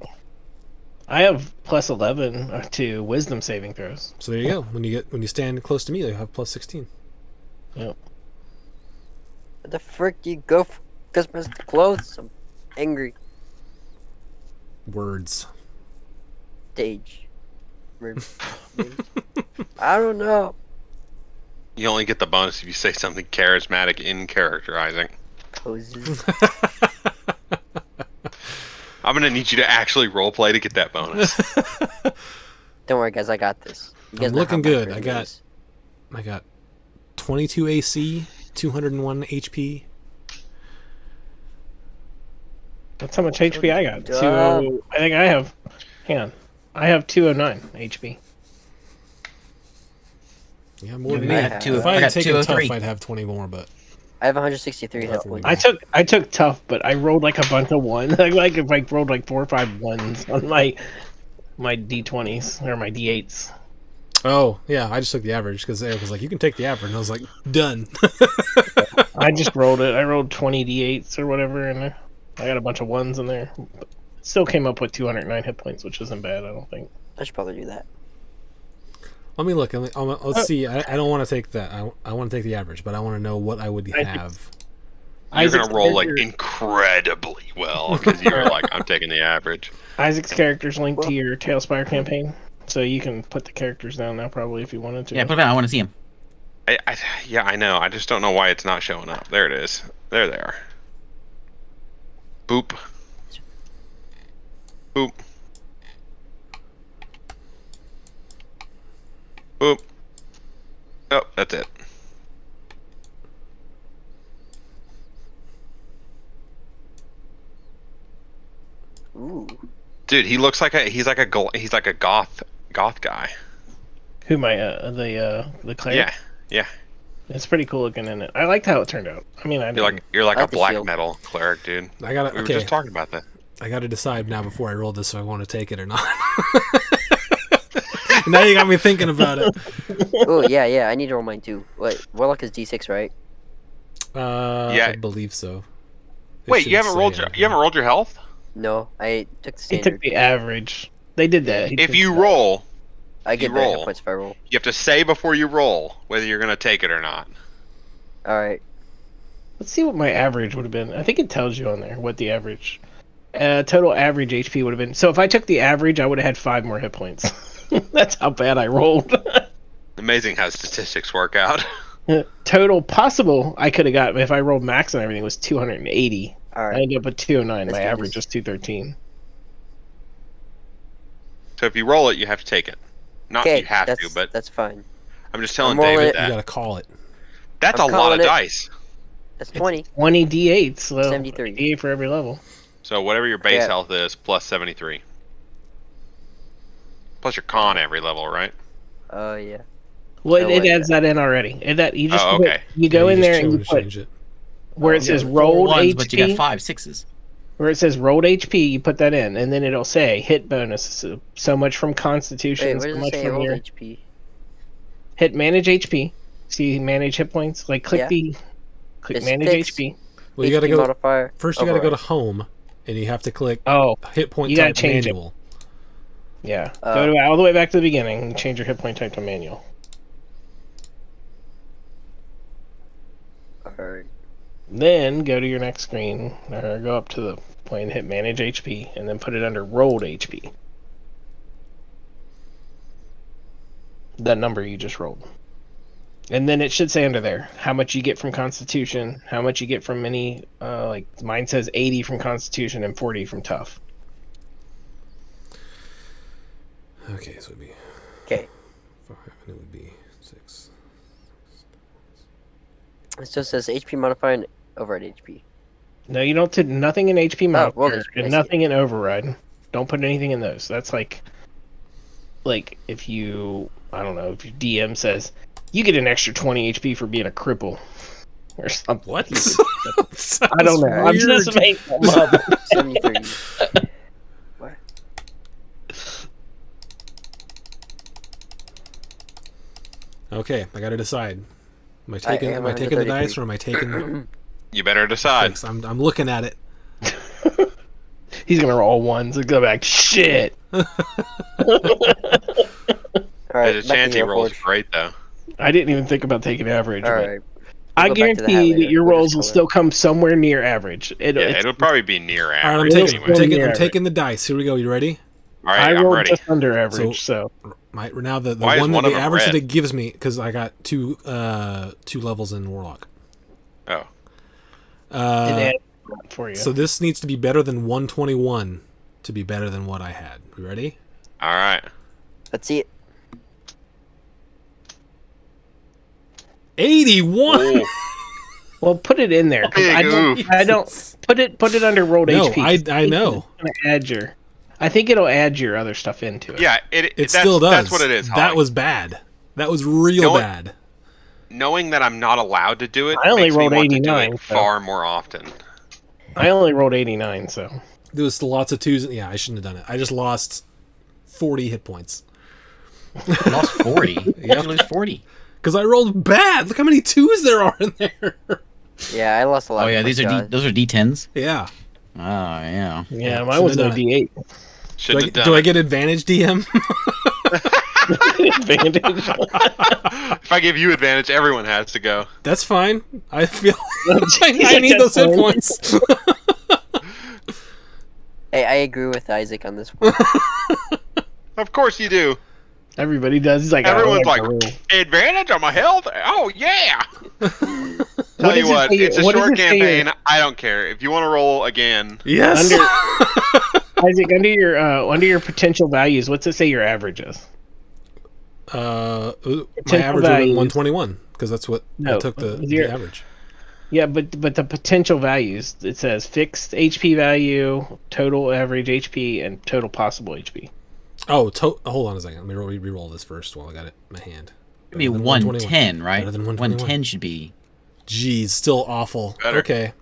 S4: I have plus 11 to wisdom saving throws.
S1: So there you go. When you stand close to me, you have plus 16.
S4: Yep.
S5: What the frick do you go for Christmas clothes? I'm angry.
S1: Words.
S5: Stage. I don't know.
S2: You only get the bonus if you say something charismatic in character, Isaac.
S5: Poses.
S2: I'm gonna need you to actually roleplay to get that bonus.
S5: Don't worry, guys. I got this. You guys
S1: I'm
S5: know
S1: looking
S5: how my
S1: good.
S5: brain
S1: I got-
S5: is.
S1: I got 22 AC, 201 HP.
S4: That's how much HP I got.
S5: Dumb.
S4: I think I have. Hang on. I have 209 HP.
S1: Yeah, more
S3: Yeah,
S1: than
S3: I
S1: that.
S5: got
S1: If
S3: I
S1: I had
S3: got
S1: taken tough,
S3: 203.
S1: I'd have 20 more. But
S5: I have 163 hit points.
S4: I took tough, but I rolled like a bunch of ones. like if I rolled like 4 or 5 ones on my D20s or my D8s.
S1: oh yeah, I just took the average because Eric was like, "You can take the average," and I was like, "Done."
S4: I just rolled it. I rolled 20 D8s or whatever, and I got a bunch of ones in there. But still came up with 209 hit points, which isn't bad, I don't think.
S5: I should probably do that.
S1: Let me look. Let's see. I don't want to take that. I want to take the average, but I want to know what I would
S4: I-
S1: have.
S2: You're gonna
S4: Isaac's
S2: roll like
S4: character-
S2: incredibly well because you're like, I'm taking the average.
S4: Isaac's character's linked to your Tailspire campaign, so you can put the characters down now probably if you wanted to.
S3: Yeah, put it on. I want to see him.
S2: Yeah, I know. I just don't know why it's not showing up. There it is. There they are. Boop. Boop. Boop. Oh, that's it.
S5: Ooh.
S2: Dude, he looks like he's like a goth guy.
S4: Who am I? The cleric?
S2: Yeah. Yeah.
S4: It's pretty cool looking in it. I liked how it turned out. I mean, I didn't.
S2: You're like
S5: I
S2: a
S5: like the
S2: black
S5: shield.
S2: metal cleric, dude.
S1: I gotta.
S2: We were
S1: Okay,
S2: just talking about that.
S1: I gotta decide now before I roll this if I want to take it or not. Now you got me thinking about it.
S5: Oh yeah. I need to roll mine too. What? Warlock is D6, right?
S1: I believe so. It
S2: Wait,
S1: should
S2: you haven't
S1: say
S2: rolled
S1: it.
S2: your health?
S5: No, I took the
S4: He
S5: standard.
S4: took the average. They did that. He
S2: If
S4: took
S2: you
S4: that.
S2: roll,
S5: I get
S2: you
S5: better hit
S2: roll.
S5: points if I roll.
S2: you have to say before you roll whether you're gonna take it or not.
S5: All right.
S4: Let's see what my average would have been. I think it tells you on there what the average. Total average HP would have been. So if I took the average, I would have had 5 more hit points. That's how bad I rolled.
S2: Amazing how statistics work out.
S4: Total possible I could have got if I rolled max and everything was 280.
S5: All
S4: I
S5: right.
S4: ended up with 209.
S5: Let's
S4: My
S5: do
S4: average
S5: this.
S4: was 213.
S2: So if you roll it, you have to take it. Not
S5: Okay,
S2: you have
S5: that's
S2: to, but
S5: that's fine.
S2: I'm just telling
S5: I'm rolling
S2: David
S5: it.
S1: You
S2: that.
S1: gotta call it.
S2: That's
S5: I'm
S2: a lot of
S5: calling it.
S2: dice.
S5: That's 20.
S4: 20 D8s. So
S5: 73.
S4: D8 for every level.
S2: So whatever your base
S5: Yeah.
S2: health is, plus 73. Plus your con every level, right?
S5: Oh yeah.
S4: Well,
S5: So,
S4: it
S5: like,
S4: adds that in already. You just
S2: Oh,
S4: put-
S2: okay.
S4: you go
S1: Yeah,
S4: in
S1: just
S4: there
S1: chill
S4: and you
S1: and
S4: put
S1: change it.
S4: where it
S5: Oh,
S4: says
S5: yeah.
S4: rolled
S3: Ones,
S4: HP.
S3: but you got 5 6s.
S4: Where it says rolled HP, you put that in, and then it'll say hit bonus so much from Constitution,
S5: Wait, what
S4: so
S5: does it
S4: much
S5: say?
S4: from
S5: Roll
S4: your
S5: HP.
S4: hit manage HP. See manage hit points. Like click
S5: Yeah.
S4: click
S5: It's
S4: manage
S5: fixed.
S4: HP.
S1: Well, you gotta
S5: HP
S1: go
S5: modifier.
S1: first. You gotta go to
S5: override.
S1: home, and you have to click
S4: Oh
S1: hit point
S4: You gotta
S1: type
S4: change it.
S1: manual.
S4: yeah,
S5: Uh,
S4: go to all the way back to the beginning. And change your hit point type to manual.
S5: Alright.
S4: Then go to your next screen, or go up to the point and hit manage HP, and then put it under rolled HP. That number you just rolled. And then it should say under there how much you get from Constitution, how much you get from any, like mine says 80 from Constitution and 40 from Tough.
S1: Okay, so it'd be
S5: Okay.
S1: 5, and it would be 6.
S5: It still says HP modifier and override HP.
S4: No, you don't put nothing in HP
S5: rolled
S4: modifier
S5: HP, I
S4: and
S5: see
S4: nothing in override. Don't put anything in those. That's like if you, I don't know, if your DM says you get an extra 20 HP for being a cripple or something.
S1: What?
S4: I don't know. I'm just making them up.
S5: 73. What?
S1: Okay, I gotta decide. Am I
S5: I
S1: taking?
S5: am
S1: Am I taking the
S5: 133.
S1: dice or am I taking?
S2: You better decide.
S1: Six? I'm looking at it.
S4: He's gonna roll ones and go back. Shit.
S5: Alright,
S2: There's a
S5: back
S2: chance
S5: to
S2: he
S5: Hero
S2: rolls
S5: Forge.
S2: great though.
S4: I didn't even think about taking average. but
S5: Alright.
S4: I
S5: We'll go back to the hat
S4: guarantee that
S5: later.
S4: your
S5: We'll
S4: rolls
S5: just
S4: will
S5: color.
S4: still come somewhere near average.
S2: Yeah,
S4: It's-
S2: it'll probably be near
S1: All right, I'm
S2: average
S1: taking.
S2: anyway.
S1: I'm taking.
S4: Near
S1: I'm
S4: average.
S1: taking the dice. Here we go. You ready?
S2: All
S4: I
S2: right, I'm
S4: rolled
S2: ready.
S4: just under average, so
S1: My now the
S2: Why is
S1: one that
S2: one of
S1: the
S2: them
S1: average that
S2: red?
S1: it gives me because I got two levels in Warlock.
S2: Oh,
S4: it
S1: Uh,
S4: adds for you.
S1: so this needs to be better than 121 to be better than what I had. You ready?
S2: All right.
S5: Let's see it.
S1: 81.
S2: Ooh.
S4: Well, put it in there. 'cause
S2: Big oof.
S4: I don't put it under rolled
S1: No,
S4: HP.
S1: I know.
S4: I think it'll add your other stuff into it.
S2: Yeah,
S1: It
S2: that's,
S1: still does.
S2: That's what it is.
S1: That
S2: Holly.
S1: was bad. That was real
S2: No,
S1: bad.
S2: Knowing that I'm not allowed to do it.
S4: I only
S2: makes me
S4: rolled
S2: want to do
S4: 89,
S2: it
S4: so-
S2: far more often.
S4: I only rolled 89, so
S1: There was lots of twos. Yeah, I shouldn't have done it. I just lost 40 hit points.
S3: You lost 40. Yep. You lose 40.
S1: Because I rolled bad. Look how many twos there are in there.
S5: Yeah, I lost a lot.
S3: Oh yeah,
S5: of
S3: these are
S5: points,
S3: those are D10s.
S1: Yeah.
S3: Oh yeah.
S4: yeah,
S1: Yeah,
S4: mine was
S1: shouldn't
S4: no
S1: have
S4: D8
S2: Shouldn't have done
S1: Do I
S2: it.
S1: get advantage, DM?
S4: advantage.
S2: If I give you advantage, everyone has to go.
S1: That's fine. I feel I need those hit points.
S5: Hey, I agree with Isaac on this one.
S2: Of course you do.
S4: Everybody does. He's like,
S2: Everyone's
S4: oh,
S2: like,
S4: whatever.
S2: advantage on my health? Oh, yeah. Tell
S4: What
S2: you
S4: does it
S2: what,
S4: say-
S2: it's a
S4: what does
S2: short
S4: it say your-
S2: campaign. I don't care. If you want to roll again,
S1: Yes.
S4: Isaac, under your potential values, what's it say your average is?
S1: My
S4: Potential
S1: average would have
S4: values.
S1: been 121 because that's what I
S4: No,
S1: took the
S4: your-
S1: average.
S4: Yeah, but the potential values, it says fixed HP value, total average HP, and total possible HP.
S1: Oh, hold on a second. Let me re-roll this first while I got it in my hand.
S3: It'd be
S1: Better than
S3: 110, right?
S1: Better than 121.
S3: 110 should be.
S1: Geez, still awful.
S2: Better.
S1: Okay.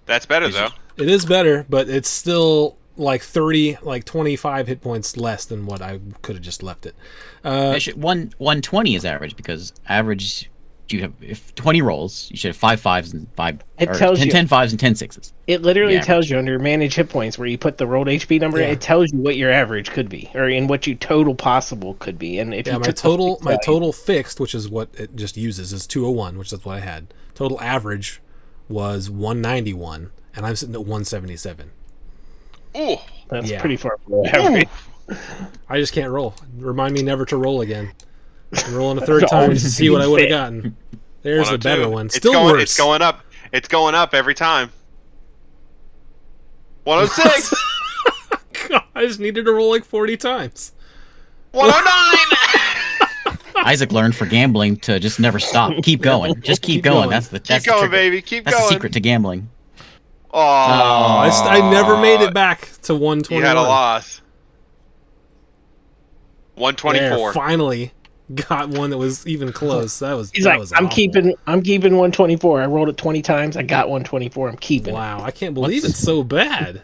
S2: that's better, though.
S1: It is better, but it's still like 25 hit points less than what I could have just left it.
S3: 120 is average because average you have if 20 rolls, you should have 5 5s and 5
S4: It
S3: or
S4: tells
S3: 10,
S4: you.
S3: 10 5s and 10 6s.
S4: It literally
S3: Yeah.
S4: tells you under manage hit points where you put the rolled HP number.
S1: Yeah.
S4: It tells you what your average could be, or in what your total possible could be. And if
S1: Yeah,
S4: you
S1: my
S4: took the
S1: total
S4: fixed
S1: my
S4: value-
S1: total fixed, which is what it just uses, is 201, which is what I had. Total average was 191, and I'm sitting at 177.
S2: Ooh.
S4: that's
S1: yeah.
S4: pretty far below average.
S1: I just can't roll. Remind me never to roll again. I'm rolling a third
S4: It's
S1: time to
S4: always
S1: see what I would have
S4: fit.
S1: gotten. There's the
S2: 102.
S1: better one.
S2: It's
S1: Still
S2: going,
S1: worse.
S2: It's going up. It's going up every time. 106.
S1: God, I just needed to roll like 40 times.
S2: 109.
S3: Isaac learned for gambling to just never stop. Keep going. Just keep,
S1: Keep
S3: going.
S1: going.
S3: That's the
S2: Keep
S3: that's
S2: going,
S3: the trick.
S2: baby. Keep
S3: That's
S2: going.
S3: the secret to gambling.
S2: Oh,
S1: I never made it back to 121.
S2: You had a loss.
S1: There,
S2: 124.
S1: finally got one that was even close. That was.
S4: He's
S1: that
S4: like,
S1: was
S4: I'm
S1: awful.
S4: keeping 124. I rolled it 20 times. I got 124. I'm keeping it.
S1: Wow, I can't believe it's so bad.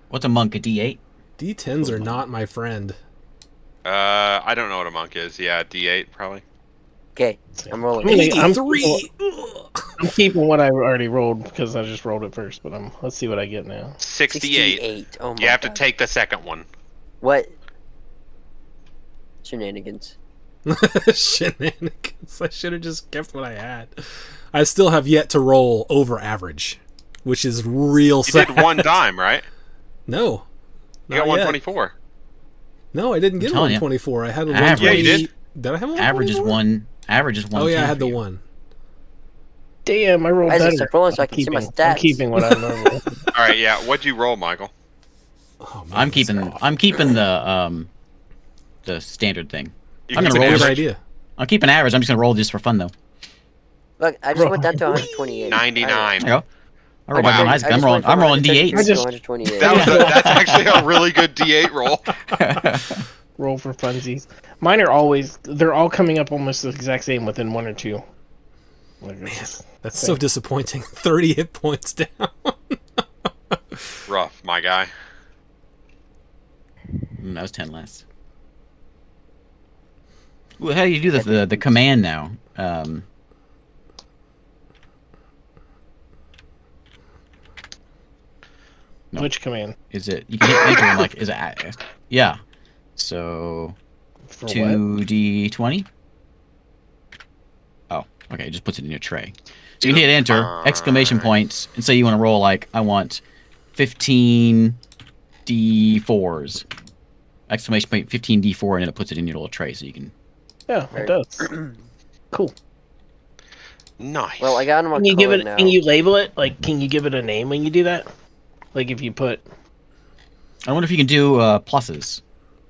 S3: What's a monk? A D8?
S1: D10s are not my friend.
S2: I don't know what a monk is. Yeah, D8 probably.
S5: Okay, I'm rolling.
S4: Really? I'm
S1: 83.
S4: I'm keeping what I already rolled because I just rolled it first. But let's see what I get now.
S2: 68.
S5: Oh my
S2: You have to
S5: God.
S2: take the second one.
S5: What? Shenanigans.
S1: Shenanigans. I should have just kept what I had. I still have yet to roll over average, which is real
S2: You
S1: sad.
S2: did one time, right?
S1: No.
S2: You got
S1: not yet.
S2: 124.
S1: No, I didn't get
S3: I'm telling you.
S1: 124. I had a
S3: Average.
S1: 120.
S2: Yeah, you did.
S1: Did I have a
S3: Average is
S1: 124?
S3: one. Average is one.
S1: Oh yeah, I had the one.
S4: Damn, I rolled
S5: Isaac,
S4: better.
S5: start rolling so I
S4: I'm
S5: can see my
S4: keeping- I'm
S5: stats.
S4: keeping what I normally.
S2: All right, yeah. What'd you roll, Michael?
S1: Oh, man,
S3: I'm
S1: that's
S3: keeping.
S1: rough.
S3: I'm keeping the standard thing.
S2: You
S3: I'm
S2: can
S3: gonna
S1: That's a
S3: roll
S1: good
S3: this-
S1: idea.
S3: I'll keep an average. I'm just gonna roll just for fun though.
S5: Look, I just went down to 128.
S2: 99.
S3: There you go. I roll
S2: Wow.
S3: back on Isaac. I'm rolling. I'm rolling D8s.
S4: I just-
S5: 128.
S2: That's actually a really good D8 roll.
S4: Roll for funsies. Mine are always. They're all coming up almost the exact same within one or two. Like, it's-
S1: That's so disappointing. 30 hit points down.
S2: Rough, my guy.
S3: That was 10 less. Well, how do you do the command now? No.
S4: Which command?
S3: Is it you can hit enter and like is it yeah? So
S4: For what?
S3: 2d20. Oh, okay. It just puts it in your tray. So you hit enter, exclamation points, and say you want to roll like I want 15 d4s. Exclamation point 15 d4, and then it puts it in your little tray so you can.
S4: Yeah, it does. Cool.
S2: Nice.
S5: Well, I got him on
S4: Can you give
S5: color
S4: it?
S5: now.
S4: Can you label it? Like, can you give it a name when you do that? Like, if you put
S3: I wonder if you can do pluses.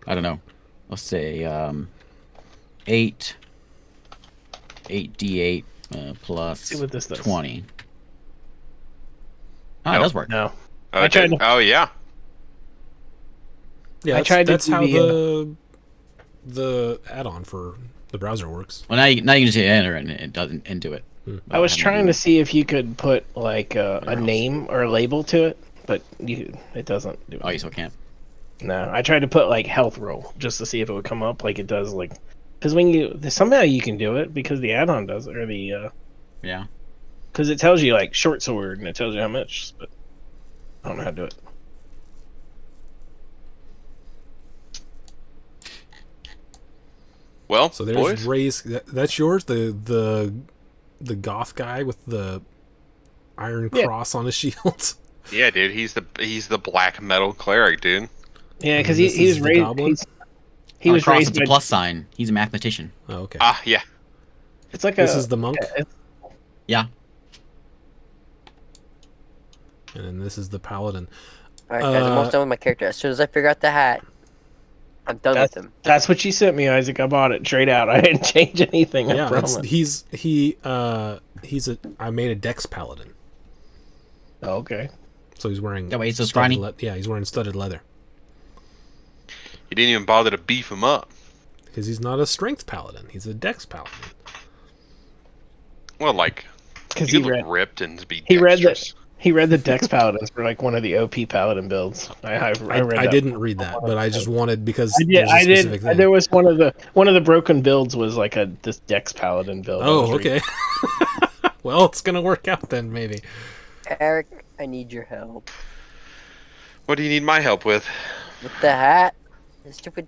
S3: I don't know. Let's say 8 8d8 plus
S4: See what this does.
S3: 20. Oh, it
S2: Nope.
S3: does work.
S4: No.
S2: Oh,
S4: I
S2: it
S4: tried
S2: did.
S4: to-
S2: Oh yeah.
S1: Yeah,
S4: I
S1: that's,
S4: tried to
S1: that's
S4: do
S1: how
S4: the,
S1: the add-on for the browser works.
S3: Well, now you can just hit enter and it doesn't do it.
S4: I was trying to see if you could put like a name or a label to it, but it doesn't do it.
S3: Oh, you still can't.
S4: No, I tried to put like health roll just to see if it would come up like it does like, because when you somehow you can do it because the add-on does it or the
S3: Yeah.
S4: because it tells you like short sword and it tells you how much, but I don't know how to do it.
S2: Well,
S1: So there's
S2: boys.
S1: Ray's. That's yours. The goth guy with the iron
S4: Yeah.
S1: cross on his shield.
S2: Yeah, dude. He's the black metal cleric, dude.
S4: Yeah, because
S1: And
S4: he
S1: this
S4: he
S1: is
S4: was
S1: the
S4: raised.
S1: goblin?
S4: He
S3: On
S4: was
S3: the cross,
S4: raised
S3: it's a
S4: by.
S3: plus sign. He's a mathematician.
S1: Oh, okay.
S2: Ah, yeah.
S4: It's like
S1: This
S4: a.
S1: is the monk,
S3: Yeah.
S1: and then this is the paladin.
S5: Alright, guys, I'm almost done with my character. As soon as I figure out the hat, I'm done with him.
S4: That's what you sent me, Isaac. I bought it straight out. I didn't change anything. I
S1: Yeah,
S4: promise.
S1: I made a dex paladin,
S4: Oh, okay.
S1: so he's wearing.
S3: Yeah, wait, so
S1: studded
S3: scrawny?
S1: yeah, he's wearing studded leather
S2: You didn't even bother to beef him up.
S1: because he's not a strength paladin. He's a dex paladin.
S2: Well, like
S4: Because
S2: you
S4: he
S2: could
S4: read
S2: look ripped and be
S4: he read
S2: dexterous.
S4: he read the Dex Paladins for like one of the OP Paladin builds. I read
S1: I
S4: that.
S1: didn't read that, but I just wanted because
S4: I did.
S1: there's a
S4: I
S1: specific
S4: did.
S1: thing.
S4: There was one of the broken builds was like this Dex Paladin build. I was
S1: Oh,
S4: reading.
S1: okay. Well, it's gonna work out then, maybe.
S5: Eric, I need your help.
S2: What do you need my help with?
S5: With the hat. The stupid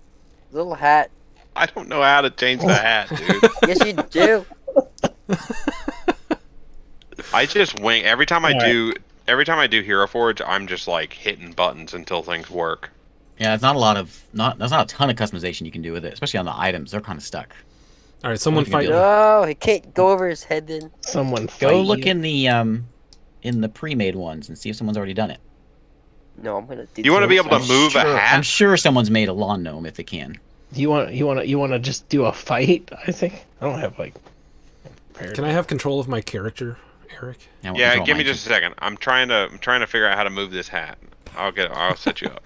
S5: little hat.
S2: I don't know how to change the hat, dude.
S5: Yes, you do.
S2: I just wing every time I
S4: Alright.
S2: do. Every time I do Hero Forge, I'm just like hitting buttons until things work.
S3: Yeah, it's not a lot of there's not a ton of customization you can do with it, especially on the items. They're kind of stuck.
S1: All right, someone
S3: What are you
S1: fight me.
S3: gonna
S5: No, he can't go over his head then.
S4: Someone
S3: Go
S4: fight
S3: look
S4: you.
S3: in the pre-made ones and see if someone's already done it.
S5: No, I'm gonna do
S2: You want to be able to
S3: I'm
S2: move
S3: sure,
S2: a hat?
S3: I'm sure someone's made a lawn gnome if they can.
S4: You want to just do a fight? I think I don't have like. prepared.
S1: Can I have control of my character, Eric?
S3: I won't
S2: Yeah,
S3: control
S2: give me
S3: mine,
S2: just a second. I'm trying to figure out how to move this hat. I'll set you up.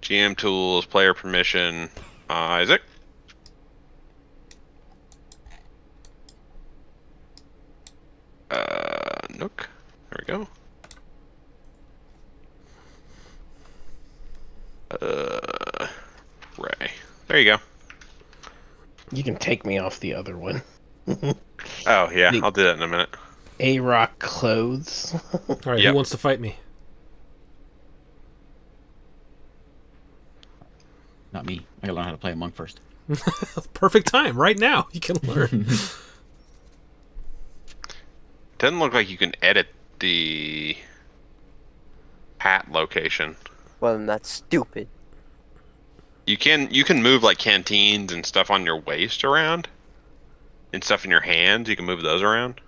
S2: GM tools, player permission, Isaac. Nook. There we go. Ray. There you go.
S4: You can take me off the other one.
S2: Oh yeah, I'll do that in a minute.
S4: A rock clothes.
S1: All right,
S2: Yep.
S1: who wants to fight me?
S3: Not me. I gotta learn how to play a monk first.
S1: Perfect time, right now. You can learn.
S2: Doesn't look like you can edit the hat location.
S5: Well, then that's stupid.
S2: You can move like canteens and stuff on your waist around, and stuff in your hands. You can move those around.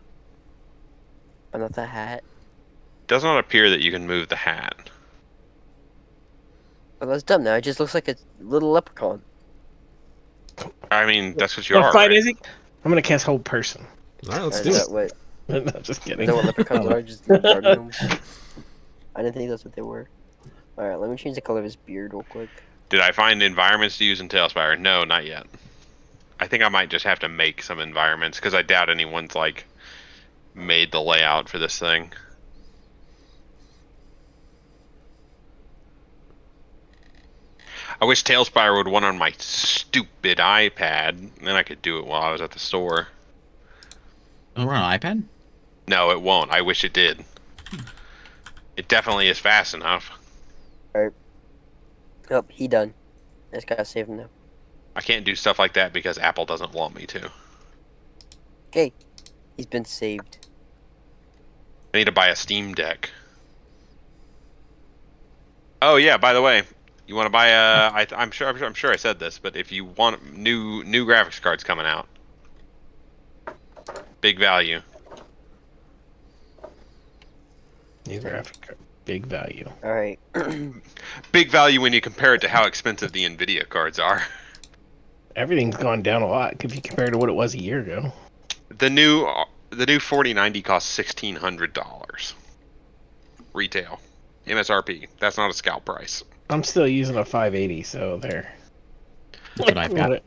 S5: But not the hat.
S2: Does not appear that you can move the hat.
S5: But that's dumb now. It just looks like a little leprechaun.
S2: I mean, that's what you
S4: Wanna
S2: are.
S4: fight,
S2: Right?
S4: Izzy? I'm gonna cast hold person.
S1: All right, let's
S5: Is
S1: do
S5: that
S1: it.
S5: what?
S4: No, just
S5: Is
S4: kidding.
S5: that what leprechauns are? Just garden gnomes? I didn't think that's what they were. All right, let me change the color of his beard real quick.
S2: Did I find environments to use in Tailspire? No, not yet. I think I might just have to make some environments because I doubt anyone's like made the layout for this thing. I wish Tailspire would run on my stupid iPad, then I could do it while I was at the store.
S3: Oh, we're on an iPad?
S2: No, it won't. I wish it did. It definitely is fast enough.
S5: Oh, he done. I just gotta save him now.
S2: I can't do stuff like that because Apple doesn't want me to.
S5: Okay, he's been saved.
S2: I need to buy a Steam Deck. Oh yeah, by the way, you want to buy a? I'm sure I said this, but if you want new graphics cards coming out, big value.
S4: New graphic card. Big value.
S5: All right.
S2: Big value when you compare it to how expensive the Nvidia cards are.
S4: Everything's gone down a lot if you compare to what it was a year ago.
S2: The new 4090 costs $1,600 retail, MSRP. That's not a scalp price.
S4: I'm still using a 580, so there.
S3: That's what I've got.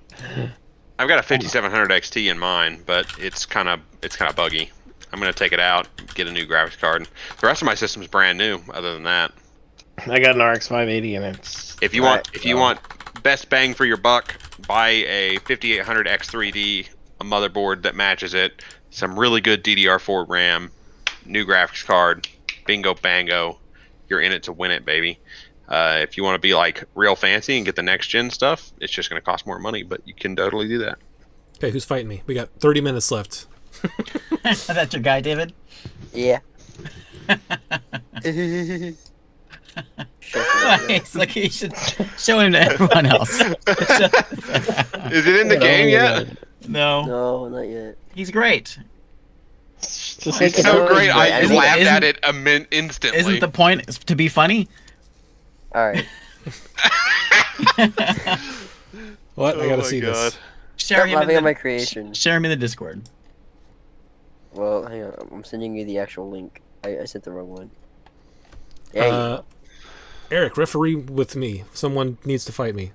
S2: I've got a 5700 XT in mine, but it's kind of buggy. I'm gonna take it out, get a new graphics card. The rest of my system's brand new. Other than that,
S4: I got an RX 580 and it's.
S2: if you want best bang for your buck, buy a 5800 X3D, a motherboard that matches it, some really good DDR4 RAM, new graphics card, bingo bango, you're in it to win it, baby. If you want to be like real fancy and get the next gen stuff, it's just going to cost more money, but you can totally do that.
S1: Okay, who's fighting me? We got 30 minutes left.
S3: That's your guy, David?
S5: Yeah.
S3: It's like you should show him to everyone else.
S2: Is it in the game yet?
S3: No.
S5: No, not yet.
S3: He's great.
S4: Just
S2: It's
S4: like
S2: so great. I
S3: Isn't-
S2: laughed
S3: isn't-
S2: at it instantly.
S3: Isn't the point to be funny?
S5: All right.
S1: What? I
S2: Oh
S1: gotta
S2: my
S1: see
S2: God.
S1: this.
S3: Share
S5: Stop
S3: him,
S5: laughing
S3: in
S5: at my
S3: the,
S5: creation.
S3: share him in the Discord.
S5: Well, hang on. I'm sending you the actual link. I sent the wrong one. There you go.
S1: Eric, referee with me. Someone needs to fight me.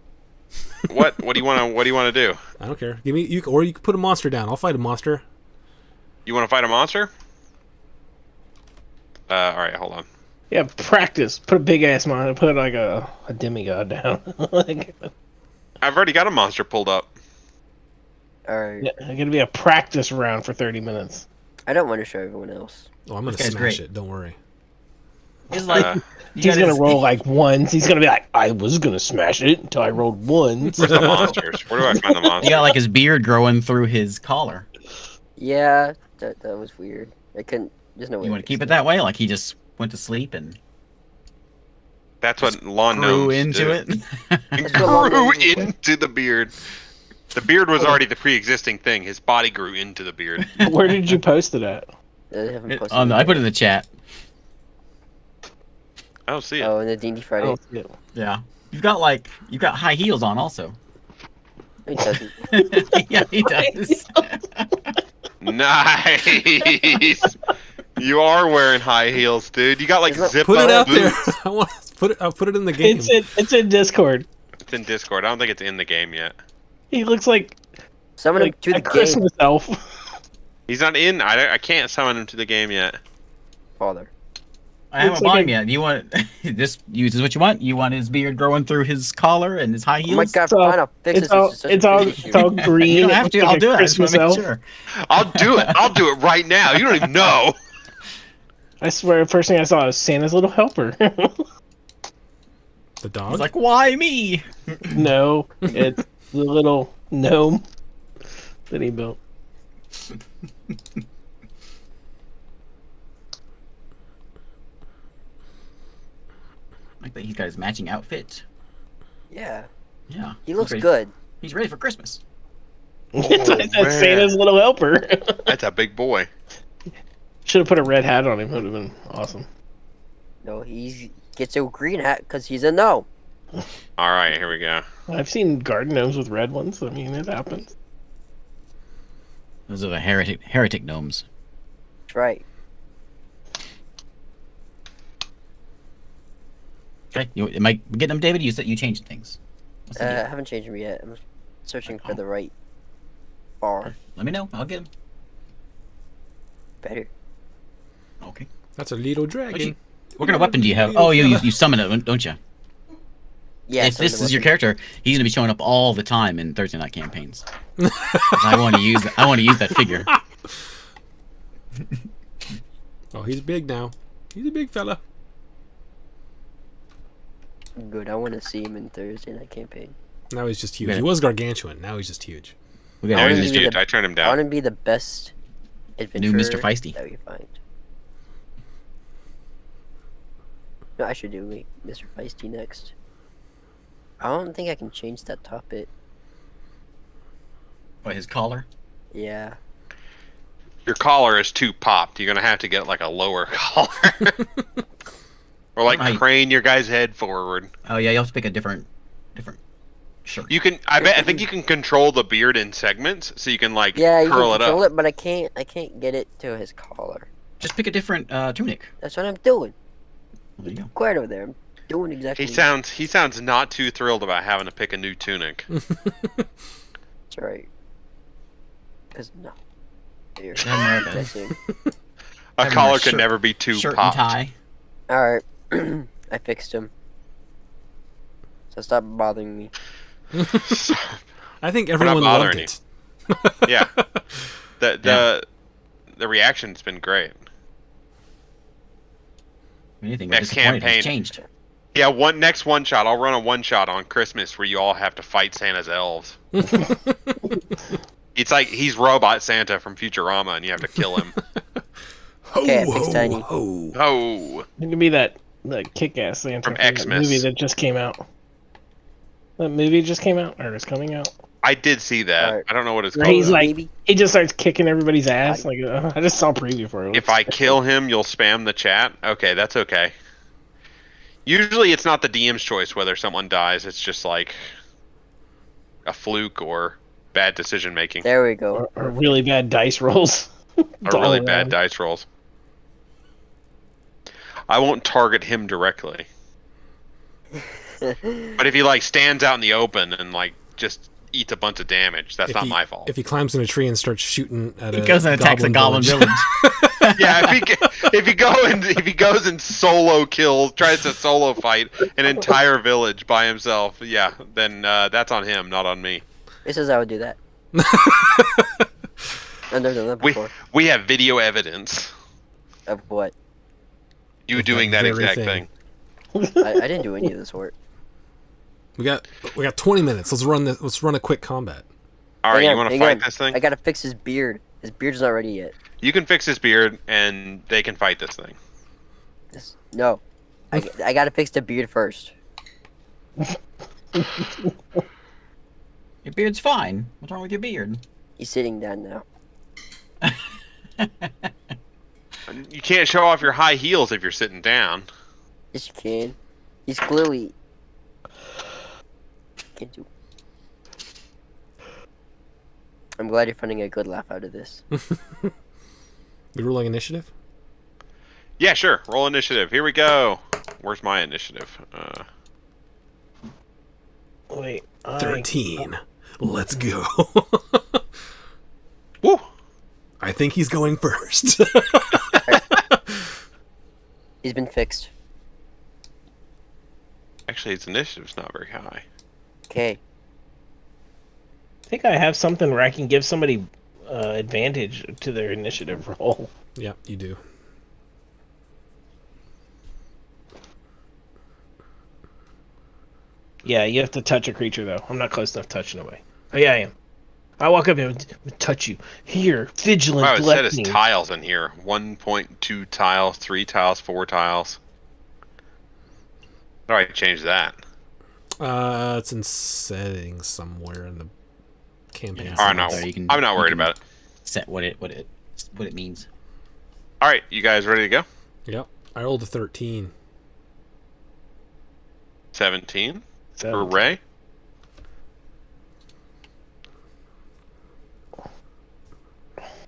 S2: What do you want to do?
S1: I don't care. Give me you, or you can put a monster down. I'll fight a monster.
S2: You want to fight a monster? All right, hold on.
S4: Yeah, practice. Put a big ass monitor. Put like a demigod down. Like,
S2: I've already got a monster pulled up.
S5: All right.
S4: yeah, it's gonna be a practice round for 30 minutes.
S5: I don't want to show everyone else.
S1: Oh, I'm gonna
S3: This guy's
S1: smash
S3: great.
S1: it. Don't worry.
S3: He's like,
S2: Uh,
S3: you
S4: He's
S3: got
S4: gonna
S3: his-
S4: roll like ones. He's gonna be like, I was gonna smash it until I rolled ones.
S2: Where's the monsters? Where do I find the
S3: You
S2: monsters?
S3: got like his beard growing through his collar.
S5: Yeah, that was weird. I couldn't. There's no way.
S3: You want to keep it that way? Like he just went to sleep and
S2: That's what lawn
S3: grew
S2: gnomes
S3: into
S2: do.
S3: it.
S5: That's what lawn
S2: Grew
S5: gnomes do.
S2: into the beard. The beard was already the pre-existing thing. His body grew into the beard.
S4: Where did you post it at?
S5: They haven't posted
S3: I
S5: it
S3: put it
S5: yet.
S3: in the chat.
S2: I don't see it.
S5: Oh, in the D&D
S4: I
S5: Friday.
S4: don't see it.
S3: Yeah. You've got high heels on also.
S5: It doesn't.
S3: Yeah, he does.
S2: Nice. You are wearing high heels, dude. You got like
S5: Is that-
S2: zip
S1: Put it
S2: up
S1: out there.
S2: boots.
S1: I want to put it. I'll put it in the game.
S4: It's in Discord.
S2: It's in Discord. I don't think it's in the game yet.
S4: He looks like
S5: Summon him to
S4: a
S5: the game,
S4: Christmas elf.
S2: He's not in. I can't summon him to the game yet.
S5: father.
S3: I haven't
S4: Looks
S3: bought
S4: like
S3: him yet. You want this? Uses what you want. You want his beard growing through his collar and his high
S5: Oh my
S3: heels.
S5: god,
S4: It's all-
S5: fine, I'll fix this. This is such a big issue.
S4: it's all green.
S3: You don't
S4: It
S3: have
S4: looks
S3: to.
S4: like
S3: I'll
S4: a
S3: do it. I just want
S4: Christmas
S3: to make
S4: elf.
S3: sure.
S2: I'll do it. I'll do it right now. You don't even know.
S4: I swear, the first thing I saw was Santa's little helper.
S1: The dog.
S3: He's like, why me?
S4: No, it's the little gnome that he built.
S3: Like that he's got his matching outfit.
S5: Yeah,
S3: Yeah.
S5: he looks
S3: he's ready,
S5: good.
S3: He's ready for Christmas.
S4: It's
S2: man.
S4: Santa's little helper.
S2: That's a big boy.
S4: Should have put a red hat on him. Would have been awesome.
S5: No, he gets a green hat because he's a gnome.
S2: All right, here we go.
S4: I've seen garden gnomes with red ones. I mean, it happens.
S3: Those are the heretic gnomes.
S5: That's right.
S3: Okay. Am I getting them, David? You said you changed things. What's the
S5: I
S3: deal?
S5: haven't changed them yet. I'm searching for
S3: Oh.
S5: the right bar.
S3: Let me know. I'll get them.
S5: Better.
S3: Okay.
S1: That's a little dragon.
S3: What kind of weapon do you have? Oh, you summon it, don't you?
S5: Yeah.
S3: If
S5: some
S3: this
S5: of the
S3: is your
S5: weapons-
S3: character, he's gonna be showing up all the time in Thursday night campaigns. 'Cause I want to use that figure.
S1: Oh, he's big now. He's a big fella.
S5: Good. I want to see him in Thursday Night Campaign.
S1: Now he's just huge.
S3: Yeah.
S1: He was gargantuan. Now he's just huge.
S3: We got
S2: Now
S5: I
S2: he's
S5: wanna
S2: just
S5: be
S2: huge.
S5: the-
S2: I turned him
S5: I want
S2: down.
S5: to be the best adventurer
S3: Mr. Feisty.
S5: that we find. No, I should do Mr. Feisty next. I don't think I can change that top bit.
S3: What, his collar?
S5: Yeah.
S2: Your collar is too popped. You're gonna have to get like a lower collar, or like
S3: Right.
S2: crane your guy's head forward.
S3: Oh yeah, you have to pick a different shirt.
S2: You can. I think you can control the beard in segments, so you can like
S5: Yeah, you
S2: curl
S5: can
S2: it
S5: control
S2: up.
S5: it, but I can't get it to his collar.
S3: Just pick a different tunic.
S5: That's what I'm doing.
S3: There you go.
S5: Quiet over there. I'm doing exactly.
S2: He sounds not too thrilled about having to pick a new tunic.
S5: That's right. Cause no. Here.
S3: America.
S5: That's it.
S2: A
S3: Having
S2: collar
S3: a
S2: can
S3: shirt-
S2: never be too
S3: Shirt
S2: popped.
S3: and tie.
S5: All right. I fixed him. So stop bothering me.
S1: I think
S2: not
S1: everyone loved
S2: bothering
S1: it.
S2: Yeah. The reaction's been great.
S3: Anything
S2: Next
S3: disappointed, it's
S2: campaign.
S3: changed.
S2: Yeah, next one shot. I'll run a one shot on Christmas where you all have to fight Santa's elves. It's like he's Robot Santa from Futurama, and you have to kill him.
S5: Okay, I fixed Tiny.
S1: ho.
S2: Oh,
S4: It could be that Kick-Ass Santa
S2: From
S4: that
S2: Xmas.
S4: movie that just came out. That movie just came out, or is coming out.
S2: I did see that.
S5: Alright.
S2: I don't know what it's
S4: Where
S2: called.
S4: he's like,
S5: Baby.
S4: he just starts kicking everybody's ass. Like I just saw a preview for it.
S2: If I kill him, you'll spam the chat. Okay, that's okay. Usually, it's not the DM's choice whether someone dies. It's just like a fluke or bad decision making,
S5: There we go.
S4: or really bad dice rolls.
S2: or really
S4: all
S2: bad
S4: around.
S2: dice rolls. I won't target him directly. But if he like stands out in the open and like just eats a bunch of damage, that's not my fault.
S1: If he climbs in a tree and starts shooting at
S3: He
S1: a
S3: goes and attacks a goblin village.
S2: Yeah, if he goes and solo kills, tries to solo fight an entire village by himself, yeah, then that's on him, not on me.
S5: This is how I would do that. I've never done that
S2: We
S5: before.
S2: we have video evidence.
S5: Of what?
S2: You
S1: Of
S2: doing
S1: that
S2: that
S1: very
S2: exact
S1: thing.
S2: thing.
S5: I didn't do any of this work.
S1: We got 20 minutes. Let's run a quick combat.
S2: All right,
S5: Hang
S2: you
S5: on,
S2: want to
S5: hang
S2: fight
S5: on.
S2: this thing?
S5: I gotta fix his beard. His beard's not ready yet.
S2: You can fix his beard, and they can fight this thing.
S5: No. I gotta fix the beard first.
S3: Your beard's fine. What's wrong with your beard?
S5: He's sitting down now.
S2: You can't show off your high heels if you're sitting down.
S5: Yes, you can. He's clearly. Can't do. I'm glad you're finding a good laugh out of this.
S1: We rolling initiative?
S2: Yeah, sure. Roll initiative. Here we go. Where's my initiative?
S4: Wait.
S1: 13. Let's go.
S2: Woo!
S1: I think he's going first.
S5: He's been fixed.
S2: Actually, its initiative's not very high.
S5: Okay.
S4: I think I have something where I can give somebody advantage to their initiative roll.
S1: Yeah, you do.
S4: Yeah, you have to touch a creature though. I'm not close enough touching away. Oh yeah, I am. I walk up and touch you. Here, vigilant
S2: Wow, it said it's
S4: gluttony.
S2: tiles in here. 1.2 tiles, 3 tiles, 4 tiles. How do I change that?
S1: It's in settings somewhere in the campaign.
S3: Yeah.
S2: Alright, no,
S3: There, you can-
S2: I'm not
S3: you
S2: worried
S3: can-
S2: about it.
S3: Set what it means.
S2: Alright, you guys ready to go?
S1: Yep. I rolled a 13.
S2: 17
S4: So,
S2: for Ray.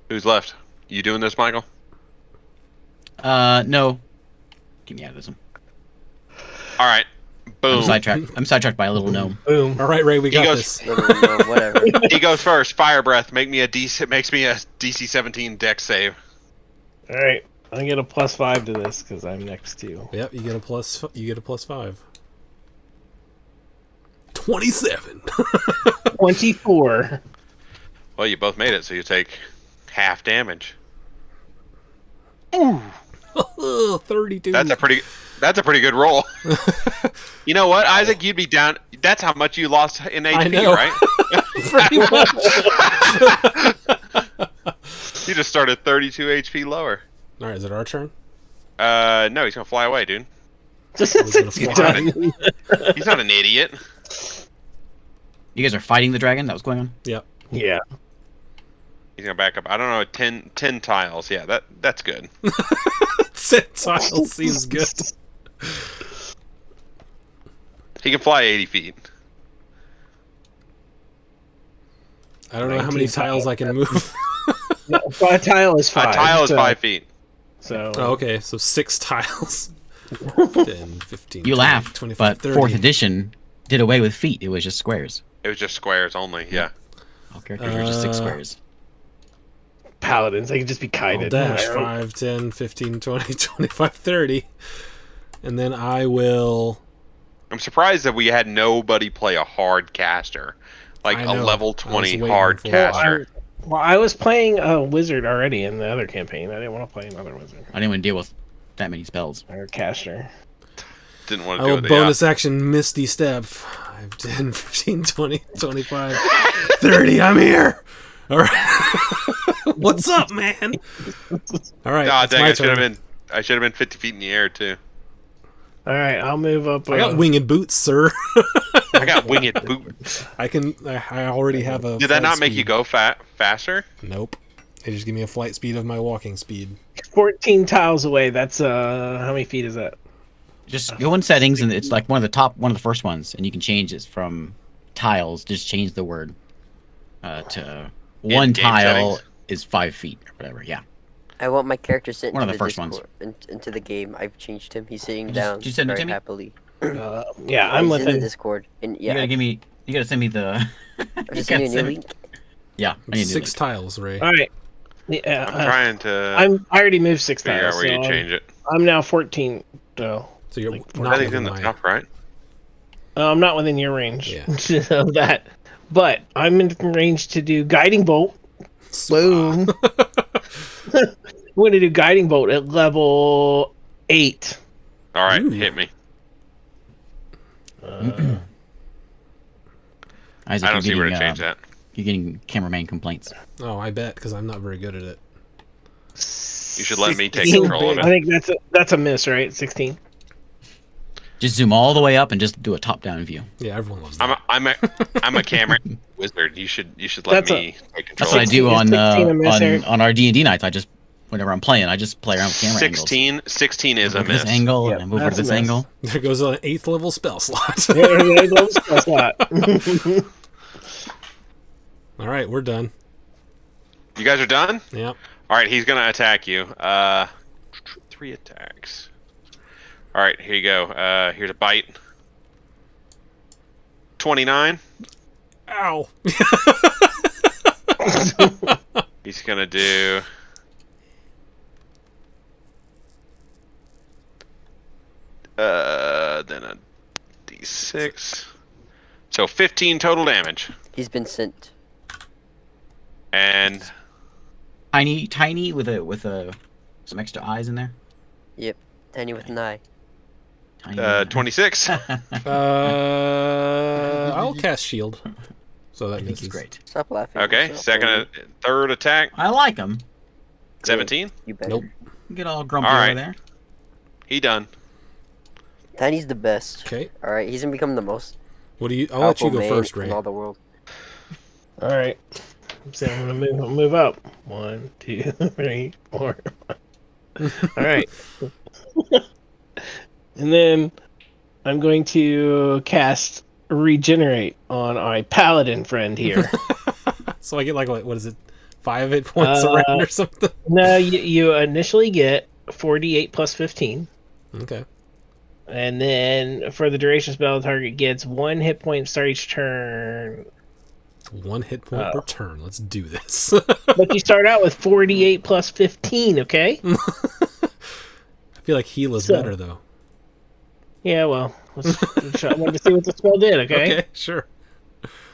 S2: Who's left? You doing this, Michael?
S3: No. Get me out of this one.
S2: Alright. Boom.
S3: I'm sidetracked by a little gnome.
S4: boom.
S1: All right, Ray, we got
S2: goes-
S1: this.
S5: No, whatever.
S2: He goes first. Fire breath. Makes me a DC 17 dex save.
S4: All right, I get a +5 to this because I'm next to you.
S1: Yep, you get a +5. 27.
S4: 24.
S2: Well, you both made it, so you take half damage.
S1: 32.
S2: That's a pretty good roll. You know what, Isaac? You'd be down. That's how much you lost in
S1: I
S2: HP,
S1: know.
S2: right?
S1: Pretty much.
S2: You just started 32 HP lower.
S1: All right, is it our turn?
S2: No, he's gonna fly away, dude.
S4: Just
S1: gonna
S4: he's
S1: fly.
S4: done.
S2: He's not an idiot.
S3: You guys are fighting the dragon that was going on?
S1: Yep.
S4: Yeah.
S2: He's gonna back up. I don't know, 10 tiles. Yeah, that's good.
S1: 10 tiles seems good.
S2: He can fly 80 feet.
S1: I don't know how many
S4: 19
S1: tiles I can move.
S4: No, a tile is 5.
S2: A tile is
S4: so,
S2: 5 feet.
S4: So
S1: Oh, okay, so 6 tiles. 10, 15,
S3: You
S1: 20,
S3: laugh,
S1: 25,
S3: but
S1: 30.
S3: 4th edition did away with feet. It was just squares.
S2: It was just squares only. Yeah.
S3: All characters are just 6
S1: Uh,
S3: squares.
S4: paladins, they can just be
S1: I'll
S4: kited.
S1: dash 5, 10, 15, 20, 25, 30. And then I will...
S2: I'm surprised that we had nobody play a hard caster. Like
S1: I
S2: a
S1: know.
S2: level
S1: I was
S2: 20
S1: waiting
S2: hard
S1: for it.
S2: caster.
S4: Well, I was playing a wizard already in the other campaign. I didn't want to play another wizard
S3: I didn't want to deal with that many spells.
S4: or caster.
S2: Didn't want
S1: I
S2: to do
S1: will
S2: it.
S1: bonus action Misty Step. 5, 10, 15, 20, 25, 30. I'm here! Alright. What's up, man? Alright,
S2: Ah,
S1: it's
S2: dang!
S1: my
S2: I should have
S1: turn.
S2: been. I should have been 50 feet in the air too.
S4: All right, I'll move up.
S1: I got winged boots, sir.
S2: I got winged boots.
S1: I already have a
S2: Did that
S1: flight
S2: not make
S1: speed.
S2: you go faster?
S1: Nope. They just give me a flight speed of my walking speed.
S4: 14 tiles away. That's how many feet is that?
S3: Just go in settings, and it's like one of the first ones, and you can change it from tiles. Just change the word to one
S2: In-game
S3: tile
S2: settings.
S3: is 5 feet or whatever. Yeah.
S5: I want my character sent
S3: One of
S5: into
S3: the first ones.
S5: Discord, into the game. I've changed him. He's sitting
S3: Just-
S5: down
S3: did you send it
S5: very
S3: to me?
S5: happily.
S4: Yeah, I'm
S5: He's in the
S4: within.
S5: Discord, and
S3: You gotta
S5: yeah,
S3: give me. You gotta send me the.
S5: I
S3: you
S5: just
S3: gotta
S5: sent you a
S3: send
S5: new
S3: me-
S5: link.
S3: Yeah. I need a new
S1: 6
S3: link.
S1: tiles, Ray.
S4: All right. Yeah,
S2: I'm trying to
S4: I already moved 6
S2: figure
S4: tiles.
S2: out where
S4: So
S2: you change it.
S4: I'm now 14. So
S1: So you're
S4: Like,
S1: not
S2: I think it's
S1: within
S2: in the
S1: my...
S2: top right.
S4: I'm not within your range
S1: Yeah.
S4: of that, but I'm in range to do guiding bolt. Boom. I'm going to do guiding bolt at level 8.
S2: All right,
S1: Ooh.
S2: hit me.
S3: Isaac,
S2: I don't see
S3: you're
S2: where to
S3: getting,
S2: change that.
S3: You're getting cameraman complaints.
S1: Oh, I bet, because I'm not very good at it.
S2: You should let me take
S4: 16.
S2: control of
S4: I
S2: it.
S4: think that's a miss, right? 16.
S3: Just zoom all the way up and just do a top-down view.
S1: Yeah, everyone loves that.
S2: I'm a camera wizard. You should let
S4: That's
S2: me take control.
S3: That's what I do
S4: 16
S3: on
S4: a miss, Eric?
S3: on our D&D nights. Whenever I'm playing, I just play around with camera angles.
S2: 16 is a
S3: Move to this
S2: miss.
S3: angle,
S4: Yeah,
S3: and I move over to
S4: that's a
S3: this
S4: miss.
S3: angle.
S1: There goes an 8th level spell slot.
S4: There goes the slot.
S1: All right, we're done.
S2: You guys are done?
S1: Yep.
S2: All right, he's gonna attack you. 3 attacks. All right, here you go. Here's a bite. 29.
S1: Ow.
S2: He's gonna do. Then a D6. So 15 total damage.
S5: He's been sent.
S2: And
S3: Tiny with some extra eyes in there.
S5: Yep, Tiny with an eye.
S3: Tiny.
S2: 26.
S1: I'll cast shield. So that
S3: I think
S1: misses.
S3: he's great.
S5: Stop laughing.
S2: Okay,
S5: Stop
S2: second,
S5: laughing.
S2: third attack.
S3: I like him.
S2: 17.
S5: You better.
S1: Nope.
S3: Get all grumpy
S2: All
S3: over
S2: right.
S3: there.
S2: He done.
S5: Tiny's the best.
S1: Okay.
S5: All right, he's gonna become the most
S1: What do you? I'll let you
S5: powerful
S1: go
S5: man
S1: first, Ray.
S5: in all the world.
S4: All right. So I'm gonna move up. 1, 2, 3, 4. All right. And then I'm going to cast Regenerate on our paladin friend here.
S1: So I get like what is it? 5 hit points
S4: Uh,
S1: around or something.
S4: No, you initially get 48 plus 15.
S1: Okay.
S4: And then for the duration spell, the target gets 1 hit point start each turn.
S1: 1 hit point
S4: Oh.
S1: per turn. Let's do this.
S4: But you start out with 48 plus 15, okay?
S1: I feel like heal is
S4: So-
S1: better though.
S4: Yeah, well, I wanted to see what the spell did, okay?
S1: Okay, sure.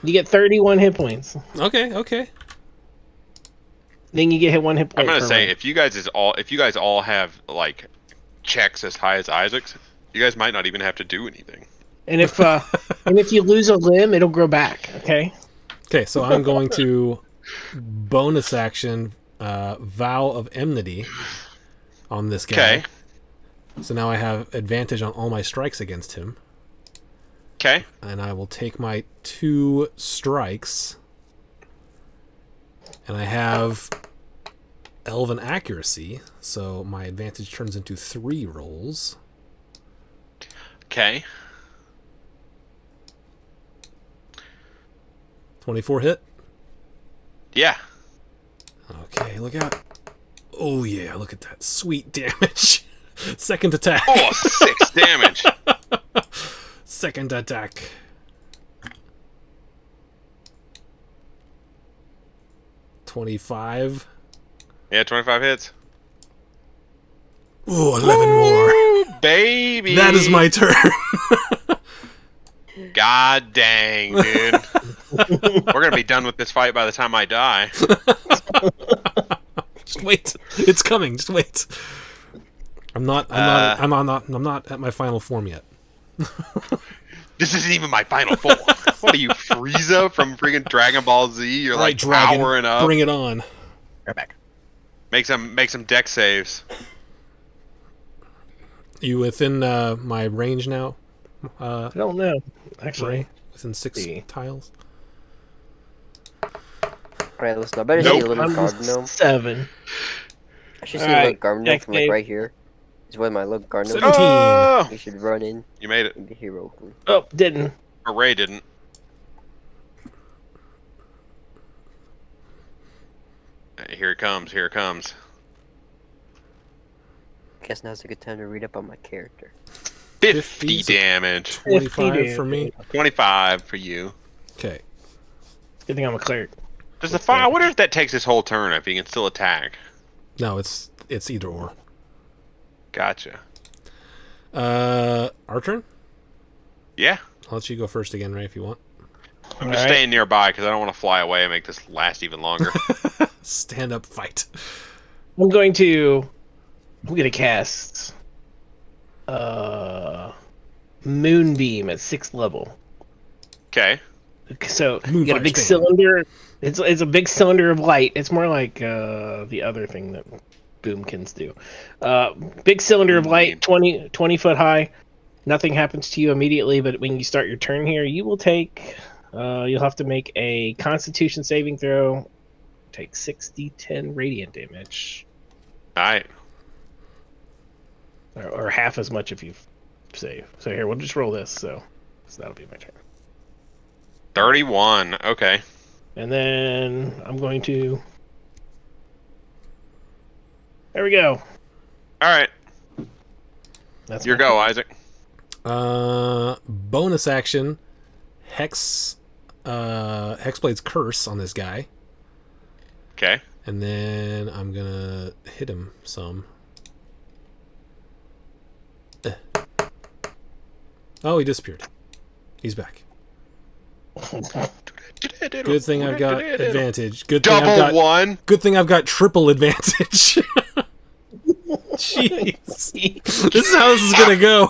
S4: You get 31 hit points.
S1: Okay.
S4: Then you get hit 1 hit point.
S2: I'm gonna
S4: per
S2: say
S4: round.
S2: if you guys all have like checks as high as Isaac's, you guys might not even have to do anything.
S4: And if you lose a limb, it'll grow back, okay?
S1: Okay, so I'm going to bonus action Vow of Enmity on this guy.
S2: Okay.
S1: So now I have advantage on all my strikes against him.
S2: Okay.
S1: And I will take my 2 strikes And I have Elven Accuracy, so my advantage turns into 3 rolls.
S2: Okay.
S1: 24 hit.
S2: Yeah.
S1: Okay, look out. Oh yeah, look at that. Sweet damage. Second attack.
S2: Oh, 6 damage.
S1: Second attack. $25.
S2: Yeah, 25 hits.
S1: Ooh, 11 more.
S2: Ooh, baby.
S1: That is my turn.
S2: God dang, dude. We're gonna be done with this fight by the time I die.
S1: Just wait. It's coming. Just wait. I'm not at my final form yet.
S2: This isn't even my final form. What are you, Frieza from freaking Dragon Ball Z? You're like
S1: Dragon,
S2: powering up.
S1: bring it on.
S3: Right back.
S2: Make some deck saves.
S1: You within my range now?
S4: I don't know. Actually,
S1: Ray? Within 6
S4: See.
S1: tiles?
S5: Alright, listen, I better
S2: Nope.
S5: see a little
S4: I'm
S5: garden gnome.
S4: 7.
S5: I should see a
S4: Alright,
S5: little garden gnome
S4: next
S5: from like
S4: game.
S5: right here. Is where my little garden gnome
S1: 17.
S2: Oh,
S5: You should run in
S2: you made it.
S5: and be hero.
S4: Oh, didn't.
S2: Or Ray didn't. Here it comes. Here it comes.
S5: Guess now's a good time to read up on my character.
S2: 50
S1: 50.
S2: damage.
S1: 25 for me.
S2: 25 for you.
S1: Okay.
S4: Good thing I'm a cleric.
S2: Does the fire? I wonder if that takes his whole turn. If he can still attack.
S1: No, it's either or.
S2: Gotcha.
S1: Our turn?
S2: Yeah.
S1: I'll let you go first again, Ray, if you want.
S2: I'm just
S4: Alright.
S2: staying nearby because I don't want to fly away and make this last even longer.
S1: Stand up, fight.
S4: I'm going to cast Moonbeam at 6th level.
S2: Okay.
S4: So you get a
S1: Moonfire
S4: big
S1: Span.
S4: cylinder. It's a big cylinder of light. It's more like the other thing that Boomkins do. Big cylinder of light, 20 foot high. Nothing happens to you immediately, but when you start your turn here, you will take. You'll have to make a Constitution saving throw. Take 6d10 radiant damage,
S2: All right.
S4: or half as much if you save. So here, we'll just roll this. So that'll be my turn.
S2: 31. Okay.
S4: And then I'm going to. There we go.
S2: All right.
S4: That's
S2: Your
S4: my
S2: go, Isaac.
S1: Bonus action. Hexblade's Curse on this guy.
S2: Okay.
S1: And then I'm gonna hit him some. Oh, he disappeared. He's back. Good thing I've got advantage. Good thing I've
S2: Double
S1: got.
S2: one.
S1: Good thing I've got triple advantage. Jeez, this is how this is gonna go.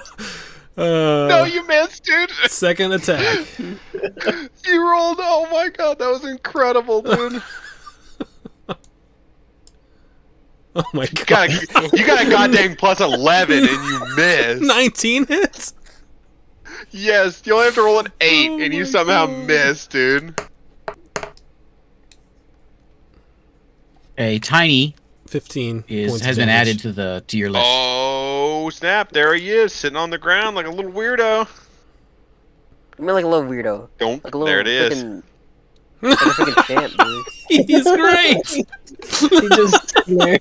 S2: No, you missed, dude.
S1: Second attack.
S2: You rolled. Oh my god, that was incredible, dude.
S1: Oh my god.
S2: You got a goddamn plus 11 and you missed.
S1: 19 hits.
S2: Yes, you only have to roll an 8
S1: Oh
S2: and you
S1: my
S2: somehow
S1: God.
S2: missed, dude.
S3: A tiny
S1: 15
S3: has
S1: points
S3: been
S1: of damage.
S3: added to your list.
S2: Oh snap! There he is, sitting on the ground like a little weirdo.
S5: I mean, like a little weirdo.
S2: Don't.
S5: Like a little
S2: There it is.
S5: freaking, like a freaking champ, dude.
S1: He's great.
S4: He just sitting there.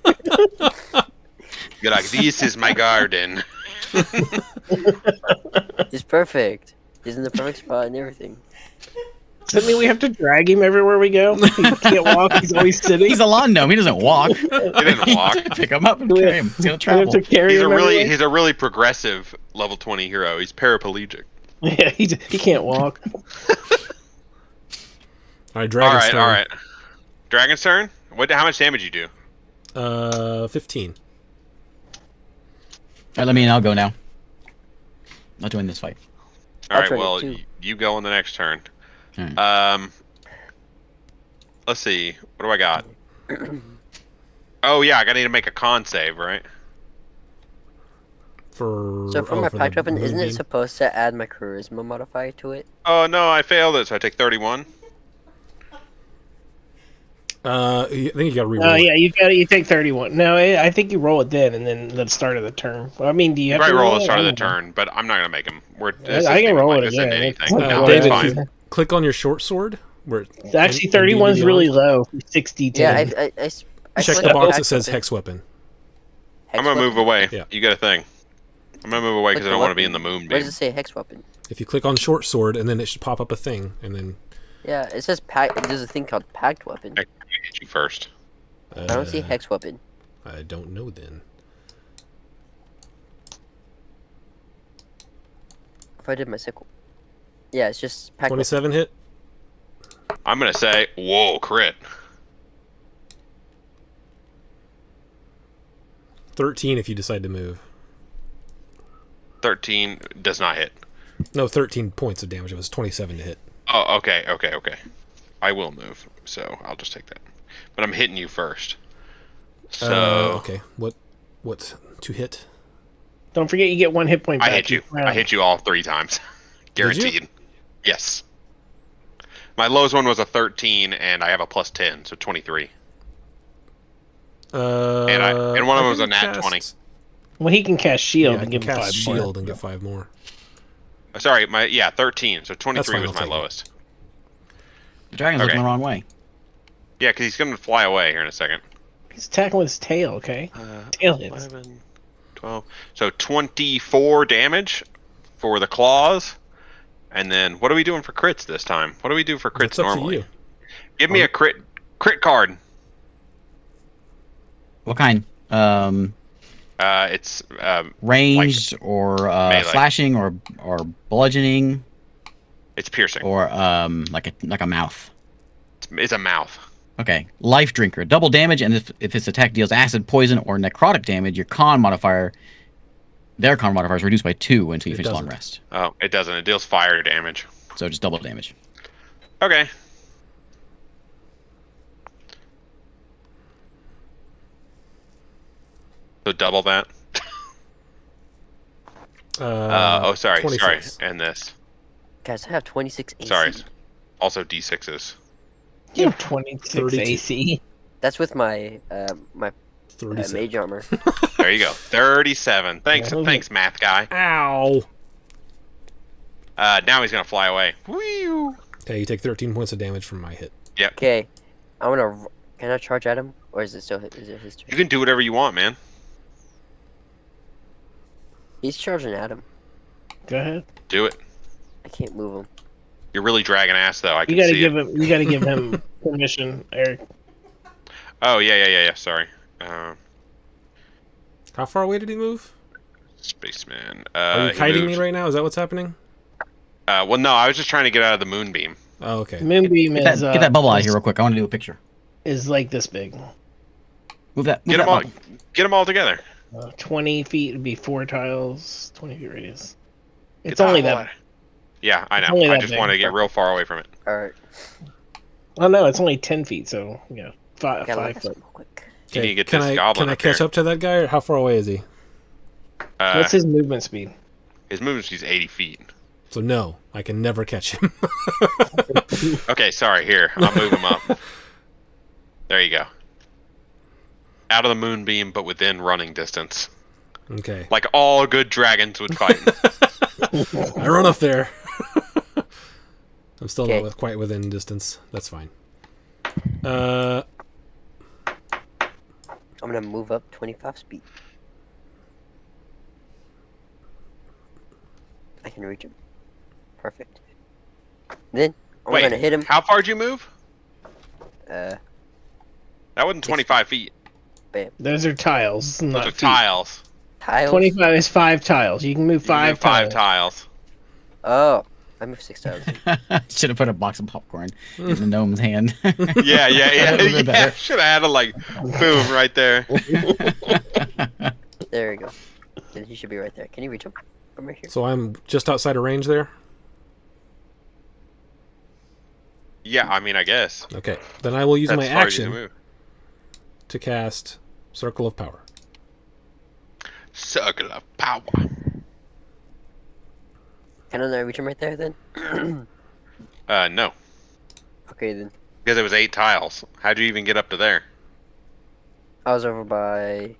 S2: You're like, this is my garden.
S5: He's perfect. He's in the perfect spot and everything.
S4: Does that mean we have to drag him everywhere we go? He can't walk. He's always sitting.
S3: He's a lawn gnome. He doesn't walk.
S2: He didn't walk.
S3: Pick him up and
S4: We
S3: carry
S4: have-
S3: him. He's gonna
S4: We have
S3: travel.
S4: to carry
S2: He's a
S4: him
S2: really
S4: everywhere.
S2: he's a really progressive level 20 hero. He's paraplegic.
S4: Yeah, he can't walk.
S1: All right, Dragon's
S2: All
S1: turn.
S2: right. Dragon's turn. How much damage you do?
S1: 15.
S3: All right, let me in. I'll go now. I'll join this fight.
S2: All
S5: I'll
S2: right.
S5: turn it
S2: Well,
S5: too.
S2: you go on the next turn.
S3: Alright.
S2: Let's see. What do I got? Oh yeah, I gotta need to make a con save, right?
S5: So for my
S1: the
S5: pact weapon, isn't it
S1: moonbeam.
S5: supposed to add my charisma modifier to it?
S2: Oh no, I failed it, so I take 31.
S1: I think you got to
S4: Oh
S1: reroll.
S4: yeah, you take 31. No, I think you roll it then, and then the start of the turn. Well, I mean, do you have
S2: Right,
S4: to
S2: roll
S4: roll
S2: at the
S4: it?
S2: start of
S4: I
S2: the
S4: don't know.
S2: turn, but I'm not gonna make him.
S4: I can roll it again.
S2: Anything.
S4: It's-
S2: No,
S1: David,
S2: it's
S1: if
S2: fine.
S1: you click on your short sword, where
S4: Actually,
S1: in
S4: 31 is
S1: D&D
S4: really
S1: Beyond,
S4: low. For 60 to
S5: Yeah, I
S1: check
S5: clicked
S1: the
S5: on
S1: box
S5: hack
S1: that says
S5: weapon.
S1: hex weapon.
S5: Hex
S2: I'm gonna move
S5: weapon?
S2: away.
S1: Yeah.
S2: You got a thing. I'm gonna move away
S5: Click
S2: because I
S5: the
S2: don't want to be in
S5: weapon.
S2: the moon
S5: Where
S2: beam.
S5: does it say hex weapon?
S1: If you click on short sword, and then it should pop up a thing, and then
S5: Yeah, it says pack. There's a thing called packed weapon.
S2: I hit you first.
S5: I don't see hex weapon.
S1: I don't know then.
S5: If I did my sickle. Yeah, it's just packed weapon.
S1: 27 hit.
S2: I'm gonna say, whoa, crit.
S1: 13 if you decide to move.
S2: 13 does not hit.
S1: No, 13 points of damage. It was 27 to hit.
S2: Oh, okay. I will move, so I'll just take that. But I'm hitting you first. So
S1: Okay. What to hit?
S4: Don't forget, you get 1 hit point
S2: I
S4: back.
S2: hit you.
S4: each round.
S2: I hit you all 3 times,
S1: Did you?
S2: guaranteed. Yes. My lowest one was a 13, and I have a plus 10, so 23. And one of them was a nat 20.
S4: Well, he can cast shield
S1: Yeah, I
S4: and
S1: can
S4: give him 5
S1: cast shield and get 5 more.
S2: Sorry, 13, so 23
S1: fine,
S2: was
S1: I'll
S2: my
S1: take it.
S2: lowest.
S3: The dragon's looking
S2: Okay.
S3: the wrong way.
S2: Yeah, because he's gonna fly away here in a second.
S4: He's attacking with his tail, okay? Tail hits.
S2: 11, 12. So 24 damage for the claws. And then what are we doing for crits this time? What do we do for crits
S1: It's up
S2: normally?
S1: to you.
S2: Give me a crit card.
S3: What kind?
S2: It's
S3: Ranged or
S2: melee.
S3: slashing or bludgeoning
S2: it's piercing.
S3: or like a mouth.
S2: It's a mouth.
S3: Okay. Life Drinker. Double damage, and if this attack deals acid, poison, or necrotic damage, their con modifier is reduced by 2 until you
S1: It
S3: finish long
S1: doesn't.
S3: rest.
S2: Oh, it doesn't. It deals fire damage.
S3: So just double damage.
S2: Okay. So double that. Sorry.
S1: 26.
S2: And this.
S5: Guys, I have 26 AC.
S2: Sorry. Also D6s.
S4: You have 26
S1: 32.
S4: AC.
S5: That's with my my
S1: 36.
S5: mage armor.
S2: There you go. 37. Thanks,
S4: Yeah.
S2: thanks, math guy.
S1: Ow!
S2: Now he's gonna fly away. Whee!
S1: Okay, you take 13 points of damage from my hit.
S5: Okay, Can I charge at him, or is it still is it his
S2: You
S5: turn?
S2: can do whatever you want, man.
S5: He's charging at him.
S4: Go ahead.
S2: Do it.
S5: I can't move him.
S2: You're really dragging ass, though. I
S4: You
S2: can
S4: gotta
S2: see
S4: give
S2: it.
S4: him. You gotta give him permission, Eric.
S2: Oh yeah. Sorry.
S1: How far away did he move?
S2: Spaceman.
S1: Are you
S2: he
S1: kiting me
S2: moved-
S1: right now? Is that what's happening?
S2: Well, no. I was just trying to get out of the moonbeam.
S1: Oh, okay.
S4: Moonbeam
S3: Get
S4: is
S3: that bubble out of here real quick. I want to do a picture.
S4: Is like this big.
S3: Move that. Move
S2: Get
S3: that
S2: them all.
S3: bubble.
S2: Get them all together.
S4: 20 feet would be 4 tiles. 20 feet radius.
S2: Get
S4: It's only
S2: the hell
S4: that.
S2: out of- Yeah, I know.
S4: only
S2: I
S4: that
S2: just
S4: big.
S2: want to get real far away from it.
S5: All right,
S4: Oh no, it's only 10 feet. So yeah,
S5: gotta look
S4: 5
S5: at
S4: foot.
S5: something real quick.
S2: You need to get
S1: can
S2: this
S1: I
S2: goblin
S1: can I
S2: up
S1: catch
S2: here.
S1: up to that guy, or how far away is he?
S4: What's his movement speed?
S2: His movement speed's 80 feet.
S1: So no, I can never catch him.
S2: Okay, sorry. Here, I'll move him up. There you go. Out of the moonbeam, but within running distance,
S1: Okay,
S2: like all good dragons would fight.
S1: I run up there. I'm still
S5: Okay.
S1: not quite within distance. That's fine. Uh,
S5: I'm gonna move up 25 speed. I can reach him. Perfect. Then I'm
S2: Wait,
S5: gonna hit him.
S2: how far'd you move?
S5: Uh,
S2: That wasn't 25 feet.
S4: Those are tiles,
S2: Those
S4: not
S2: are
S4: feet.
S2: tiles.
S5: tiles.
S4: 25 is 5 tiles. You can move
S2: You can
S4: 5
S2: move 5
S4: tiles.
S2: tiles.
S5: Oh, I moved 6 tiles.
S3: Should have put a box of popcorn in the gnome's hand.
S2: Yeah.
S3: That would've been better.
S2: Should have had a like, boom, right there.
S5: There we go. Then he should be right there. Can you reach him? I'm right here.
S1: so I'm just outside of range there.
S2: Yeah, I mean, I guess.
S1: Okay, then I will use
S2: That's
S1: my
S2: as far as you
S1: action
S2: can move.
S1: to cast Circle of Power.
S2: Circle of power.
S5: Can I not reach him right there then?
S2: No.
S5: Okay then.
S2: Because it was 8 tiles. How'd you even get up to there?
S5: I was over by.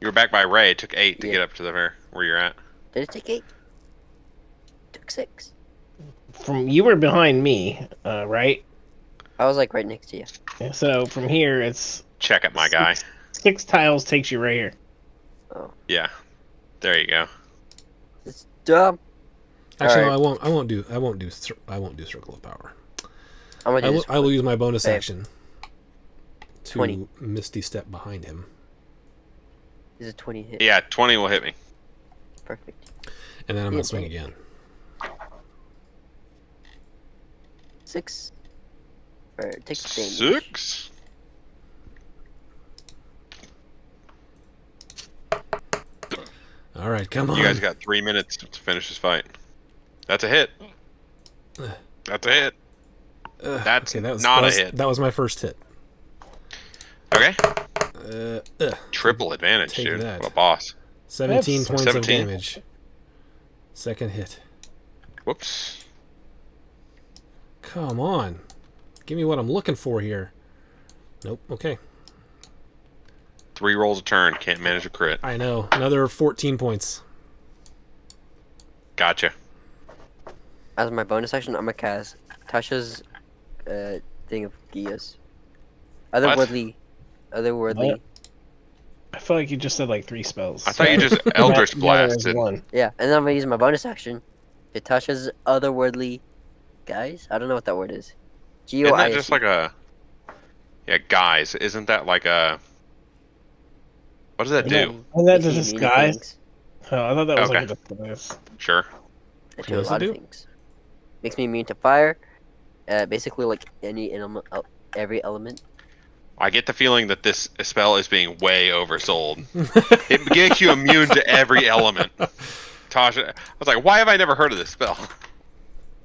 S2: You were back by Ray. It took 8 to
S5: Yeah.
S2: get up to the where you're at.
S5: Did it take 8? Took 6.
S4: From you were behind me, right?
S5: I was like right next to you.
S4: Yeah, so from here, it's
S2: Check it, my guy.
S4: 6 tiles takes you right here.
S5: Oh,
S2: Yeah. There you go.
S5: it's dumb.
S1: Actually,
S5: Alright.
S1: no, I won't do Circle of Power.
S5: I'm gonna do this.
S1: I will use my bonus
S5: Babe.
S1: action to
S5: 20.
S1: Misty Step behind him.
S5: Is a 20 hit?
S2: Yeah, 20 will hit me.
S5: Perfect.
S1: And then I'm
S5: Yeah,
S1: going to swing
S5: babe.
S1: again.
S5: 6. Or take the damage.
S2: 6.
S1: All right, come on.
S2: You guys got 3 minutes to finish this fight. That's a hit. That's a hit. That's not a hit.
S1: That was my first hit.
S2: Okay.
S1: Uh,
S2: Triple advantage,
S1: Take
S2: dude.
S1: that.
S2: What a boss.
S1: 17
S4: That's
S1: points
S2: 17.
S1: of damage. Second hit.
S2: Whoops.
S1: Come on. Give me what I'm looking for here. Nope. Okay.
S2: 3 rolls a turn. Can't manage a crit.
S1: I know. Another 14 points.
S2: Gotcha.
S5: As my bonus action, I'm gonna cast Tasha's thing of Gias. Otherworldly.
S4: What? I feel like you just said like 3 spells.
S2: I thought you just Eldritch
S4: Together as
S2: Blasted.
S4: one.
S5: Yeah, and then I'm gonna use my bonus action. Get Tasha's otherworldly guys. I don't know what that word is.
S2: Isn't that
S5: G-O-I-S-E.
S2: just like a... Yeah, guys. Isn't that like a... What does that do?
S4: And that
S5: Makes
S4: does
S5: me many
S4: disguise.
S5: things.
S4: Oh, I thought that was
S2: Okay.
S4: like a disguise.
S2: Sure.
S5: It
S1: What
S5: do a
S1: does it
S5: lot
S1: do?
S5: of things. Makes me immune to fire. Basically, like any element, every element.
S2: I get the feeling that this spell is being way oversold. It makes you immune to every element. Tasha, I was like, why have I never heard of this spell?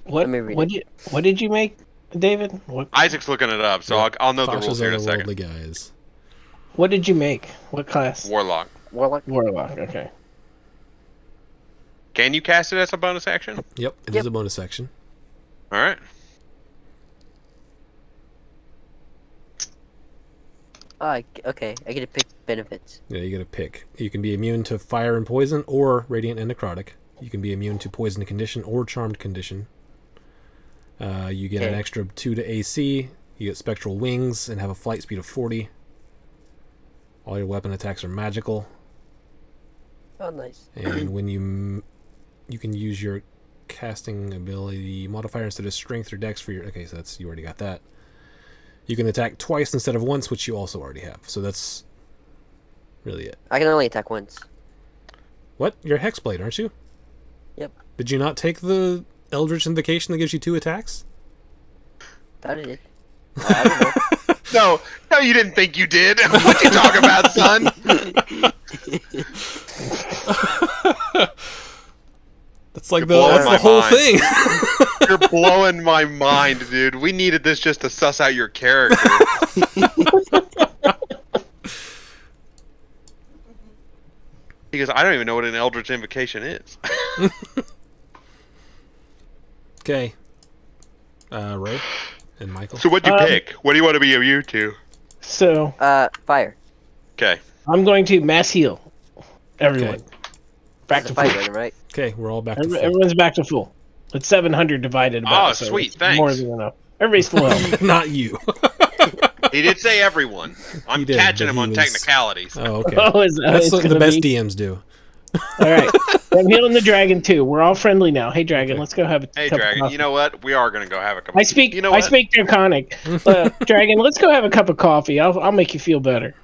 S4: What?
S5: Let me read
S4: What did you make, David? What?
S2: Isaac's looking it up, so I'll know the rules
S1: Tasha's
S2: here in a
S1: otherworldly
S2: second.
S1: guys.
S4: What did you make? What class?
S2: Warlock.
S5: Warlock.
S4: Warlock. Okay.
S2: Can you cast it as a bonus action?
S1: Yep, it is
S5: Yep.
S1: a bonus action.
S2: All right.
S5: Okay, I get to pick benefits.
S1: Yeah, you gotta pick. You can be immune to fire and poison, or radiant and necrotic. You can be immune to poison condition or charmed condition. You get an
S5: Okay.
S1: extra 2 to AC. You get spectral wings and have a flight speed of 40. All your weapon attacks are magical,
S5: Oh, nice.
S1: and when you can use your casting ability modifier instead of strength or dex for your. Okay, so that's you already got that. You can attack twice instead of once, which you also already have. So that's really it.
S5: I can only attack once.
S1: What? You're a Hexblade, aren't you?
S5: Yep.
S1: Did you not take the Eldritch Invocation that gives you 2 attacks?
S5: Thought I did. I don't know.
S2: No, you didn't think you did. What you talking about, son?
S1: That's like
S2: You're
S1: the
S2: blowing my
S1: whole
S2: mind.
S1: thing.
S2: You're blowing my mind, dude. We needed this just to suss out your character. Because I don't even know what an Eldritch Invocation is.
S1: Okay. Ray and Michael.
S2: So what'd you
S4: Um,
S2: pick? What do you want to be immune to?
S4: So
S5: Fire.
S2: Okay.
S4: I'm going to mass heal everyone.
S1: Okay.
S4: Back
S5: It's
S4: to
S5: a fire
S4: full.
S5: dragon, right?
S1: Okay, we're all back to full.
S4: Everyone's back to full. It's 700 divided about.
S2: Oh,
S4: so
S2: sweet,
S4: it's
S2: thanks.
S4: More than enough. Everybody's full health.
S1: Not you.
S2: He did say everyone. I'm
S1: He did,
S2: catching
S1: but
S2: him
S1: he
S2: on
S1: was-
S2: technicalities.
S1: Oh, okay.
S4: Oh, is that
S1: That's
S4: it's
S1: what the
S4: gonna
S1: best
S4: be-
S1: DMs do.
S4: All right. I'm healing the dragon too. We're all friendly now. Hey, dragon,
S1: Okay.
S4: let's go have a
S2: Hey,
S4: cup of
S2: Dragon,
S4: coffee.
S2: you know what? We are going to go have a couple.
S4: I speak.
S2: You know
S4: I
S2: what?
S4: speak Draconic. Dragon, let's go have a cup of coffee. I'll make you feel better.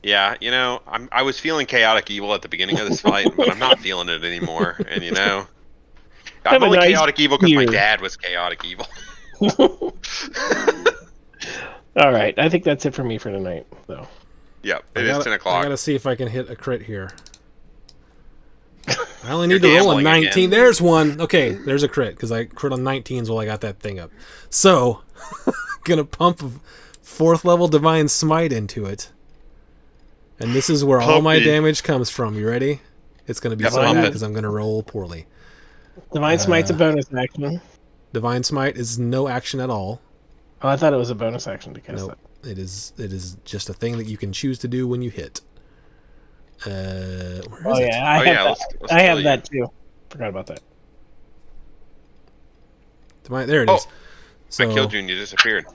S2: Yeah, you know, I was feeling chaotic evil at the beginning of this fight, but I'm not feeling it anymore. And you know, I'm
S4: Have a
S2: only
S4: nice
S2: chaotic evil because my
S4: beer.
S2: dad was chaotic evil.
S4: All right. I think that's it for me for tonight. So.
S2: Yep,
S1: I
S2: it is
S1: gotta-
S2: 10
S1: I
S2: o'clock.
S1: gotta see if I can hit a crit here. I only
S2: You're
S1: need to roll a
S2: gambling
S1: 19.
S2: again.
S1: There's one. Okay, there's a crit because I crit on 19s while I got that thing up. So, gonna pump a 4th level Divine Smite into it. And this is where all my
S2: Pumpy.
S1: damage comes from. You ready? It's gonna be
S2: Yeah,
S1: so
S2: pump
S1: bad
S2: it.
S1: because I'm gonna roll poorly.
S4: Divine Smite's a bonus action.
S1: Divine Smite is no action at all.
S4: Oh, I thought it was a bonus action to cast
S1: Nope. It is just a thing that you can choose to do when you hit. Where is
S4: Oh
S1: it?
S4: yeah, I
S2: Oh,
S4: have
S2: yeah,
S4: that.
S2: let's
S4: I
S2: kill
S4: have
S2: you.
S4: that too. Forgot about that.
S1: There it is.
S2: Oh,
S1: So
S2: I killed you and you disappeared.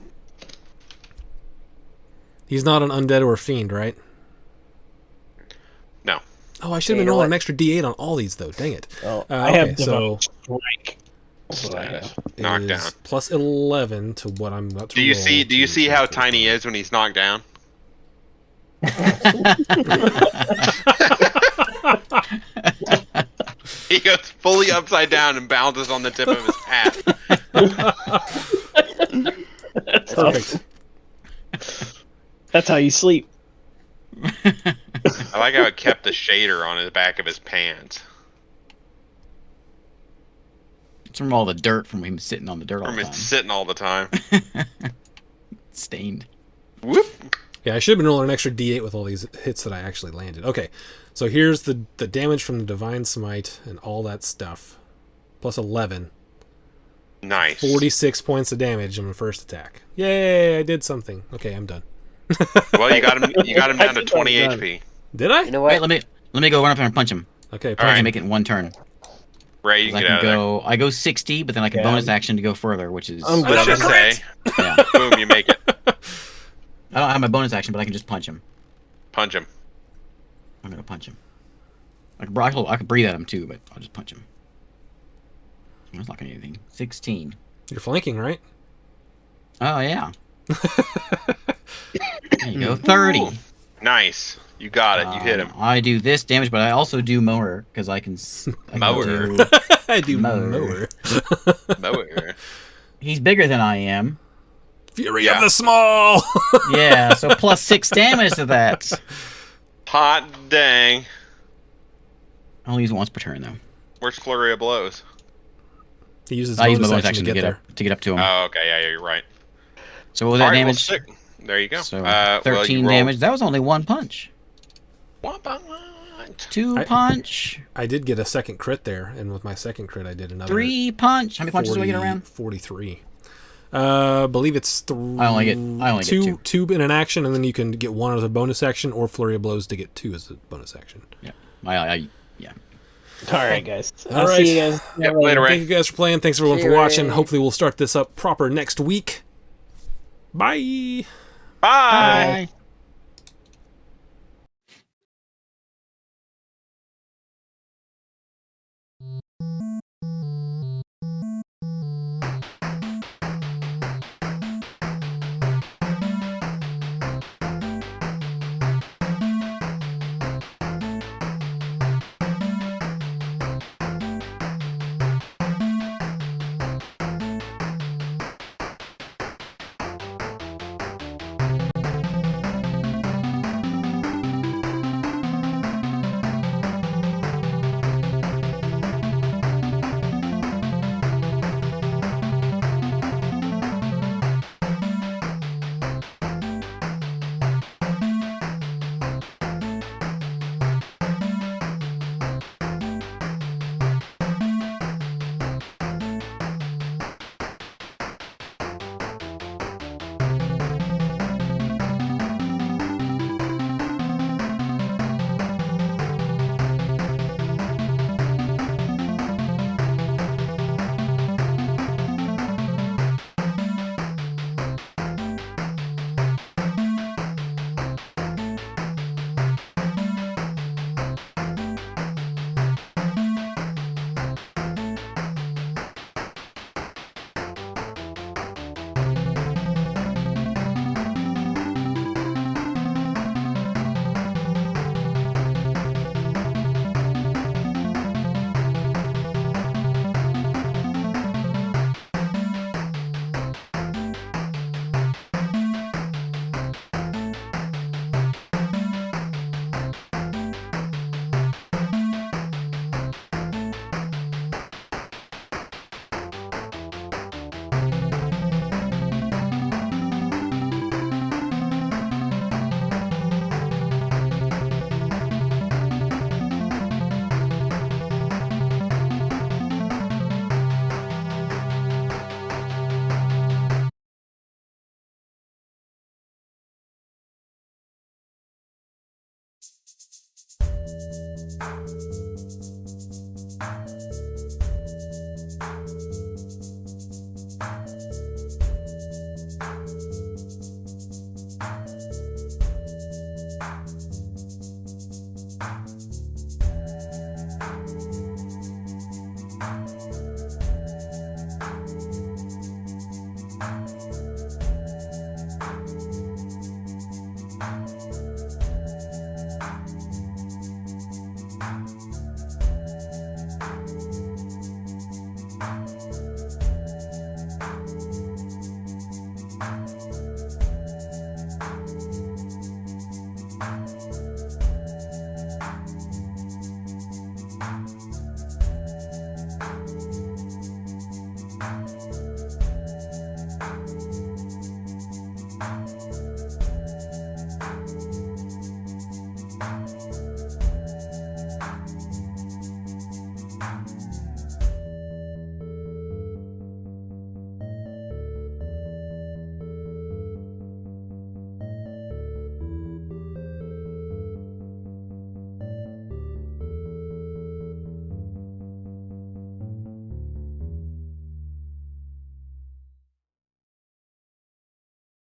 S1: he's not an undead or a fiend, right?
S2: No.
S1: Oh, I should have
S5: You
S1: been
S5: know
S1: rolling
S5: what?
S1: an extra D8 on all these though. Dang it.
S4: Oh,
S1: okay,
S4: I have
S1: so
S4: divine strike. That's what I have.
S2: Knocked
S1: is
S2: down.
S1: plus 11 to what I'm about to
S2: Do you
S1: roll
S2: see? Do you
S1: to
S2: see how
S1: 24.
S2: tiny he is when he's knocked down? He goes fully upside down and bounces on the tip of his hat.
S4: That's
S1: Perfect.
S4: That's how you sleep.
S2: I like how it kept the shader on the back of his pants
S3: It's from all the dirt from him sitting on the dirt all
S2: from
S3: the
S2: it
S3: time.
S2: sitting all the time.
S3: Stained.
S2: Whoop.
S1: Yeah, I should have been rolling an extra D8 with all these hits that I actually landed. Okay, so here's the damage from the Divine Smite and all that stuff. Plus 11.
S2: Nice.
S1: 46 points of damage on my first attack. Yay, I did something. Okay, I'm done.
S2: Well, you got him. You got him
S4: I
S2: down to
S4: think
S2: 20
S4: I'm done.
S2: HP.
S1: Did I?
S5: You know
S3: Wait,
S5: what?
S3: let me go run up there and punch him.
S1: Okay,
S2: All
S3: I
S2: right.
S3: can make it in one turn.
S2: Ray, you
S3: 'Cause
S2: can
S3: I
S2: get
S3: can
S2: out of there.
S3: I go 60, but then I can
S4: Yeah.
S3: bonus action to go further, which is
S4: I'm
S2: Let's just say,
S3: yeah.
S2: boom, you make it.
S3: I don't have my bonus action, but I can just punch him.
S2: Punch him.
S3: I'm gonna punch him. I could breathe at him too, but I'll just punch him. That's not gonna do anything. 16.
S1: You're flanking, right?
S3: Oh yeah. There you go. 30.
S2: Ooh. Nice. You got it. You hit him.
S3: I do this damage, but I also do mower because I can. I can
S2: Mower.
S3: do-
S1: I do
S3: Mower.
S1: mower.
S2: Mower.
S3: He's bigger than I am.
S1: Fury
S2: Yeah.
S1: of the Small!
S3: Yeah, so plus 6 damage to that.
S2: Hot dang.
S3: I only use it once per turn though.
S2: Where's Flurry of Blows?
S1: He uses
S3: I use my
S1: bonus
S3: bonus
S1: action to get there.
S3: up to get up to him.
S2: Oh, okay. Yeah, you're right.
S3: So what was that
S2: All right, well,
S3: damage?
S2: sick. There you go.
S3: So
S2: well,
S3: 13
S2: you rolled-
S3: damage. That was only one punch.
S2: What?
S3: 2
S1: I-
S3: punch.
S1: I did get a second crit there, and with my second crit, I did another
S3: 3 punch. How many punches do I get around?
S1: 43. Believe it's
S3: I only get two.
S1: two in an action, and then you can get one as a bonus action, or Flurry of Blows to get 2 as a bonus action.
S3: Yeah. Yeah.
S4: All right, guys.
S1: All
S4: I'll
S1: right.
S4: see you guys
S2: Yep, later, Ray.
S1: Thank you guys for playing. Thanks everyone for
S5: Cheers.
S1: watching. Hopefully we'll start this up proper next week. Bye!
S2: Bye.
S3: Bye.